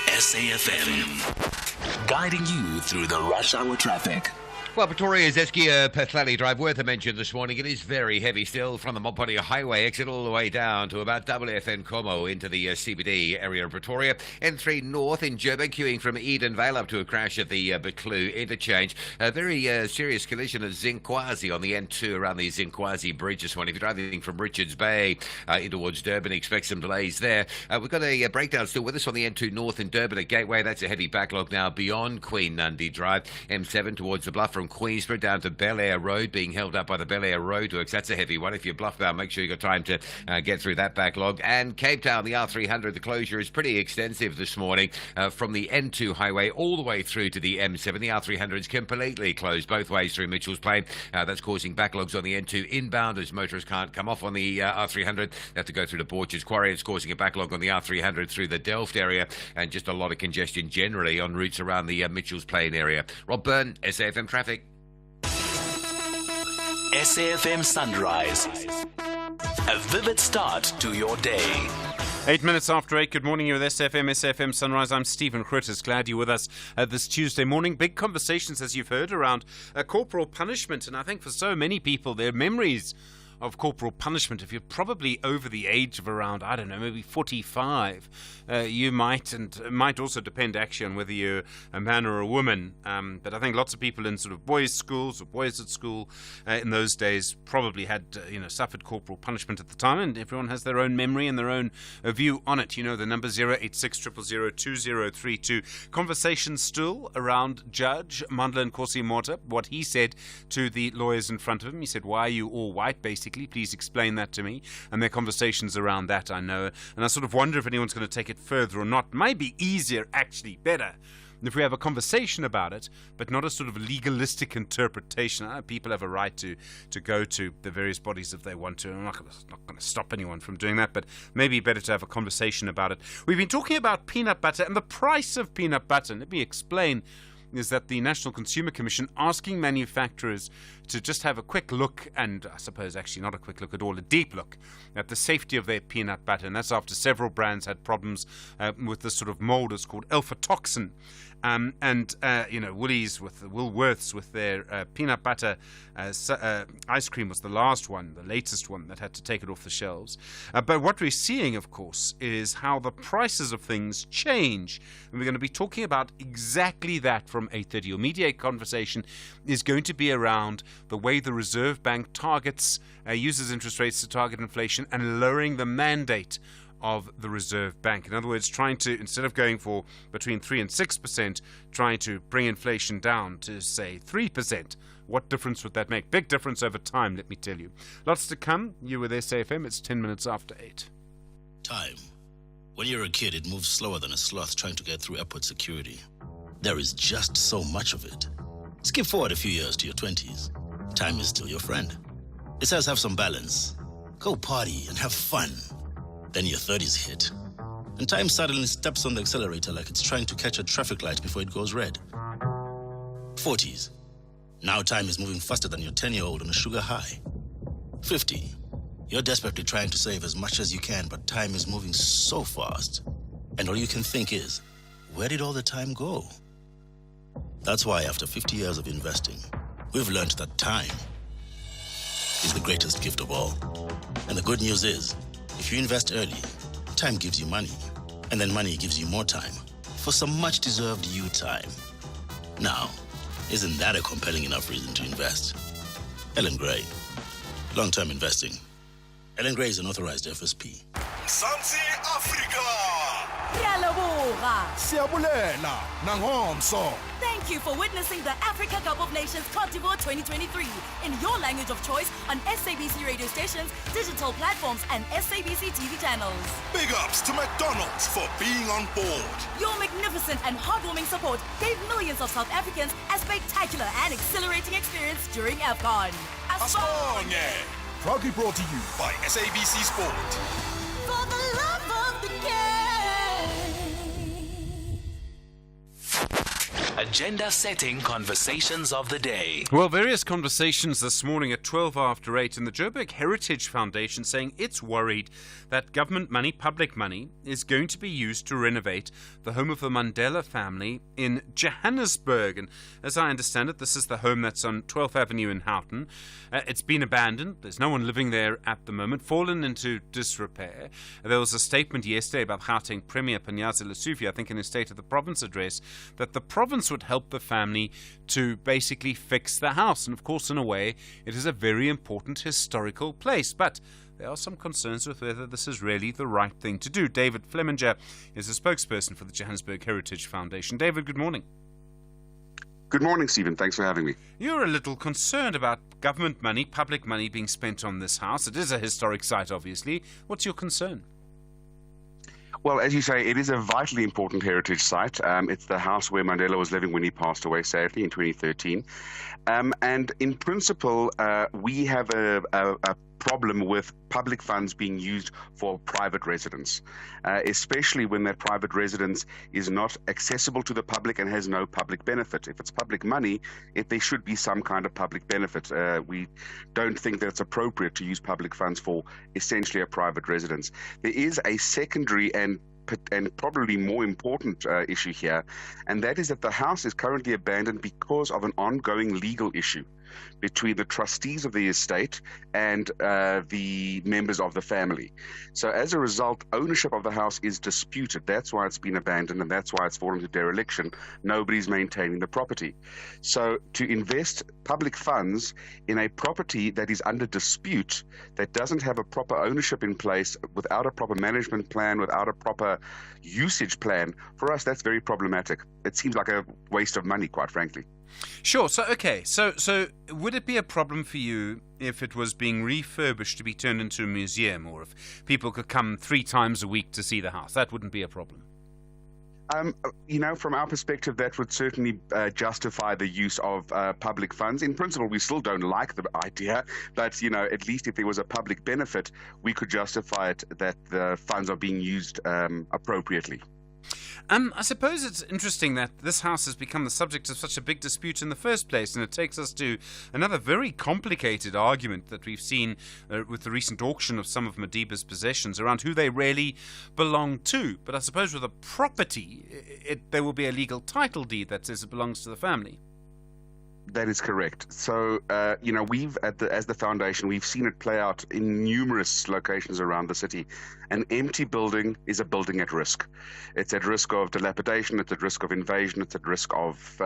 Speaker 2: SAFM, guiding you through the rush hour traffic.
Speaker 10: Well, Pretoria's Eskia Pathlali Drive, worth a mention this morning. It is very heavy still from the Mopani Highway exit all the way down to about WFN Como into the CBD area of Pretoria. N3 North in Joburg, queuing from Edenvale up to a crash at the Beclu interchange. A very serious collision at Zinkwazi on the N2 around the Zinkwazi Bridge this morning. If you're driving from Richards Bay in towards Durban, expect some delays there. We've got a breakdown still with us on the N2 North in Durban at Gateway. That's a heavy backlog now beyond Queen Nandi Drive. M7 towards the Bluff from from Queensborough down to Bel Air Road, being held up by the Bel Air Road works. That's a heavy one. If you're Bluffbound, make sure you've got time to get through that backlog. And Cape Town, the R300, the closure is pretty extensive this morning from the N2 highway all the way through to the M7. The R300 is completely closed both ways through Mitchell's Plain. That's causing backlogs on the N2 inbound as motorists can't come off on the R300. They have to go through the Borges Quarry. It's causing a backlog on the R300 through the Delft area, and just a lot of congestion generally on routes around the Mitchell's Plain area. Rob Byrne, SAFM Traffic.
Speaker 2: SAFM Sunrise. A vivid start to your day.
Speaker 1: 8 minutes after 8, good morning. You're with SAFM Sunrise. I'm Stephen Grootes. Glad you're with us this Tuesday morning. Big conversations, as you've heard, around corporal punishment. And I think for so many people, their memories of corporal punishment, if you're probably over the age of around, I don't know, maybe 45, you might, and it might also depend actually on whether you're a man or a woman, but I think lots of people in sort of boys' schools or boys at school in those days probably had, suffered corporal punishment at the time, and everyone has their own memory and their own view on it. You know, the number 086 000 2032. Conversation still around Judge Mandla Nkosi Mota, what he said to the lawyers in front of him. He said, "Why are you all white, basically? Please explain that to me." And there are conversations around that, I know. And I sort of wonder if anyone's going to take it further or not. It might be easier, actually better, if we have a conversation about it, but not a sort of legalistic interpretation. I know people have a right to go to the various bodies if they want to. I'm not going to stop anyone from doing that, but maybe better to have a conversation about it. We've been talking about peanut butter and the price of peanut butter. Let me explain. Is that the National Consumer Commission asking manufacturers to just have a quick look, and I suppose actually not a quick look at all, a deep look at the safety of their peanut butter. And that's after several brands had problems with this sort of mold. It's called alpha-toxin. Woolies with Woolworths with their peanut butter ice cream was the last one, the latest one that had to take it off the shelves. But what we're seeing, of course, is how the prices of things change. And we're going to be talking about exactly that from 8:30. Your media conversation is going to be around the way the Reserve Bank uses interest rates to target inflation and lowering the mandate of the Reserve Bank. In other words, trying to, instead of going for between 3 and 6%, trying to bring inflation down to, say, 3%. What difference would that make? Big difference over time, let me tell you. Lots to come. You with SAFM. It's 10 minutes after 8.
Speaker 12: Time. When you're a kid, it moves slower than a sloth trying to get through airport security. There is just so much of it. Skip forward a few years to your 20s. Time is still your friend. It says have some balance. Go party and have fun. Then your 30s hit. And time suddenly steps on the accelerator like it's trying to catch a traffic light before it goes red. 40s. Now time is moving faster than your 10-year-old on a sugar high. 50. You're desperately trying to save as much as you can, but time is moving so fast. And all you can think is, where did all the time go? That's why after 50 years of investing, we've learned that time is the greatest gift of all. And the good news is, if you invest early, time gives you money. And then money gives you more time for some much-deserved you time. Now, isn't that a compelling enough reason to invest? Ellen Gray. Long-term investing. Ellen Gray is an authorized FSP.
Speaker 5: Mzansi Africa!
Speaker 6: Yalabuga!
Speaker 5: Siyabulela nangomso.
Speaker 6: Thank you for witnessing the Africa Cup of Nations Cote d'Ivoire 2023 in your language of choice on SABC radio stations, digital platforms, and SABC TV channels.
Speaker 5: Big ups to McDonald's for being on board.
Speaker 6: Your magnificent and heartwarming support gave millions of South Africans a spectacular and exhilarating experience during AFCON.
Speaker 5: Asonye! Proudly brought to you by SABC Sport.
Speaker 6: For the love of the game.
Speaker 2: Agenda-setting conversations of the day.
Speaker 1: Well, various conversations this morning at 12 after 8 in the Joburg Heritage Foundation saying it's worried that government money, public money, is going to be used to renovate the home of the Mandela family in Johannesburg. And as I understand it, this is the home that's on 12th Avenue in Houghton. It's been abandoned. There's no one living there at the moment, fallen into disrepair. There was a statement yesterday about Gauteng Premier Panyaza Lesufi, I think in his State of the Province address, that the province would help the family to basically fix the house. And of course, in a way, it is a very important historical place. But there are some concerns with whether this is really the right thing to do. David Fleminger is a spokesperson for the Johannesburg Heritage Foundation. David, good morning.
Speaker 13: Good morning, Stephen. Thanks for having me.
Speaker 1: You're a little concerned about government money, public money being spent on this house. It is a historic site, obviously. What's your concern?
Speaker 13: Well, as you say, it is a vitally important heritage site. It's the house where Mandela was living when he passed away, sadly, in 2013. And in principle, we have a problem with public funds being used for private residence, especially when that private residence is not accessible to the public and has no public benefit. If it's public money, there should be some kind of public benefit. We don't think that it's appropriate to use public funds for essentially a private residence. There is a secondary and probably more important issue here, and that is that the house is currently abandoned because of an ongoing legal issue between the trustees of the estate and the members of the family. So as a result, ownership of the house is disputed. That's why it's been abandoned, and that's why it's fallen to dereliction. Nobody's maintaining the property. So to invest public funds in a property that is under dispute, that doesn't have a proper ownership in place, without a proper management plan, without a proper usage plan, for us, that's very problematic. It seems like a waste of money, quite frankly.
Speaker 1: Sure. So, okay. So would it be a problem for you if it was being refurbished to be turned into a museum, or if people could come 3 times a week to see the house? That wouldn't be a problem.
Speaker 13: From our perspective, that would certainly justify the use of public funds. In principle, we still don't like the idea, but, at least if there was a public benefit, we could justify it that the funds are being used appropriately.
Speaker 1: I suppose it's interesting that this house has become the subject of such a big dispute in the first place, and it takes us to another very complicated argument that we've seen with the recent auction of some of Madiba's possessions around who they really belong to. But I suppose with a property, there will be a legal title deed that says it belongs to the family.
Speaker 13: That is correct. So, we've, as the foundation, we've seen it play out in numerous locations around the city. An empty building is a building at risk. It's at risk of dilapidation, it's at risk of invasion, it's at risk of,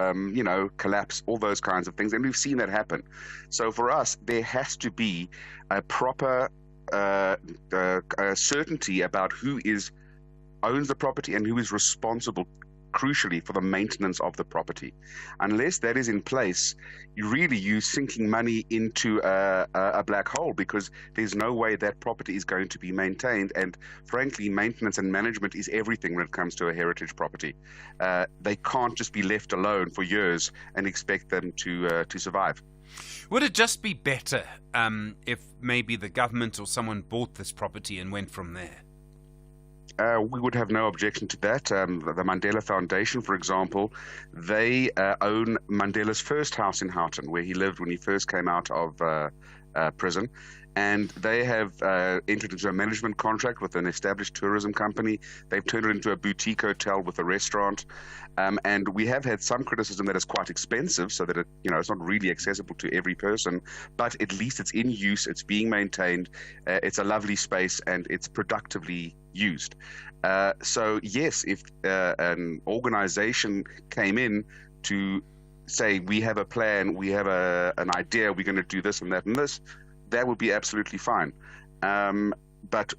Speaker 13: collapse, all those kinds of things. And we've seen that happen. So for us, there has to be a proper certainty about who owns the property and who is responsible, crucially, for the maintenance of the property. Unless that is in place, you're sinking money into a black hole, because there's no way that property is going to be maintained. And frankly, maintenance and management is everything when it comes to a heritage property. They can't just be left alone for years and expect them to survive.
Speaker 1: Would it just be better if maybe the government or someone bought this property and went from there?
Speaker 13: We would have no objection to that. The Mandela Foundation, for example, they own Mandela's first house in Houghton, where he lived when he first came out of prison. And they have entered into a management contract with an established tourism company. They've turned it into a boutique hotel with a restaurant. And we have had some criticism that it's quite expensive, so that it's not really accessible to every person. But at least it's in use, it's being maintained, it's a lovely space, and it's productively used. So yes, if an organization came in to say, we have a plan, we have an idea, we're going to do this and that and this, that would be absolutely fine. But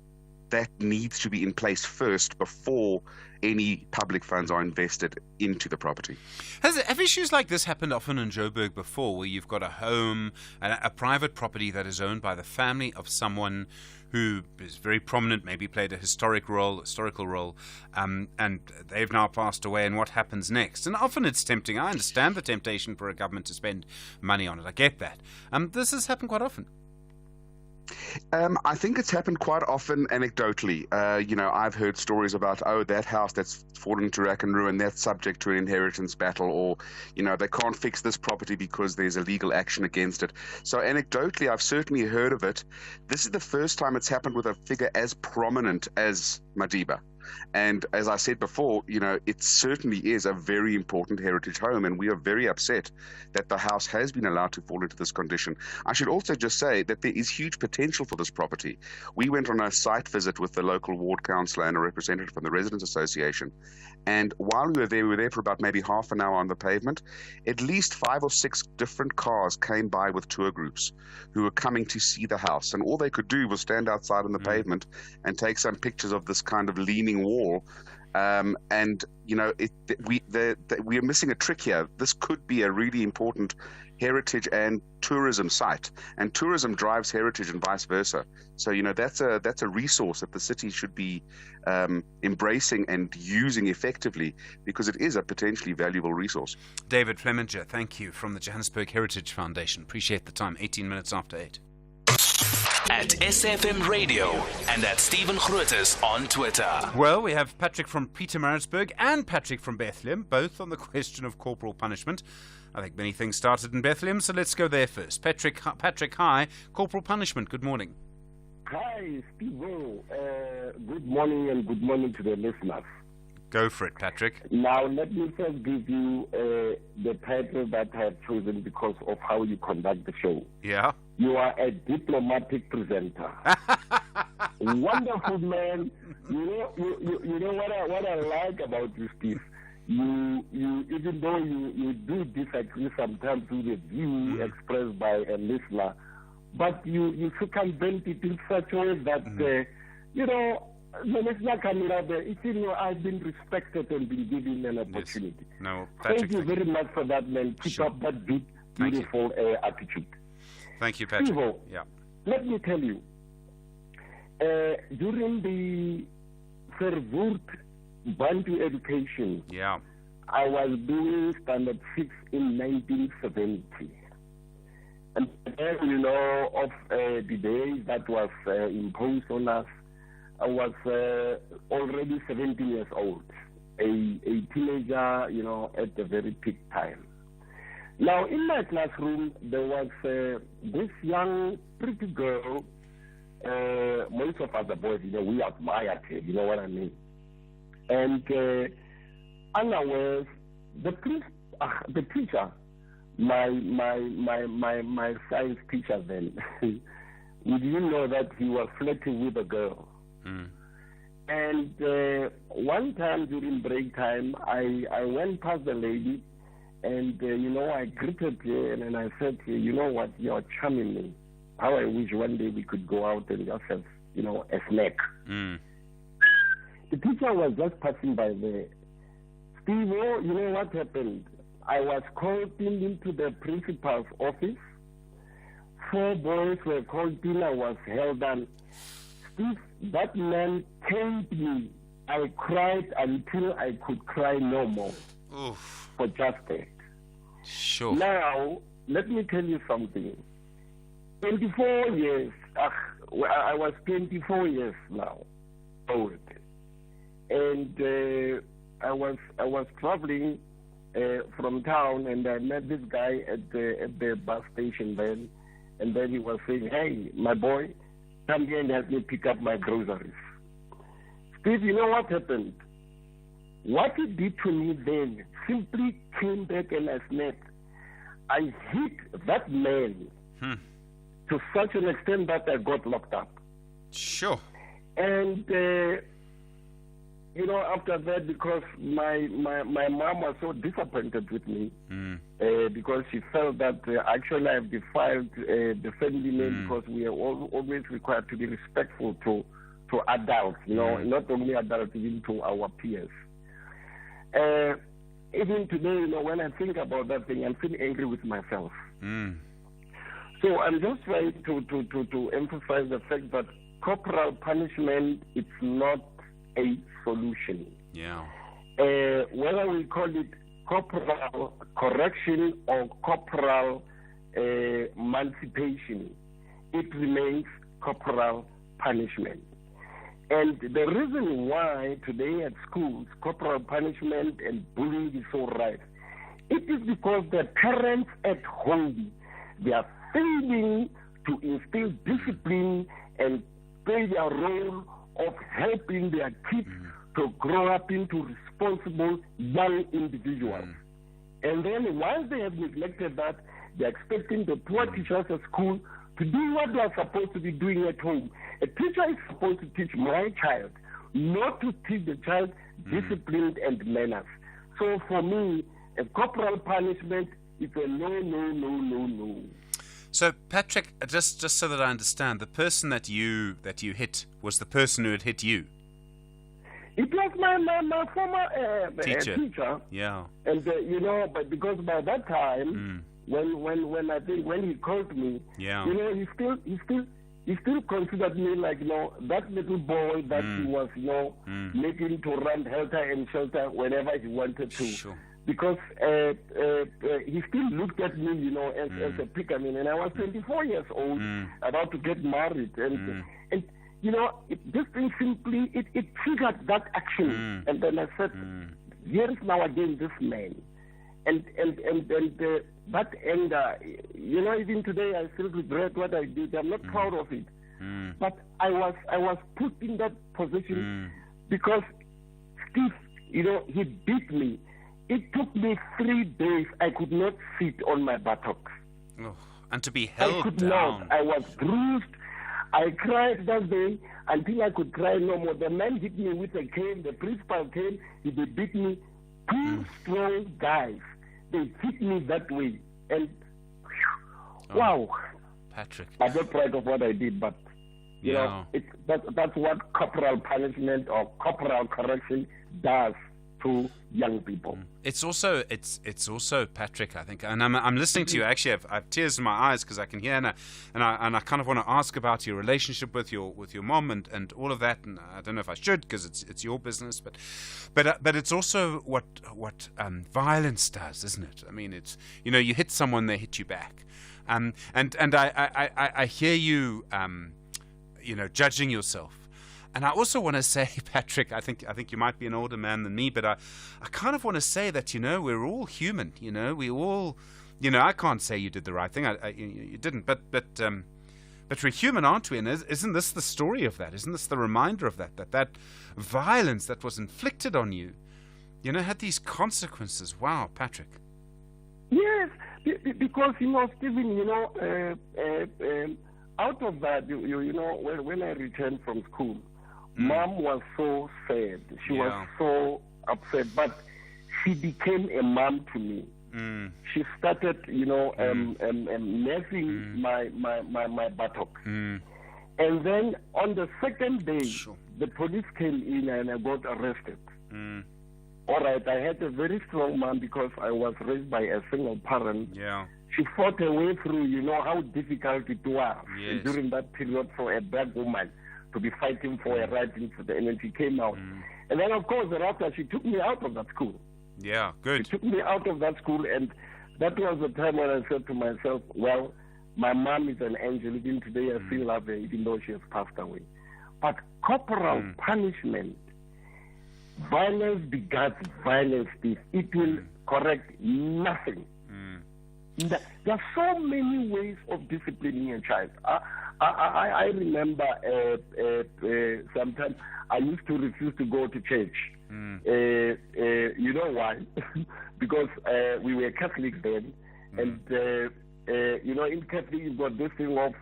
Speaker 13: that needs to be in place first before any public funds are invested into the property.
Speaker 1: Have issues like this happened often in Joburg before, where you've got a home, a private property that is owned by the family of someone who is very prominent, maybe played a historical role, and they've now passed away, and what happens next? And often it's tempting. I understand the temptation for a government to spend money on it. I get that. This has happened quite often.
Speaker 13: I think it's happened quite often anecdotally. I've heard stories about, that house that's fallen into rack and ruin, that's subject to an inheritance battle, or, they can't fix this property because there's a legal action against it. So anecdotally, I've certainly heard of it. This is the first time it's happened with a figure as prominent as Madiba. And as I said before, it certainly is a very important heritage home, and we are very upset that the house has been allowed to fall into this condition. I should also just say that there is huge potential for this property. We went on a site visit with the local ward councillor and a representative from the Residents Association, and while we were there for about maybe half an hour on the pavement. At least 5 or 6 different cars came by with tour groups who were coming to see the house, and all they could do was stand outside on the pavement and take some pictures of this kind of leaning wall. And we are missing a trick here. This could be a really important heritage and tourism site, and tourism drives heritage and vice versa. So that's a resource that the city should be embracing and using effectively, because it is a potentially valuable resource.
Speaker 1: David Flemminger, thank you, from the Johannesburg Heritage Foundation. Appreciate the time. 18 minutes after 8.
Speaker 2: At SFM Radio and at Stephen Grootes on Twitter.
Speaker 1: Well, we have Patrick from Pietermaritzburg and Patrick from Bethlehem, both on the question of corporal punishment. I think many things started in Bethlehem, so let's go there first. Patrick, hi. Corporal punishment, good morning.
Speaker 14: Hi, Steve. Good morning, and good morning to the listeners.
Speaker 1: Go for it, Patrick.
Speaker 14: Now, let me first give you the title that I have chosen because of how you conduct the show.
Speaker 1: Yeah?
Speaker 14: You are a diplomatic presenter. Wonderful, man. You know what I like about you, Steve? You even though you do disagree sometimes with the view expressed by a listener, but you circumvent it in such a way that the listener can rather, I've been respected and been given an opportunity.
Speaker 1: Yes. No, Patrick,
Speaker 14: thank you very much for that, man. Keep up that beautiful attitude.
Speaker 1: Thank you, Patrick.
Speaker 14: Steve,
Speaker 1: yeah.
Speaker 14: Let me tell you, during the Verwoerd Bantu education, I was doing standard 6 in 1970. And then, of the day that was imposed on us, I was already 17 years old, a teenager, at the very peak time. Now, in my classroom, there was this young, pretty girl. Most of us, the boys, we admired her, you know what I mean? And unawares, the teacher, my science teacher then, we didn't know that he was flirting with a girl. And one time during break time, I went past the lady, and I greeted her, and then I said to her, you know what, you're charming me. How I wish one day we could go out and just have, a snack. The teacher was just passing by there. Steve, you know what happened? I was called into the principal's office. 4 boys were called in. I was held down. Steve, that man caned me. I cried until I could cry no more.
Speaker 1: Oof.
Speaker 14: For just that.
Speaker 1: Sure.
Speaker 14: Now, let me tell you something. 24 years. I was 24 years now old. And I was traveling from town, and I met this guy at the bus station then, and then he was saying, hey, my boy, come here and help me pick up my groceries. Steve, you know what happened? What he did to me then simply came back and I snapped. I hit that man to such an extent that I got locked up.
Speaker 1: Sure.
Speaker 14: And after that, because my mom was so disappointed with me, because she felt that actually I've defiled the family name, because we are always required to be respectful to adults, not only adults, even to our peers. Even today, when I think about that thing, I'm still angry with myself. So I'm just trying to emphasize the fact that corporal punishment, it's not a solution.
Speaker 1: Yeah.
Speaker 14: Whether we call it corporal correction or corporal emancipation, it remains corporal punishment. And the reason why today at schools corporal punishment and bullying is so rife, it is because the parents at home, they are failing to instill discipline and play their role of helping their kids to grow up into responsible young individuals. And then once they have neglected that, they're expecting the poor teachers at school to do what they are supposed to be doing at home. A teacher is supposed to teach my child, not to teach the child discipline and manners. So for me, a corporal punishment is a no.
Speaker 1: So, Patrick, just so that I understand, the person that you hit was the person who had hit you?
Speaker 14: It was my former teacher.
Speaker 1: Yeah.
Speaker 14: And but because by that time, when I think when he called me, he still considered me like that little boy that he was making to run helter and shelter whenever he wanted to.
Speaker 1: Sure.
Speaker 14: Because he still looked at me, as a pickaninny, and I was 24 years old, about to get married, and this thing simply it triggered that action, and then I said, here is now again this man, and that anger, even today I still regret what I did. I'm not proud of it, but I was put in that position because Steve, he beat me. It took me 3 days. I could not sit on my buttocks.
Speaker 1: Oh, and to be held
Speaker 14: I could
Speaker 1: down.
Speaker 14: not. I was bruised. I cried that day until I could cry no more. The man hit me with a cane. The principal came. They beat me. 2 strong guys. They hit me that way. And wow.
Speaker 1: Patrick.
Speaker 14: I'm not proud of what I did, but that's what corporal punishment or corporal correction does to young people.
Speaker 1: It's also Patrick, I think, and I'm listening to you. Actually, I have tears in my eyes because I can hear, and I kind of want to ask about your relationship with your mom and all of that. And I don't know if I should because it's your business, but it's also what violence does, isn't it? I mean, it's you hit someone, they hit you back, and I hear you judging yourself. And I also want to say, Patrick, I think you might be an older man than me, but I kind of want to say that, we're all human, we all, I can't say you did the right thing. You didn't, but we're human, aren't we? And isn't this the story of that? Isn't this the reminder of that violence that was inflicted on you, had these consequences? Wow, Patrick.
Speaker 14: Yes, because, Stephen, out of that, when I returned from school, Mom was so sad. She was so upset, but she became a mom to me. She started, nursing my buttocks. And then on the second day, the police came in and I got arrested. All right, I had a very strong mom because I was raised by a single parent.
Speaker 1: Yeah.
Speaker 14: She fought her way through, how difficult it was during that period for a black woman to be fighting for her right into the, and then she came out. And then, of course, thereafter, she took me out of that school.
Speaker 1: Yeah, good.
Speaker 14: She took me out of that school, and that was the time when I said to myself, well, my mom is an angel. Even today, I still love her, even though she has passed away. But corporal punishment, violence begets violence. It will correct nothing. There are so many ways of disciplining a child. I remember sometimes I used to refuse to go to church. You know why? Because we were Catholics then, and in Catholic you've got this thing of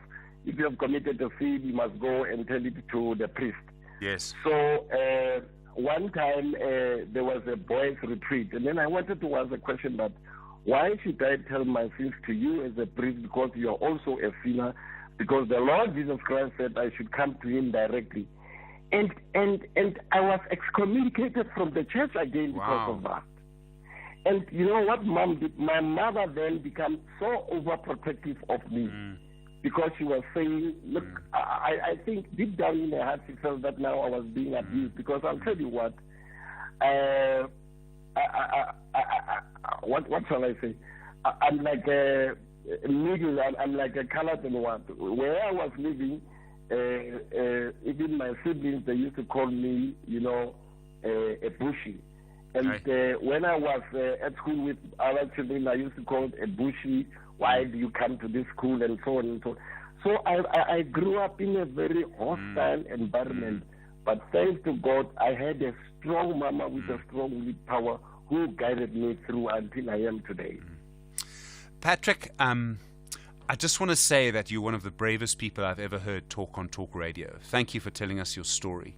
Speaker 14: if you have committed a sin, you must go and tell it to the priest.
Speaker 1: Yes.
Speaker 14: So one time there was a boys' retreat, and then I wanted to ask a question that, why should I tell my sins to you as a priest, because you are also a sinner? Because the Lord Jesus Christ said I should come to him directly. And I was excommunicated from the church again because of that. And you know what Mom did? My mother then became so overprotective of me because she was saying, look, I think deep down in her heart she felt that now I was being abused, because I'll tell you what, what shall I say? I'm like a middle, I'm like a colored and what. Where I was living, even my siblings, they used to call me, a bushy. And when I was at school with other children, I used to call it a bushy. Why do you come to this school, and so on and so on. So I grew up in a very hostile environment. But thanks to God, I had a strong mama with a strong willpower who guided me through until I am today.
Speaker 1: Patrick, I just want to say that you're one of the bravest people I've ever heard talk on talk radio. Thank you for telling us your story.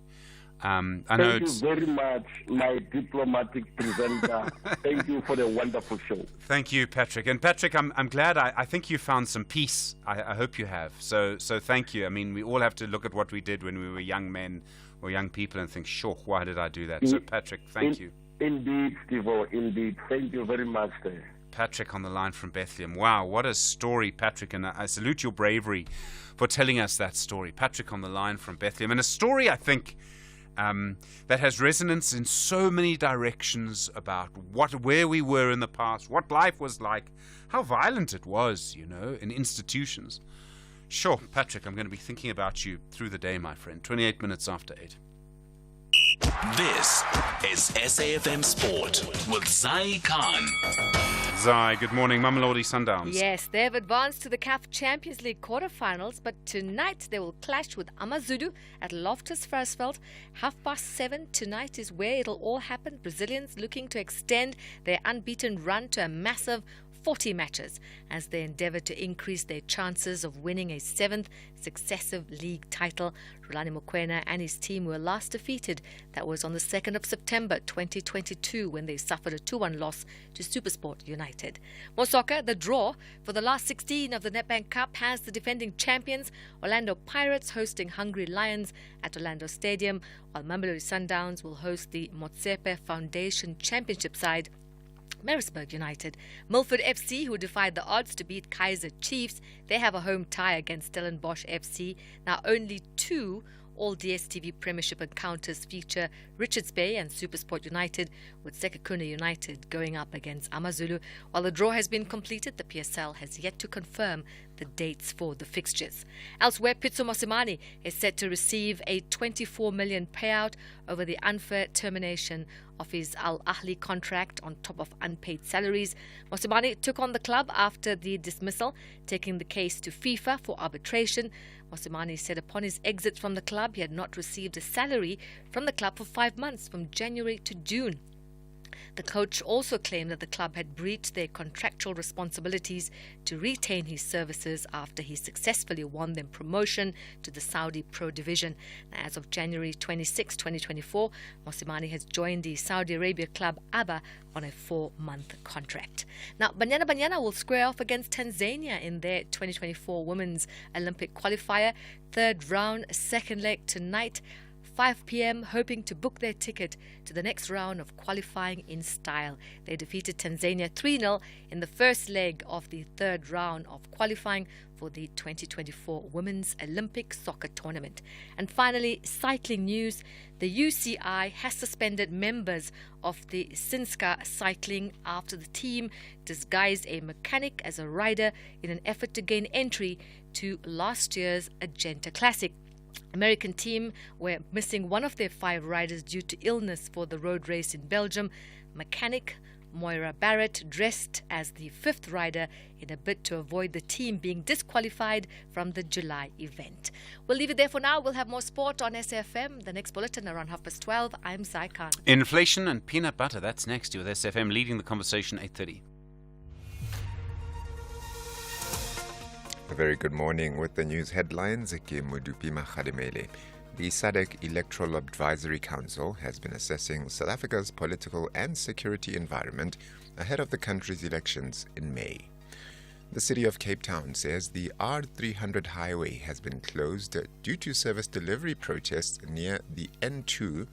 Speaker 1: I know
Speaker 14: Thank
Speaker 1: it's...
Speaker 14: you very much, my diplomatic presenter. Thank you for the wonderful show.
Speaker 1: Thank you, Patrick. And Patrick, I'm glad. I think you found some peace. I hope you have. So thank you. I mean, we all have to look at what we did when we were young men or young people and think, sure, why did I do that? So Patrick, thank you.
Speaker 14: Indeed, Steve-O, indeed. Thank you very much.
Speaker 1: Patrick on the line from Bethlehem. Wow, what a story, Patrick. And I salute your bravery for telling us that story. Patrick on the line from Bethlehem. And a story, I think, that has resonance in so many directions about where we were in the past, what life was like, how violent it was, in institutions. Sure, Patrick, I'm going to be thinking about you through the day, my friend. 28 minutes after 8.
Speaker 2: This is SAFM Sport with Zai Khan.
Speaker 1: Zai, good morning. Mamelodi Sundowns.
Speaker 8: Yes, they have advanced to the CAF Champions League quarterfinals, but tonight they will clash with AmaZulu at Loftus Versfeld. 7:30 tonight is where it'll all happen. Brazilians looking to extend their unbeaten run to a massive 40 matches as they endeavour to increase their chances of winning a 7th successive league title. Rulani Mokoena and his team were last defeated. That was on the 2nd of September 2022 when they suffered a 2-1 loss to SuperSport United. More soccer, the draw for the last 16 of the Nedbank Cup has the defending champions Orlando Pirates hosting Hungry Lions at Orlando Stadium, while Mamelodi Sundowns will host the Motsepe Foundation Championship side Maritzburg United. Milford FC, who defied the odds to beat Kaizer Chiefs, they have a home tie against Stellenbosch FC. Now only 2 all DStv Premiership encounters feature Richards Bay and SuperSport United, with Sekhukhune United going up against AmaZulu. While the draw has been completed, the PSL has yet to confirm the dates for the fixtures. Elsewhere, Pitso Mosimane is set to receive a 24 million payout over the unfair termination of his Al Ahly contract on top of unpaid salaries. Mosimane took on the club after the dismissal, taking the case to FIFA for arbitration. Mosimane said upon his exit from the club, he had not received a salary from the club for 5 months, from January to June. The coach also claimed that the club had breached their contractual responsibilities to retain his services after he successfully won them promotion to the Saudi Pro Division. As of January 26, 2024, Mosimane has joined the Saudi Arabia club ABA on a 4-month contract. Now, Banyana will square off against Tanzania in their 2024 Women's Olympic qualifier. 3rd round, 2nd leg tonight. 5 p.m, hoping to book their ticket to the next round of qualifying in style. They defeated Tanzania 3-0 in the first leg of the 3rd round of qualifying for the 2024 Women's Olympic Soccer Tournament. And finally, cycling news. The UCI has suspended members of the Sinska Cycling after the team disguised a mechanic as a rider in an effort to gain entry to last year's Agenta Classic. American team were missing one of their 5 riders due to illness for the road race in Belgium. Mechanic Moira Barrett dressed as the 5th rider in a bid to avoid the team being disqualified from the July event. We'll leave it there for now. We'll have more sport on SAFM. The next bulletin around 12:30. I'm Zai Khan.
Speaker 1: Inflation and peanut butter. That's next with SAFM leading the conversation 8:30.
Speaker 3: A very good morning with the news headlines. Ke Modupi Makgadimele. The SADC Electoral Advisory Council has been assessing South Africa's political and security environment ahead of the country's elections in May. The city of Cape Town says the R300 highway has been closed due to service delivery protests near the N2.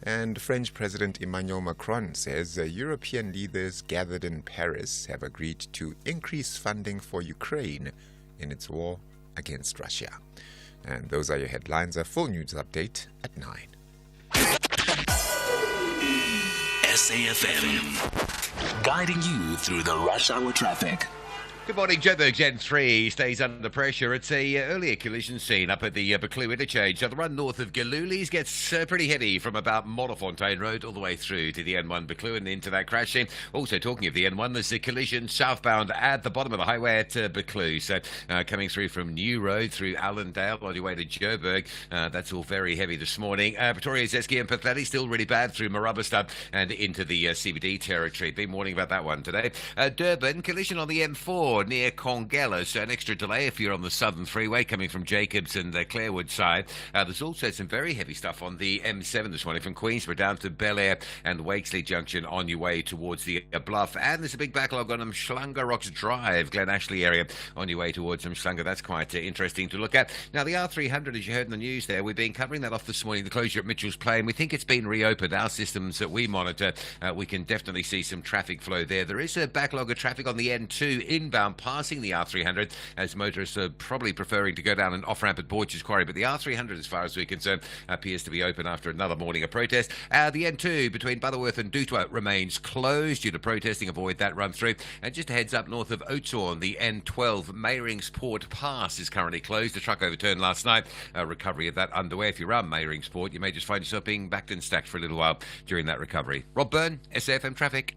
Speaker 3: And French President Emmanuel Macron says European leaders gathered in Paris have agreed to increase funding for Ukraine in its war against Russia. And those are your headlines. A full news update at 9.
Speaker 2: SAFM, guiding you through the rush hour traffic.
Speaker 10: Good morning. Joburg Gen 3 stays under pressure. It's a earlier collision scene up at the Buccleuch interchange. So the run north of Galulis gets pretty heavy from about Modderfontein Road all the way through to the N1 Buccleuch and into that crash scene. Also, talking of the N1, there's a collision southbound at the bottom of the highway at Buccleuch. So coming through from New Road through Allendale on your way to Joburg. That's all very heavy this morning. Pretoria's Esky and Pathetti still really bad through Marabastad and into the CBD territory. Been warning about that one today. Durban, collision on the N4. 4 near Congela, so an extra delay if you're on the Southern Freeway coming from Jacobs and the Clarewood side. There's also some very heavy stuff on the M7 this morning from Queensborough down to Bel Air and Wakesley Junction on your way towards the Bluff. And there's a big backlog on Umhlanga Rocks Drive, Glen Ashley area on your way towards Umhlanga. That's quite interesting to look at. Now, the R300, as you heard in the news there, we've been covering that off this morning, the closure at Mitchell's Plain. We think it's been reopened. Our systems that we monitor, we can definitely see some traffic flow there. There is a backlog of traffic on the N2 inbound passing the R300, as motorists are probably preferring to go down an off-ramp at Borges Quarry. But the R300, as far as we're concerned, appears to be open after another morning of protest. The N2 between Butterworth and Dutwa remains closed due to protesting. Avoid that run through. And just a heads up, north of Oudtshoorn, the N12 Meyringsport Pass is currently closed. The truck overturned last night. Recovery of that underway. If you're around Meyringsport, you may just find yourself being backed and stacked for a little while during that recovery. Rob Byrne, SAFM Traffic.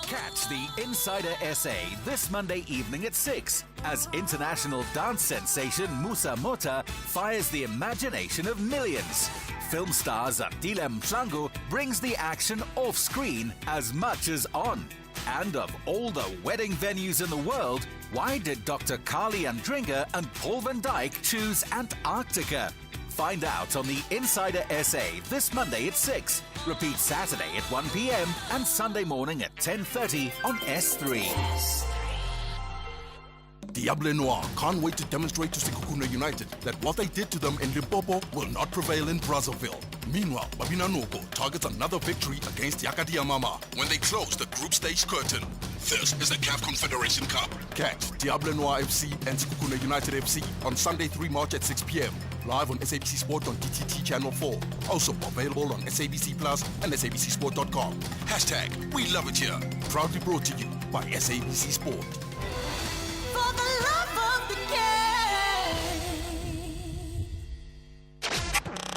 Speaker 16: Catch the Insider SA this Monday evening at 6 as international dance sensation Musa Mota fires the imagination of millions. Film star Zandile Mhlangu brings the action off-screen as much as on. And of all the wedding venues in the world, why did Dr. Carly Andringa and Paul van Dyk choose Antarctica? Find out on the Insider SA this Monday at 6. Repeat Saturday at 1 p.m. and Sunday morning at 10:30 on S3.
Speaker 5: Diable Noir can't wait to demonstrate to Sekhukhune United that what they did to them in Limpopo will not prevail in Brazzaville. Meanwhile, Babina Noko targets another victory against Yakati Yamama when they close the group stage curtain. This is the CAF Confederation Cup. Catch Diable Noir FC and Sekhukhune United FC on Sunday 3 March at 6 p.m. Live on SABC Sport on DTT Channel 4. Also available on SABC Plus and SABCSport.com. Hashtag We Love It Here. Proudly brought to you by SABC Sport.
Speaker 17: For the love of the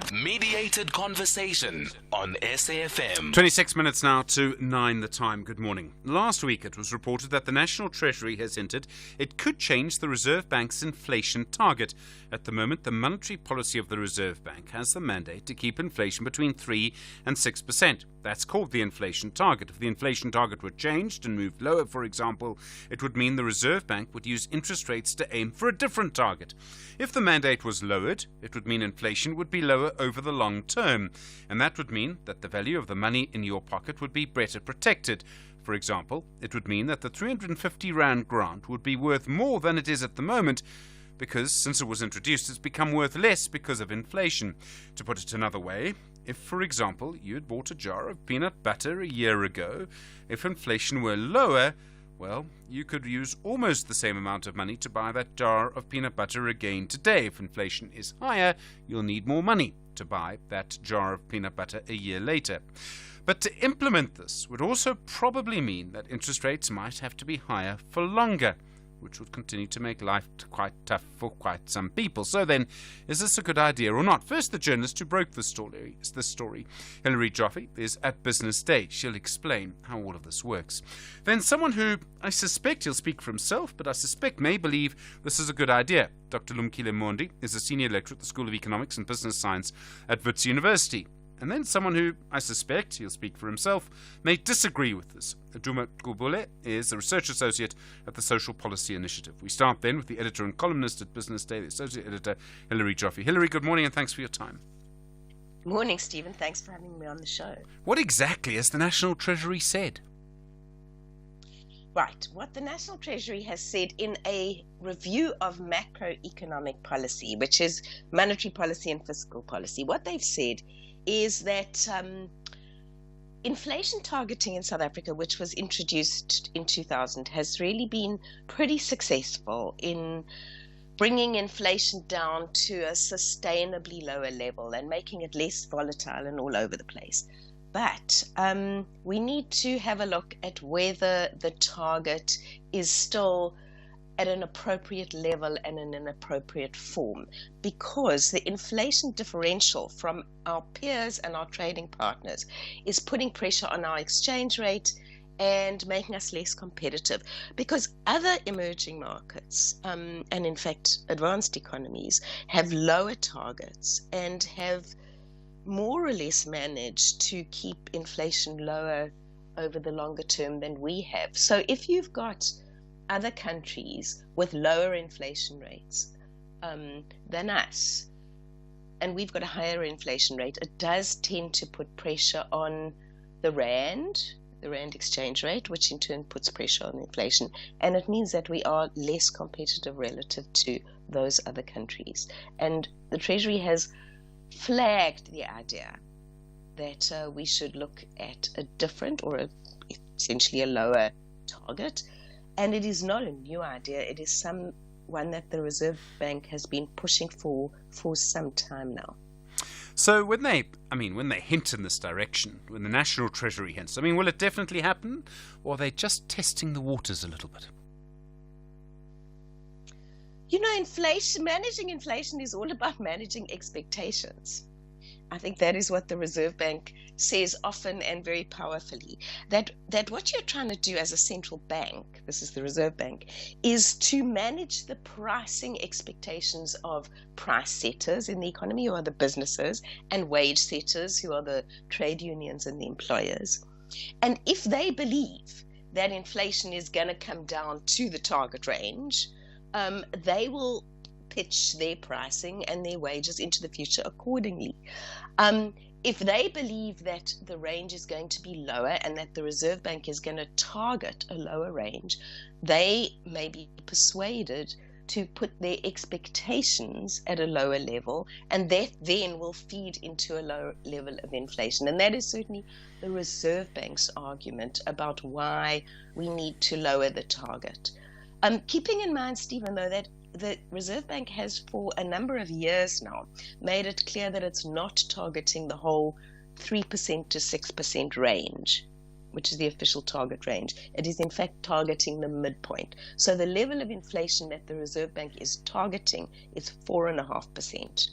Speaker 17: game.
Speaker 16: Mediated conversation on SAFM.
Speaker 1: 26 minutes now to 9 the time. Good morning. Last week it was reported that the National Treasury has hinted it could change the Reserve Bank's inflation target. At the moment, the monetary policy of the Reserve Bank has the mandate to keep inflation between 3 and 6%. That's called the inflation target. If the inflation target were changed and moved lower, for example, it would mean the Reserve Bank would use interest rates to aim for a different target. If the mandate was lowered, it would mean inflation would be lower over the long term, and that would mean that the value of the money in your pocket would be better protected. For example, it would mean that the 350 Rand grant would be worth more than it is at the moment, because since it was introduced, it's become worth less because of inflation. To put it another way, if, for example, you had bought a jar of peanut butter a year ago, if inflation were lower, well, you could use almost the same amount of money to buy that jar of peanut butter again today. If inflation is higher, you'll need more money to buy that jar of peanut butter a year later. But to implement this would also probably mean that interest rates might have to be higher for longer, which would continue to make life quite tough for quite some people. So then, is this a good idea or not? First, the journalist who broke this story, Hilary Joffe, is at Business Day. She'll explain how all of this works. Then someone who I suspect he'll speak for himself, but I suspect may believe this is a good idea. Dr. Lumkile Mondi is a senior lecturer at the School of Economics and Business Science at Wits University. And then someone who, I suspect, he'll speak for himself, may disagree with this. Duma Gubule is a research associate at the Social Policy Initiative. We start then with the editor and columnist at Business Day, the associate editor, Hilary Joffe. Hilary, good morning and thanks for your time.
Speaker 18: Morning, Stephen. Thanks for having me on the show.
Speaker 1: What exactly has the National Treasury said?
Speaker 18: Right. What the National Treasury has said in a review of macroeconomic policy, which is monetary policy and fiscal policy, what they've said is that inflation targeting in South Africa, which was introduced in 2000, has really been pretty successful in bringing inflation down to a sustainably lower level and making it less volatile and all over the place. But we need to have a look at whether the target is still at an appropriate level and in an appropriate form, because the inflation differential from our peers and our trading partners is putting pressure on our exchange rate and making us less competitive, because other emerging markets and in fact advanced economies have lower targets and have more or less managed to keep inflation lower over the longer term than we have. So if you've got other countries with lower inflation rates than us, and we've got a higher inflation rate, it does tend to put pressure on the rand exchange rate, which in turn puts pressure on inflation, and it means that we are less competitive relative to those other countries. And the Treasury has flagged the idea that we should look at a different or essentially a lower target, and it is not a new idea. It is one that the Reserve Bank has been pushing for some time now.
Speaker 1: So when they hint in this direction, when the National Treasury hints, will it definitely happen, or are they just testing the waters a little bit?
Speaker 18: Managing inflation is all about managing expectations. I think that is what the Reserve Bank says often and very powerfully, that what you're trying to do as a central bank, this is the Reserve Bank, is to manage the pricing expectations of price setters in the economy, who are the businesses, and wage setters, who are the trade unions and the employers. And if they believe that inflation is going to come down to the target range, they will pitch their pricing and their wages into the future accordingly. If they believe that the range is going to be lower and that the Reserve Bank is going to target a lower range, they may be persuaded to put their expectations at a lower level, and that then will feed into a lower level of inflation. And that is certainly the Reserve Bank's argument about why we need to lower the target. Keeping in mind, Stephen, though, that the Reserve Bank has for a number of years now made it clear that it's not targeting the whole 3% to 6% range, which is the official target range. It is in fact targeting the midpoint. So the level of inflation that the Reserve Bank is targeting is 4.5%.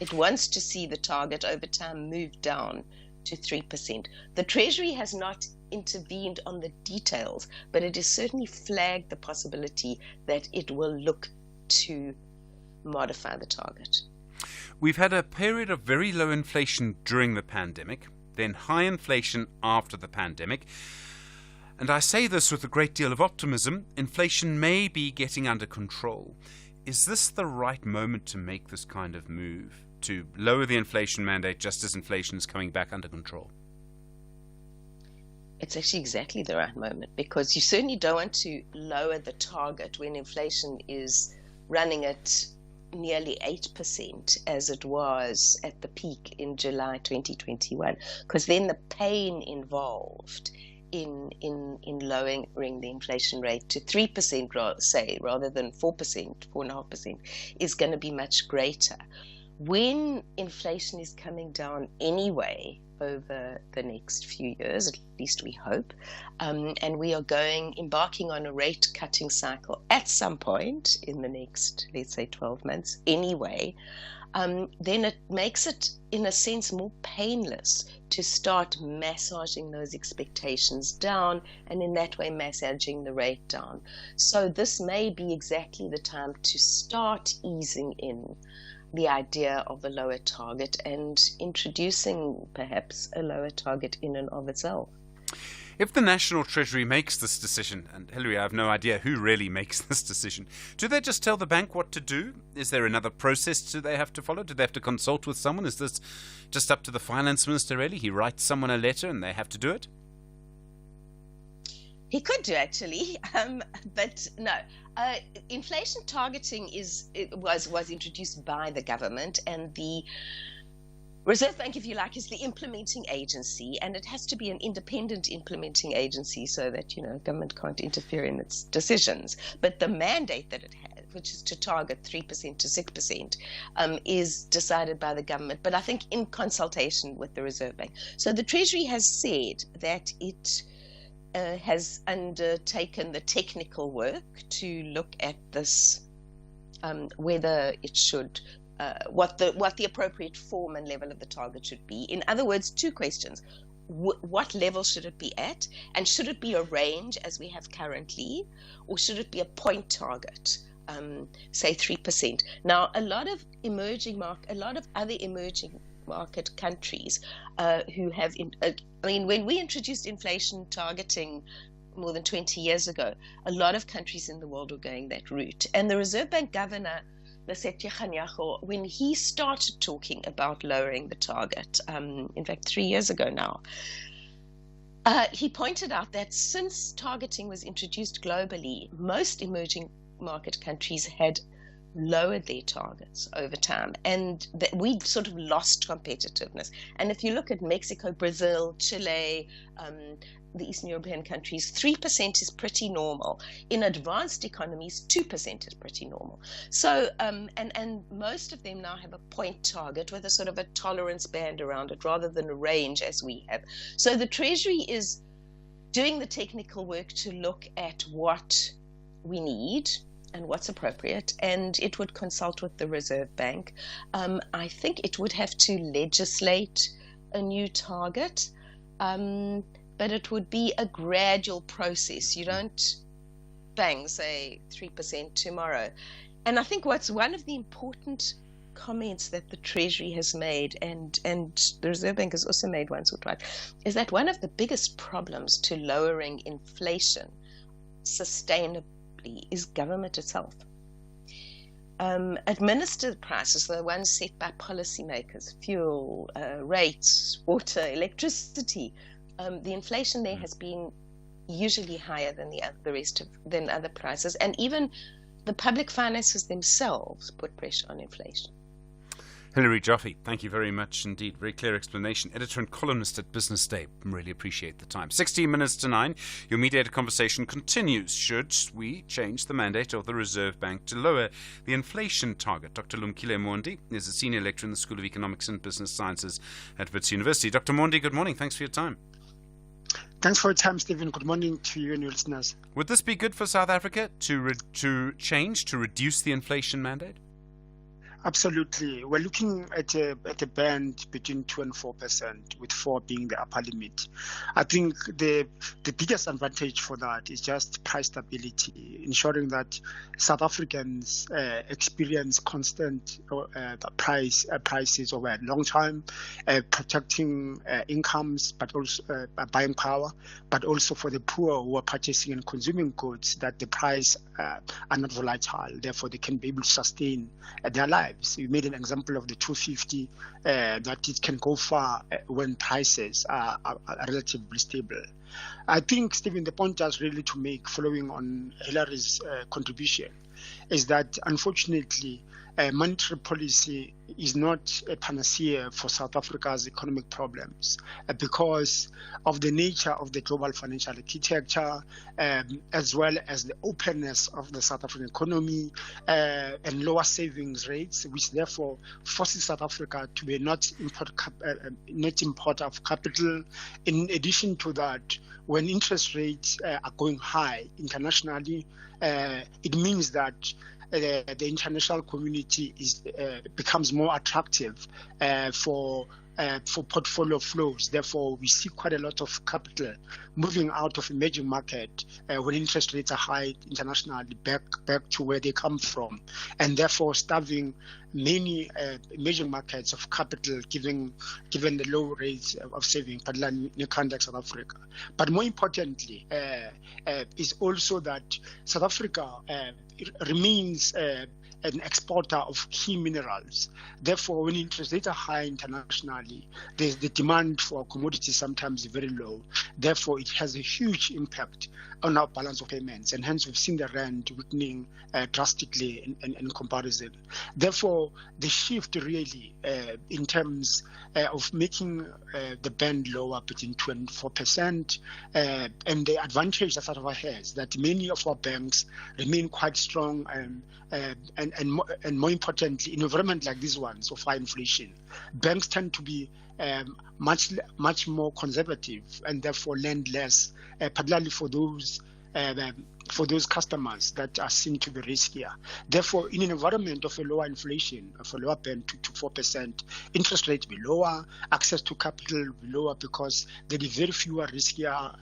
Speaker 18: It wants to see the target over time move down to 3%. The Treasury has not intervened on the details, but it has certainly flagged the possibility that it will look to modify the target.
Speaker 1: We've had a period of very low inflation during the pandemic, then high inflation after the pandemic. And I say this with a great deal of optimism. Inflation may be getting under control. Is this the right moment to make this kind of move, to lower the inflation mandate just as inflation is coming back under control?
Speaker 18: It's actually exactly the right moment, because you certainly don't want to lower the target when inflation is running at nearly 8% as it was at the peak in July 2021, because then the pain involved in lowering the inflation rate to 3%, rather than 4.5%, is going to be much greater. When inflation is coming down anyway over the next few years, at least we hope, and we are embarking on a rate cutting cycle at some point in the next, let's say, 12 months anyway, then it makes it, in a sense, more painless to start massaging those expectations down, and in that way massaging the rate down. So this may be exactly the time to start easing in the idea of a lower target and introducing perhaps a lower target in and of itself.
Speaker 1: If the National Treasury makes this decision, and Hilary, I have no idea who really makes this decision, do they just tell the bank what to do? Is there another process do they have to follow? Do they have to consult with someone? Is this just up to the finance minister really? He writes someone a letter and they have to do it?
Speaker 18: He could do, actually, but no. Inflation targeting was introduced by the government, and the Reserve Bank, if you like, is the implementing agency, and it has to be an independent implementing agency so that, government can't interfere in its decisions. But the mandate that it has, which is to target 3% to 6%, is decided by the government, but I think in consultation with the Reserve Bank. So the Treasury has said that it has undertaken the technical work to look at this, whether it should, what the appropriate form and level of the target should be. In other words, two questions. What level should it be at? And should it be a range as we have currently? Or should it be a point target, say 3%? Now, a lot of other emerging market countries who have, when we introduced inflation targeting more than 20 years ago, a lot of countries in the world were going that route. And the Reserve Bank governor, Lesetja Kganyago, when he started talking about lowering the target, in fact 3 years ago now, he pointed out that since targeting was introduced globally, most emerging market countries had lowered their targets over time, and that we sort of lost competitiveness. And if you look at Mexico, Brazil, Chile, the Eastern European countries, 3% is pretty normal. In advanced economies, 2% is pretty normal. So, and most of them now have a point target with a sort of a tolerance band around it rather than a range as we have. So the Treasury is doing the technical work to look at what we need and what's appropriate, and it would consult with the Reserve Bank. I think it would have to legislate a new target, but it would be a gradual process. You don't bang, say 3% tomorrow. And I think what's one of the important comments that the Treasury has made, and the Reserve Bank has also made once or twice, is that one of the biggest problems to lowering inflation sustainably is government itself. Administered prices, the ones set by policymakers, fuel, rates, water, electricity, the inflation there has been usually higher than than other prices, and even the public finances themselves put pressure on inflation.
Speaker 1: Hilary Joffe, thank you very much indeed. Very clear explanation. Editor and columnist at Business Day. Really appreciate the time. 16 minutes to 9. Your mediated conversation continues. Should we change the mandate of the Reserve Bank to lower the inflation target? Dr. Lumkile Mondi is a senior lecturer in the School of Economics and Business Sciences at Wits University. Dr. Mondi, good morning. Thanks for your time.
Speaker 4: Thanks for your time, Stephen. Good morning to you and your listeners.
Speaker 1: Would this be good for South Africa to reduce the inflation mandate?
Speaker 4: Absolutely. We're looking at a band between 2 and 4%, with 4 being the upper limit. I think the biggest advantage for that is just price stability, ensuring that South Africans experience constant prices over a long time, protecting incomes, but also buying power, but also for the poor who are purchasing and consuming goods, that the price are not volatile. Therefore, they can be able to sustain their lives. You made an example of the 250, that it can go far when prices are relatively stable. I think, Stephen, the point I was really to make, following on Hilary's contribution, is that unfortunately, monetary policy is not a panacea for South Africa's economic problems because of the nature of the global financial architecture, as well as the openness of the South African economy and lower savings rates, which therefore forces South Africa to be net importer of capital. In addition to that, when interest rates are going high internationally, it means that the international community becomes more attractive for portfolio flows. Therefore, we see quite a lot of capital moving out of emerging market when interest rates are high internationally back to where they come from, and therefore starving many emerging markets of capital, given the low rates of saving, particularly in the context of Africa. But more importantly, is also that South Africa remains an exporter of key minerals. Therefore, when interest rates are high internationally, the demand for commodities sometimes is very low. Therefore, it has a huge impact on our balance of payments, and hence we've seen the rand weakening drastically in comparison. Therefore, the shift really in terms of making the band lower between 2 and 4%, and the advantage that South Africa has, that many of our banks remain quite strong, and more importantly, in an environment like this one, so high inflation, banks tend to be much more conservative and therefore lend less, particularly for those for those customers that are seen to be riskier. Therefore, in an environment of a lower inflation, of a lower band to 4%, interest rates will be lower, access to capital will be lower because there are very fewer riskier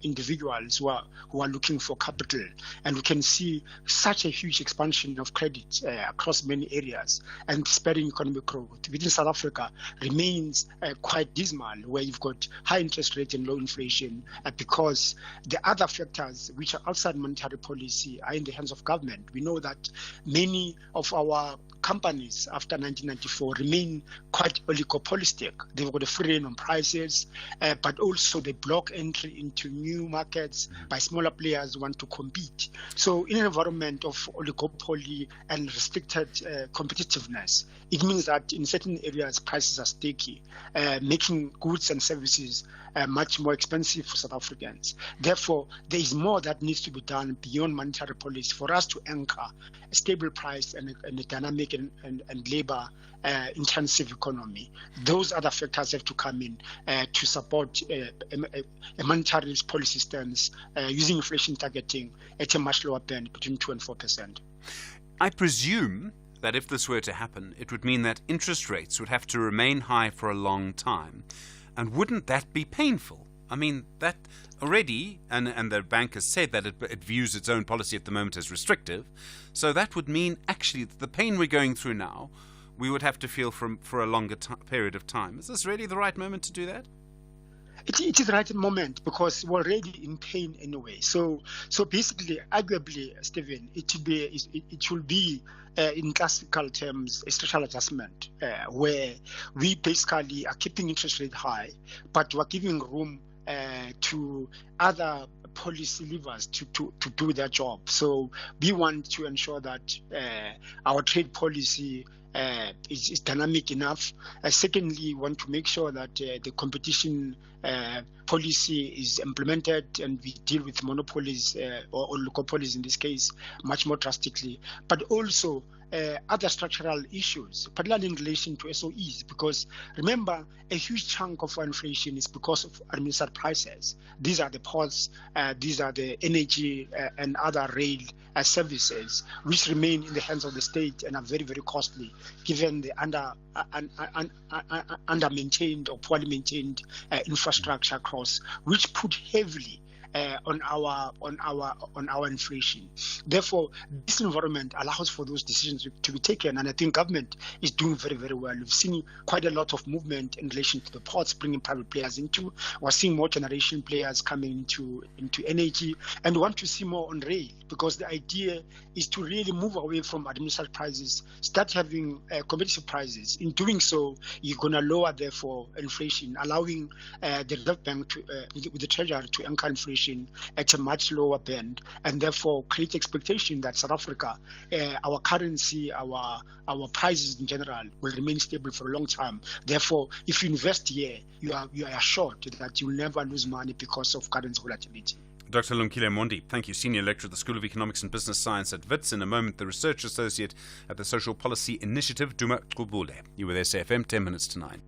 Speaker 4: individuals who are looking for capital. And we can see such a huge expansion of credit across many areas, and sparing economic growth within South Africa remains quite dismal, where you've got high interest rates and low inflation, because the other factors which are outside monetary policy are in the hands of government. We know that many of our companies after 1994 remain quite oligopolistic. They've got a free rein on prices, but also they block entry into new markets by smaller players who want to compete. So in an environment of oligopoly and restricted competitiveness, it means that in certain areas prices are sticky, making goods and services much more expensive for South Africans. Therefore, there is more that needs to be done beyond monetary policy for us to anchor a stable price and a dynamic and labor intensive economy. Those other factors have to come in to support a monetary policy stance using inflation targeting at a much lower band between 2 and 4%.
Speaker 1: I presume that if this were to happen, it would mean that interest rates would have to remain high for a long time. And wouldn't that be painful? I mean, that already, and the bank has said that it views its own policy at the moment as restrictive. So that would mean actually the pain we're going through now, we would have to feel for a longer period of time. Is this really the right moment to do that?
Speaker 4: It is the right moment because we're already in pain anyway. So basically, arguably, Stephen, it will be in classical terms a structural adjustment where we basically are keeping interest rate high, but we're giving room to other policy levers to do their job. So we want to ensure that our trade policy is dynamic enough. Secondly, we want to make sure that the competition policy is implemented and we deal with monopolies or oligopolies in this case much more drastically. But also other structural issues, particularly in relation to SOEs, because remember, a huge chunk of our inflation is because of administered prices. These are the ports, these are the energy and other rail services, which remain in the hands of the state and are very, very costly, given the under-maintained or poorly maintained infrastructure across, which put heavily on our inflation. Therefore, this environment allows for those decisions to be taken, and I think government is doing very, very well. We've seen quite a lot of movement in relation to the ports, bringing private players into. We're seeing more generation players coming into energy, and we want to see more on rail, because the idea is to really move away from administered prices, start having competitive prices. In doing so, you're going to lower, therefore, inflation, allowing the Reserve Bank to, with the Treasury to anchor inflation at a much lower band, and therefore create expectation that South Africa, our currency, our prices in general will remain stable for a long time. Therefore, if you invest here, you are assured that you will never lose money because of currency volatility.
Speaker 1: Dr. Lumkile Mondi, thank you. Senior Lecturer at the School of Economics and Business Science at WITS. In a moment, the Research Associate at the Social Policy Initiative, Duma Qubule. You were there, SAFM, 10 minutes to 9.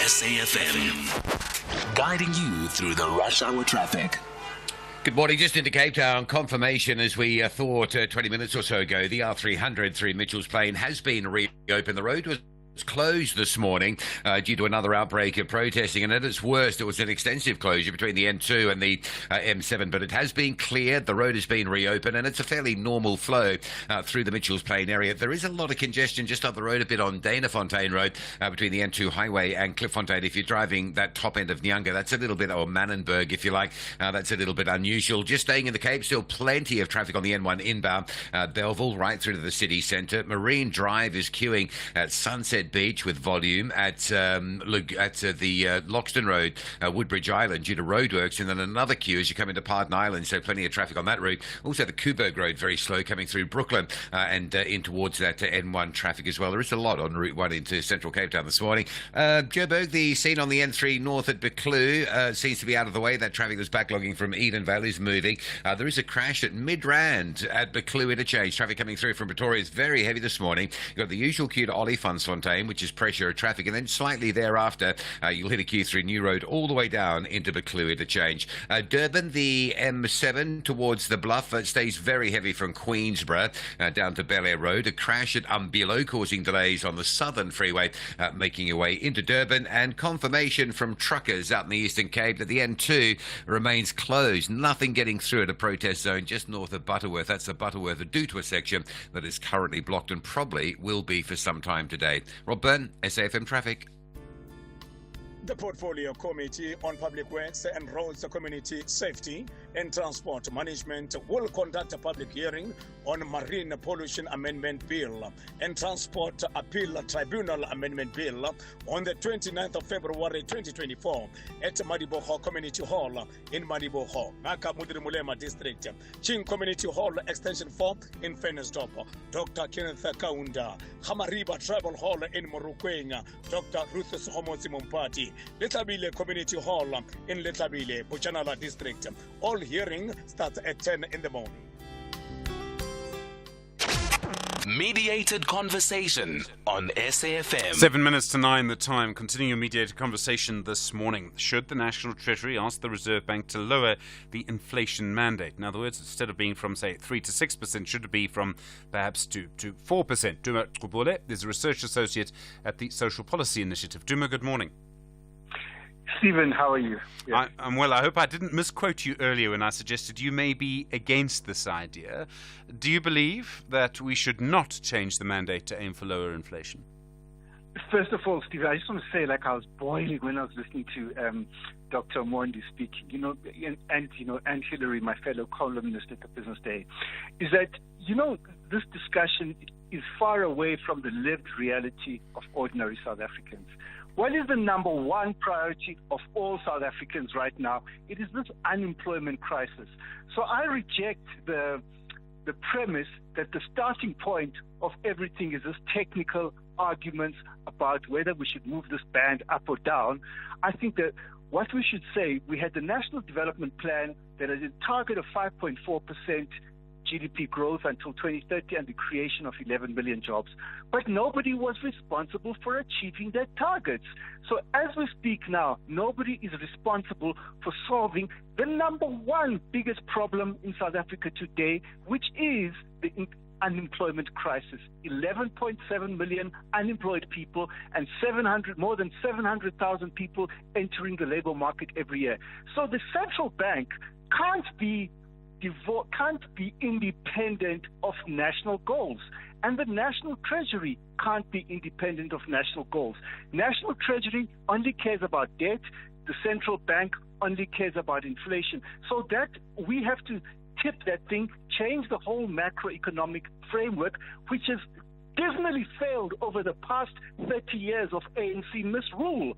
Speaker 2: SAFM, guiding you through the rush hour traffic.
Speaker 10: Good morning. Just into Cape Town, confirmation as we thought 20 minutes or so ago, the R300 through Mitchell's Plain has been reopened. The road was closed this morning due to another outbreak of protesting, and at its worst it was an extensive closure between the M2 and the M7, but it has been cleared, the road has been reopened, and it's a fairly normal flow through the Mitchell's Plain area. There is a lot of congestion just up the road a bit on Danafontein Road between the N2 highway and Clifffontein. If you're driving that top end of Nyanga, that's a little bit, or Mannenberg if you like, that's a little bit unusual. Just staying in the Cape, still plenty of traffic on the N1 inbound, Belleville right through to the city centre. Marine Drive is queuing at Sunset Beach with volume at the Loxton Road, Woodbridge Island, due to roadworks, and then another queue as you come into Parton Island, so plenty of traffic on that route. Also the Kuberg Road very slow coming through Brooklyn and in towards that N1 traffic as well. There is a lot on Route 1 into central Cape Town this morning. Joburg, the scene on the N3 north at Buccleuch seems to be out of the way. That traffic that's backlogging from Edenvale is moving. There is a crash at Midrand at Buccleuch interchange. Traffic coming through from Pretoria is very heavy this morning. You've got the usual queue to Olifantsfontein lane, which is pressure of traffic, and then slightly thereafter, you'll hit a queue through New Road all the way down into Buccleuch to change. Durban, the M7 towards the Bluff stays very heavy from Queensborough down to Bel Air Road. A crash at Umbilo causing delays on the Southern Freeway, making your way into Durban, and confirmation from truckers out in the Eastern Cape that the N2 remains closed. Nothing getting through at a protest zone just north of Butterworth. That's the Butterworth-Adutwa section that is currently blocked and probably will be for some time today. Rob Byrne, SAFM Traffic.
Speaker 7: The Portfolio Committee on Public Works and Roads Community Safety and Transport Management will conduct a public hearing on Marine Pollution Amendment Bill and Transport Appeal Tribunal Amendment Bill on the 29th of February 2024 at Madiboho Community Hall in Madiboho, Naka Mudirimulema District, Chin Community Hall Extension 4 in Vennesdorp, Dr. Kenneth Kaunda, Hamariba Tribal Hall in Morukwenya, Dr. Ruthus Homosi Mumpati, Letlabile Community Hall in Letlabile, Buchanala District. All hearing starts at 10 in the morning.
Speaker 2: Mediated conversation on SAFM.
Speaker 1: 7 minutes to 9 the time. Continuing mediated conversation this morning. Should the National Treasury ask the Reserve Bank to lower the inflation mandate? In other words, instead of being from, say, 3 to 6%, should it be from perhaps to 4%? Duma Qubole is a research associate at the Social Policy Initiative. Duma, good morning.
Speaker 19: Stephen, how are you?
Speaker 1: Yes. I'm well. I hope I didn't misquote you earlier when I suggested you may be against this idea. Do you believe that we should not change the mandate to aim for lower inflation?
Speaker 19: First of all, Stephen, I just want to say, like, I was boiling when I was listening to Dr. Mondi speaking, and Hillary, my fellow columnist at the Business Day, is that, this discussion is far away from the lived reality of ordinary South Africans. What is the number one priority of all South Africans right now? It is this unemployment crisis. So I reject the premise that the starting point of everything is this technical arguments about whether we should move this band up or down. I think that what we should say, we had the National Development Plan that has a target of 5.4% GDP growth until 2030 and the creation of 11 million jobs. But nobody was responsible for achieving their targets. So as we speak now, nobody is responsible for solving the number one biggest problem in South Africa today, which is the unemployment crisis. 11.7 million unemployed people and more than 700,000 people entering the labor market every year. So the central bank can't be independent of national goals. And the National Treasury can't be independent of national goals. National Treasury only cares about debt. The central bank only cares about inflation. So that we have to tip that thing, change the whole macroeconomic framework, which has dismally failed over the past 30 years of ANC misrule.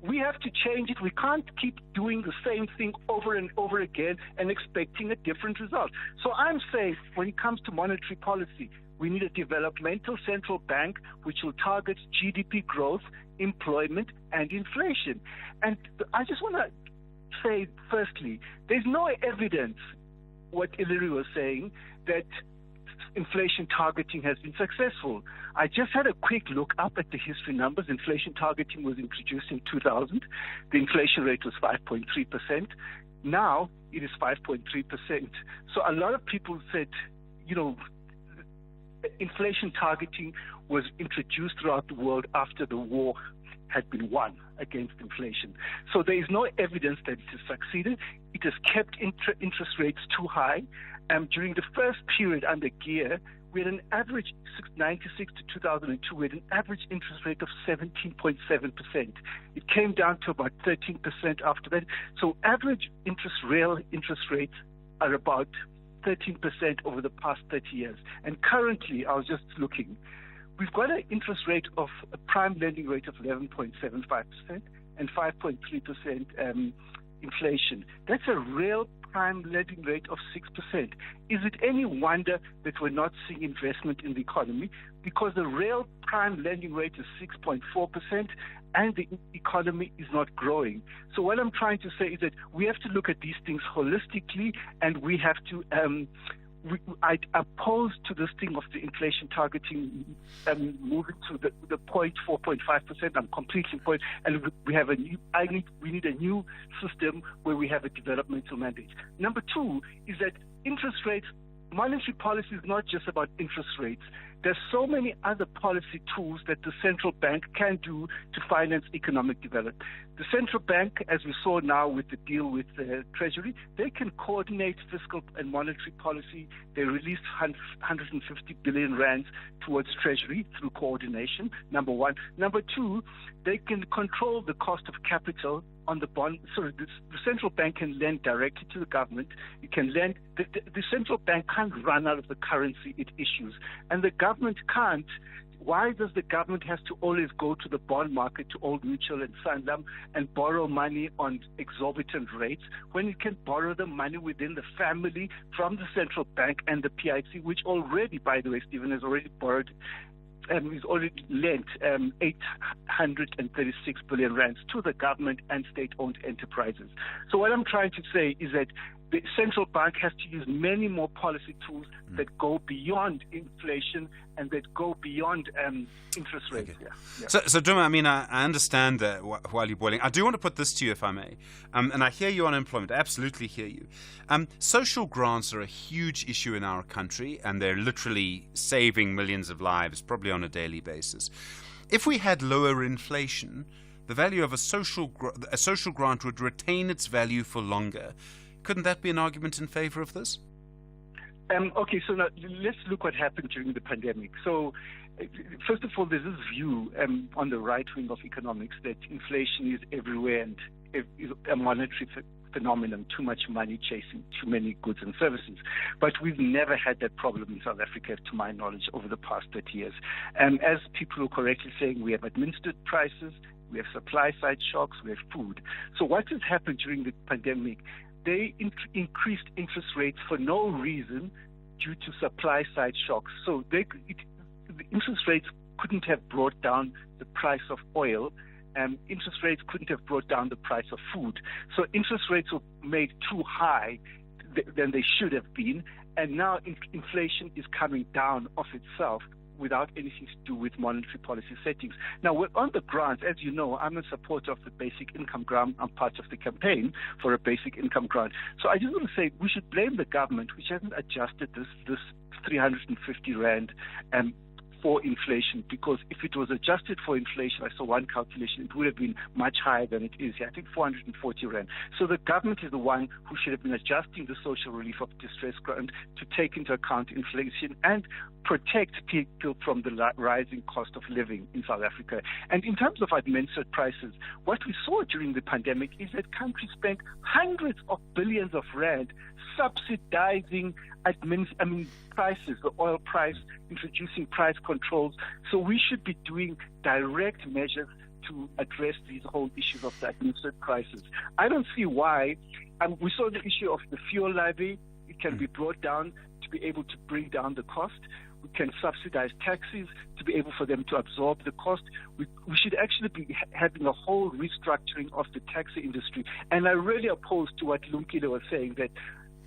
Speaker 19: We have to change it. We can't keep doing the same thing over and over again and expecting a different result. So I'm saying when it comes to monetary policy, we need a developmental central bank which will target GDP growth, employment, and inflation. And I just want to say, firstly, there's no evidence, what Hillary was saying, that inflation targeting has been successful. I just had a quick look up at the history numbers. Inflation targeting was introduced in 2000. The inflation rate was 5.3%. Now it is 5.3%. So a lot of people said, inflation targeting was introduced throughout the world after the war had been won against inflation. So there is no evidence that it has succeeded. It has kept interest rates too high. During the first period under Gear, we had an average, 1996 to 2002, we had an average interest rate of 17.7%. It came down to about 13% after that. So average real interest rates are about 13% over the past 30 years. And currently, I was just looking, we've got an interest rate of a prime lending rate of 11.75% and 5.3% inflation. That's a real prime lending rate of 6%. Is it any wonder that we're not seeing investment in the economy? Because the real prime lending rate is 6.4% and the economy is not growing. So what I'm trying to say is that we have to look at these things holistically, and we have to I oppose to this thing of the inflation targeting moving to the 0.4.5%. I'm completely for it, and we have we need a new system where we have a developmental mandate. Number two is that interest rates. Monetary policy is not just about interest rates. There's so many other policy tools that the central bank can do to finance economic development. The central bank, as we saw now with the deal with the Treasury, they can coordinate fiscal and monetary policy. They released 150 billion rands towards Treasury through coordination, number one. Number two, they can control the cost of capital on the bond. So the central bank can lend directly to the government. It can lend. The central bank can't run out of the currency it issues, and the government can't. Why does the government have to always go to the bond market, to Old Mutual and Sanlam, and borrow money on exorbitant rates when it can borrow the money within the family from the central bank and the PIC, which already, by the way, Stephen, has already borrowed he's already lent 836 billion rands to the government and state-owned enterprises. So what I'm trying to say is that the central bank has to use many more policy tools that go beyond inflation and that go beyond interest rates.
Speaker 1: Okay.
Speaker 19: Yeah.
Speaker 1: So Duma, I mean, I understand while you're boiling. I do want to put this to you, if I may. And I hear you on unemployment. I absolutely hear you. Social grants are a huge issue in our country, and they're literally saving millions of lives, probably on a daily basis. If we had lower inflation, the value of a social grant would retain its value for longer. Couldn't that be an argument in favor of this?
Speaker 19: Okay, so now let's look what happened during the pandemic. So, first of all, there's this view on the right wing of economics that inflation is everywhere and is a monetary phenomenon, too much money chasing too many goods and services. But we've never had that problem in South Africa, to my knowledge, over the past 30 years. As people are correctly saying, we have administered prices, we have supply-side shocks, we have food. So what has happened during the pandemic? They increased interest rates for no reason due to supply-side shocks. So the interest rates couldn't have brought down the price of oil, and interest rates couldn't have brought down the price of food. So interest rates were made too high than they should have been, and now inflation is coming down of itself without anything to do with monetary policy settings. Now, on the grants, as you know, I'm a supporter of the basic income grant. I'm part of the campaign for a basic income grant. So I just want to say we should blame the government, which hasn't adjusted this 350 rand for inflation, because if it was adjusted for inflation, I saw one calculation, it would have been much higher than it is. I think 440 rand. So the government is the one who should have been adjusting the social relief of distress grant to take into account inflation and protect people from the rising cost of living in South Africa. And in terms of administered prices, what we saw during the pandemic is that countries spent hundreds of billions of rand subsidizing prices, the oil price, introducing price controls. So we should be doing direct measures to address these whole issues of the administered prices. I don't see why. We saw the issue of the fuel levy. It can be brought down to be able to bring down the cost. We can subsidize taxis to be able for them to absorb the cost. We should actually be having a whole restructuring of the taxi industry. And I really oppose to what Lumkile was saying, that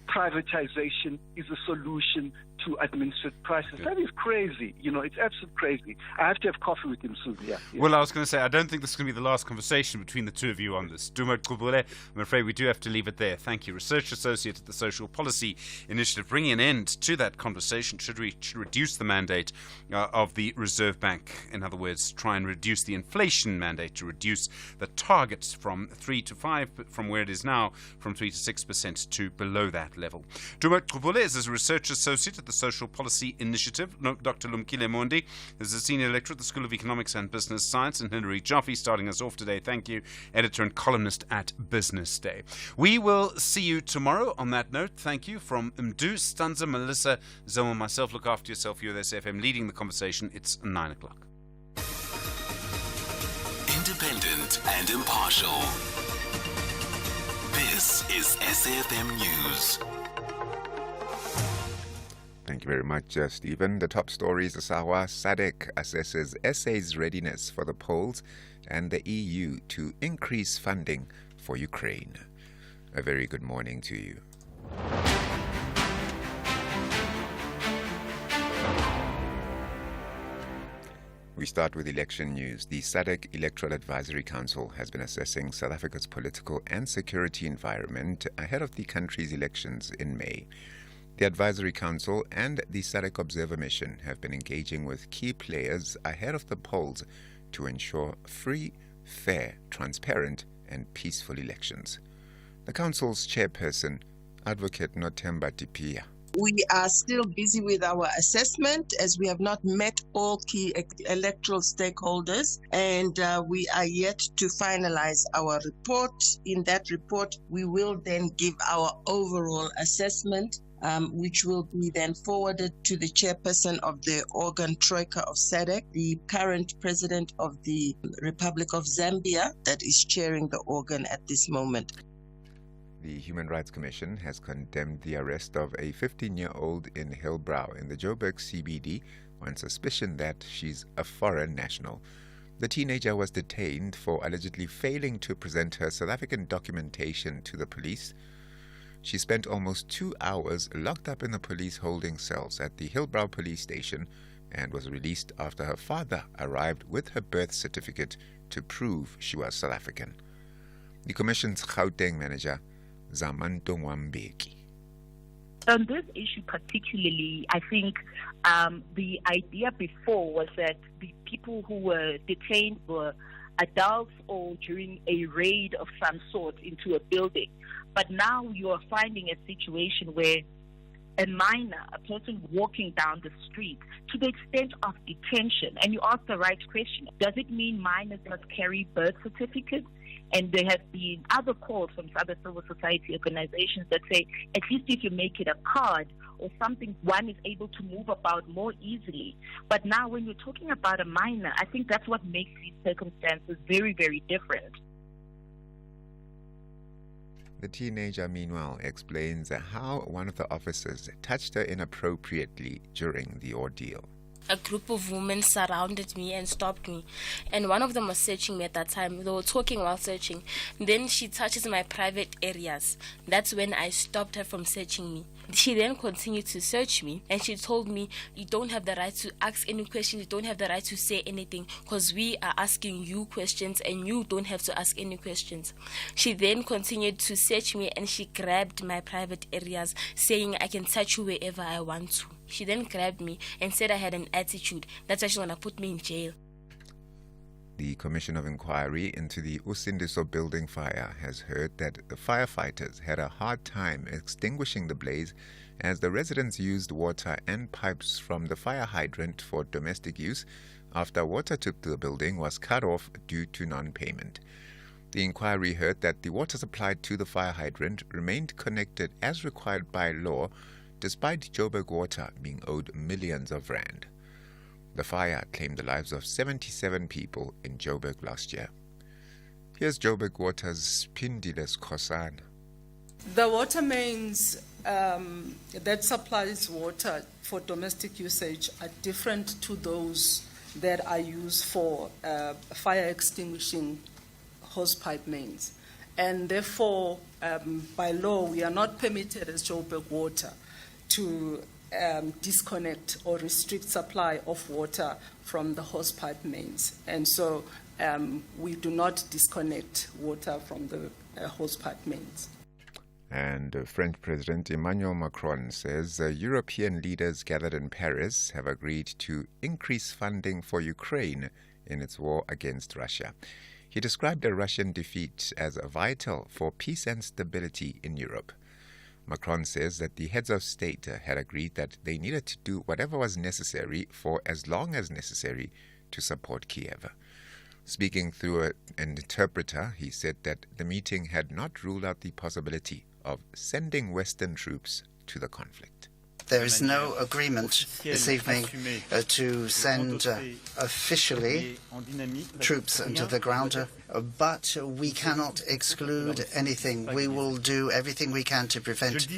Speaker 19: privatization is a solution to administered prices. That is crazy. It's absolutely crazy. I have to have coffee with him soon. Yeah.
Speaker 1: Well, I was going to say, I don't think this is going to be the last conversation between the two of you on this. Duma Kubule, I'm afraid we do have to leave it there. Thank you. Research Associate at the Social Policy Initiative, bringing an end to that conversation. Should we reduce the mandate of the Reserve Bank? In other words, try and reduce the inflation mandate to reduce the targets from 3 to 5, from where it is now, from 3 to 6% to below that level. Duma Kubule is a Research Associate at the Social Policy Initiative. Dr. Lumkile Mondi is a Senior Lecturer at the School of Economics and Business Science, and Hilary Jaffe starting us off today. Thank you. Editor and columnist at Business Day. We will see you tomorrow. On that note, thank you from Mdu, Stanza, Melissa, Zoe, and myself. Look after yourself. You're SFM leading the conversation. It's 9 o'clock.
Speaker 2: Independent and impartial. This is SAFM News.
Speaker 3: Thank you very much, Stephen. The top stories: Asawa SADC assesses SA's readiness for the polls and the EU to increase funding for Ukraine. A very good morning to you. We start with election news. The SADC Electoral Advisory Council has been assessing South Africa's political and security environment ahead of the country's elections in May. The Advisory Council and the SADC Observer Mission have been engaging with key players ahead of the polls to ensure free, fair, transparent, and peaceful elections. The Council's chairperson, Advocate Nothemba Tipia.
Speaker 9: We are still busy with our assessment as we have not met all key electoral stakeholders, and we are yet to finalize our report. In that report, we will then give our overall assessment, which will be then forwarded to the chairperson of the organ Troika of SADC, the current president of the Republic of Zambia that is chairing the organ at this moment.
Speaker 3: The Human Rights Commission has condemned the arrest of a 15-year-old in Hillbrow in the Joburg CBD on suspicion that she's a foreign national. The teenager was detained for allegedly failing to present her South African documentation to the police. She spent almost 2 hours locked up in the police holding cells at the Hillbrow police station and was released after her father arrived with her birth certificate to prove she was South African. The Commission's Gauteng manager, Zamanto Mwambeki.
Speaker 20: On this issue particularly, I think the idea before was that the people who were detained were adults or during a raid of some sort into a building. But now you are finding a situation where a minor, a person walking down the street, to the extent of detention, and you ask the right question, does it mean minors must carry birth certificates? And there have been other calls from other civil society organizations that say, at least if you make it a card or something, one is able to move about more easily. But now when you're talking about a minor, I think that's what makes these circumstances very, very different.
Speaker 3: The teenager, meanwhile, explains how one of the officers touched her inappropriately during the ordeal.
Speaker 21: A group of women surrounded me and stopped me, and one of them was searching me at that time. They were talking while searching. Then she touches my private areas. That's when I stopped her from searching me. She then continued to search me, and she told me, you don't have the right to ask any questions, you don't have the right to say anything, because we are asking you questions and you don't have to ask any questions. She then continued to search me, and she grabbed my private areas, saying I can touch you wherever I want to. She then grabbed me and said I had an attitude. That's why she wanna put me in jail.
Speaker 3: The Commission of Inquiry into the Usindiso building fire has heard that the firefighters had a hard time extinguishing the blaze as the residents used water and pipes from the fire hydrant for domestic use after water to the building was cut off due to non-payment. The inquiry heard that the water supplied to the fire hydrant remained connected as required by law despite Joburg Water being owed millions of rand. The fire claimed the lives of 77 people in Joburg last year. Here's Joburg Water's Pindiles Khosana.
Speaker 24: The water mains that supplies water for domestic usage are different to those that are used for fire extinguishing hosepipe mains. And therefore, by law, we are not permitted as Joburg Water to disconnect or restrict supply of water from the hosepipe mains. And so we do not disconnect water from the hosepipe mains.
Speaker 3: And French President Emmanuel Macron says European leaders gathered in Paris have agreed to increase funding for Ukraine in its war against Russia. He described a Russian defeat as vital for peace and stability in Europe. Macron says that the heads of state had agreed that they needed to do whatever was necessary for as long as necessary to support Kiev. Speaking through an interpreter, he said that the meeting had not ruled out the possibility of sending Western troops to the conflict.
Speaker 25: There is no agreement this evening to send officially troops into the ground, but we cannot exclude anything. We will do everything we can to prevent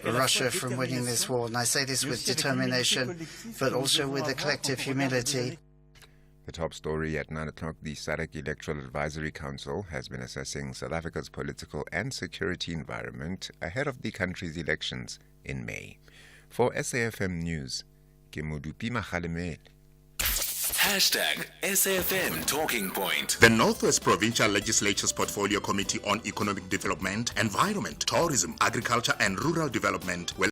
Speaker 25: Russia from winning this war. And I say this with determination, but also with a collective humility.
Speaker 3: The top story at 9 o'clock, the SADC Electoral Advisory Council has been assessing South Africa's political and security environment ahead of the country's elections in May. For SAFM News, ke Modupi Makgalemele.
Speaker 2: #SFM Talking Point.
Speaker 11: The Northwest Provincial Legislature's Portfolio Committee on Economic Development, Environment, Tourism, Agriculture and Rural Development will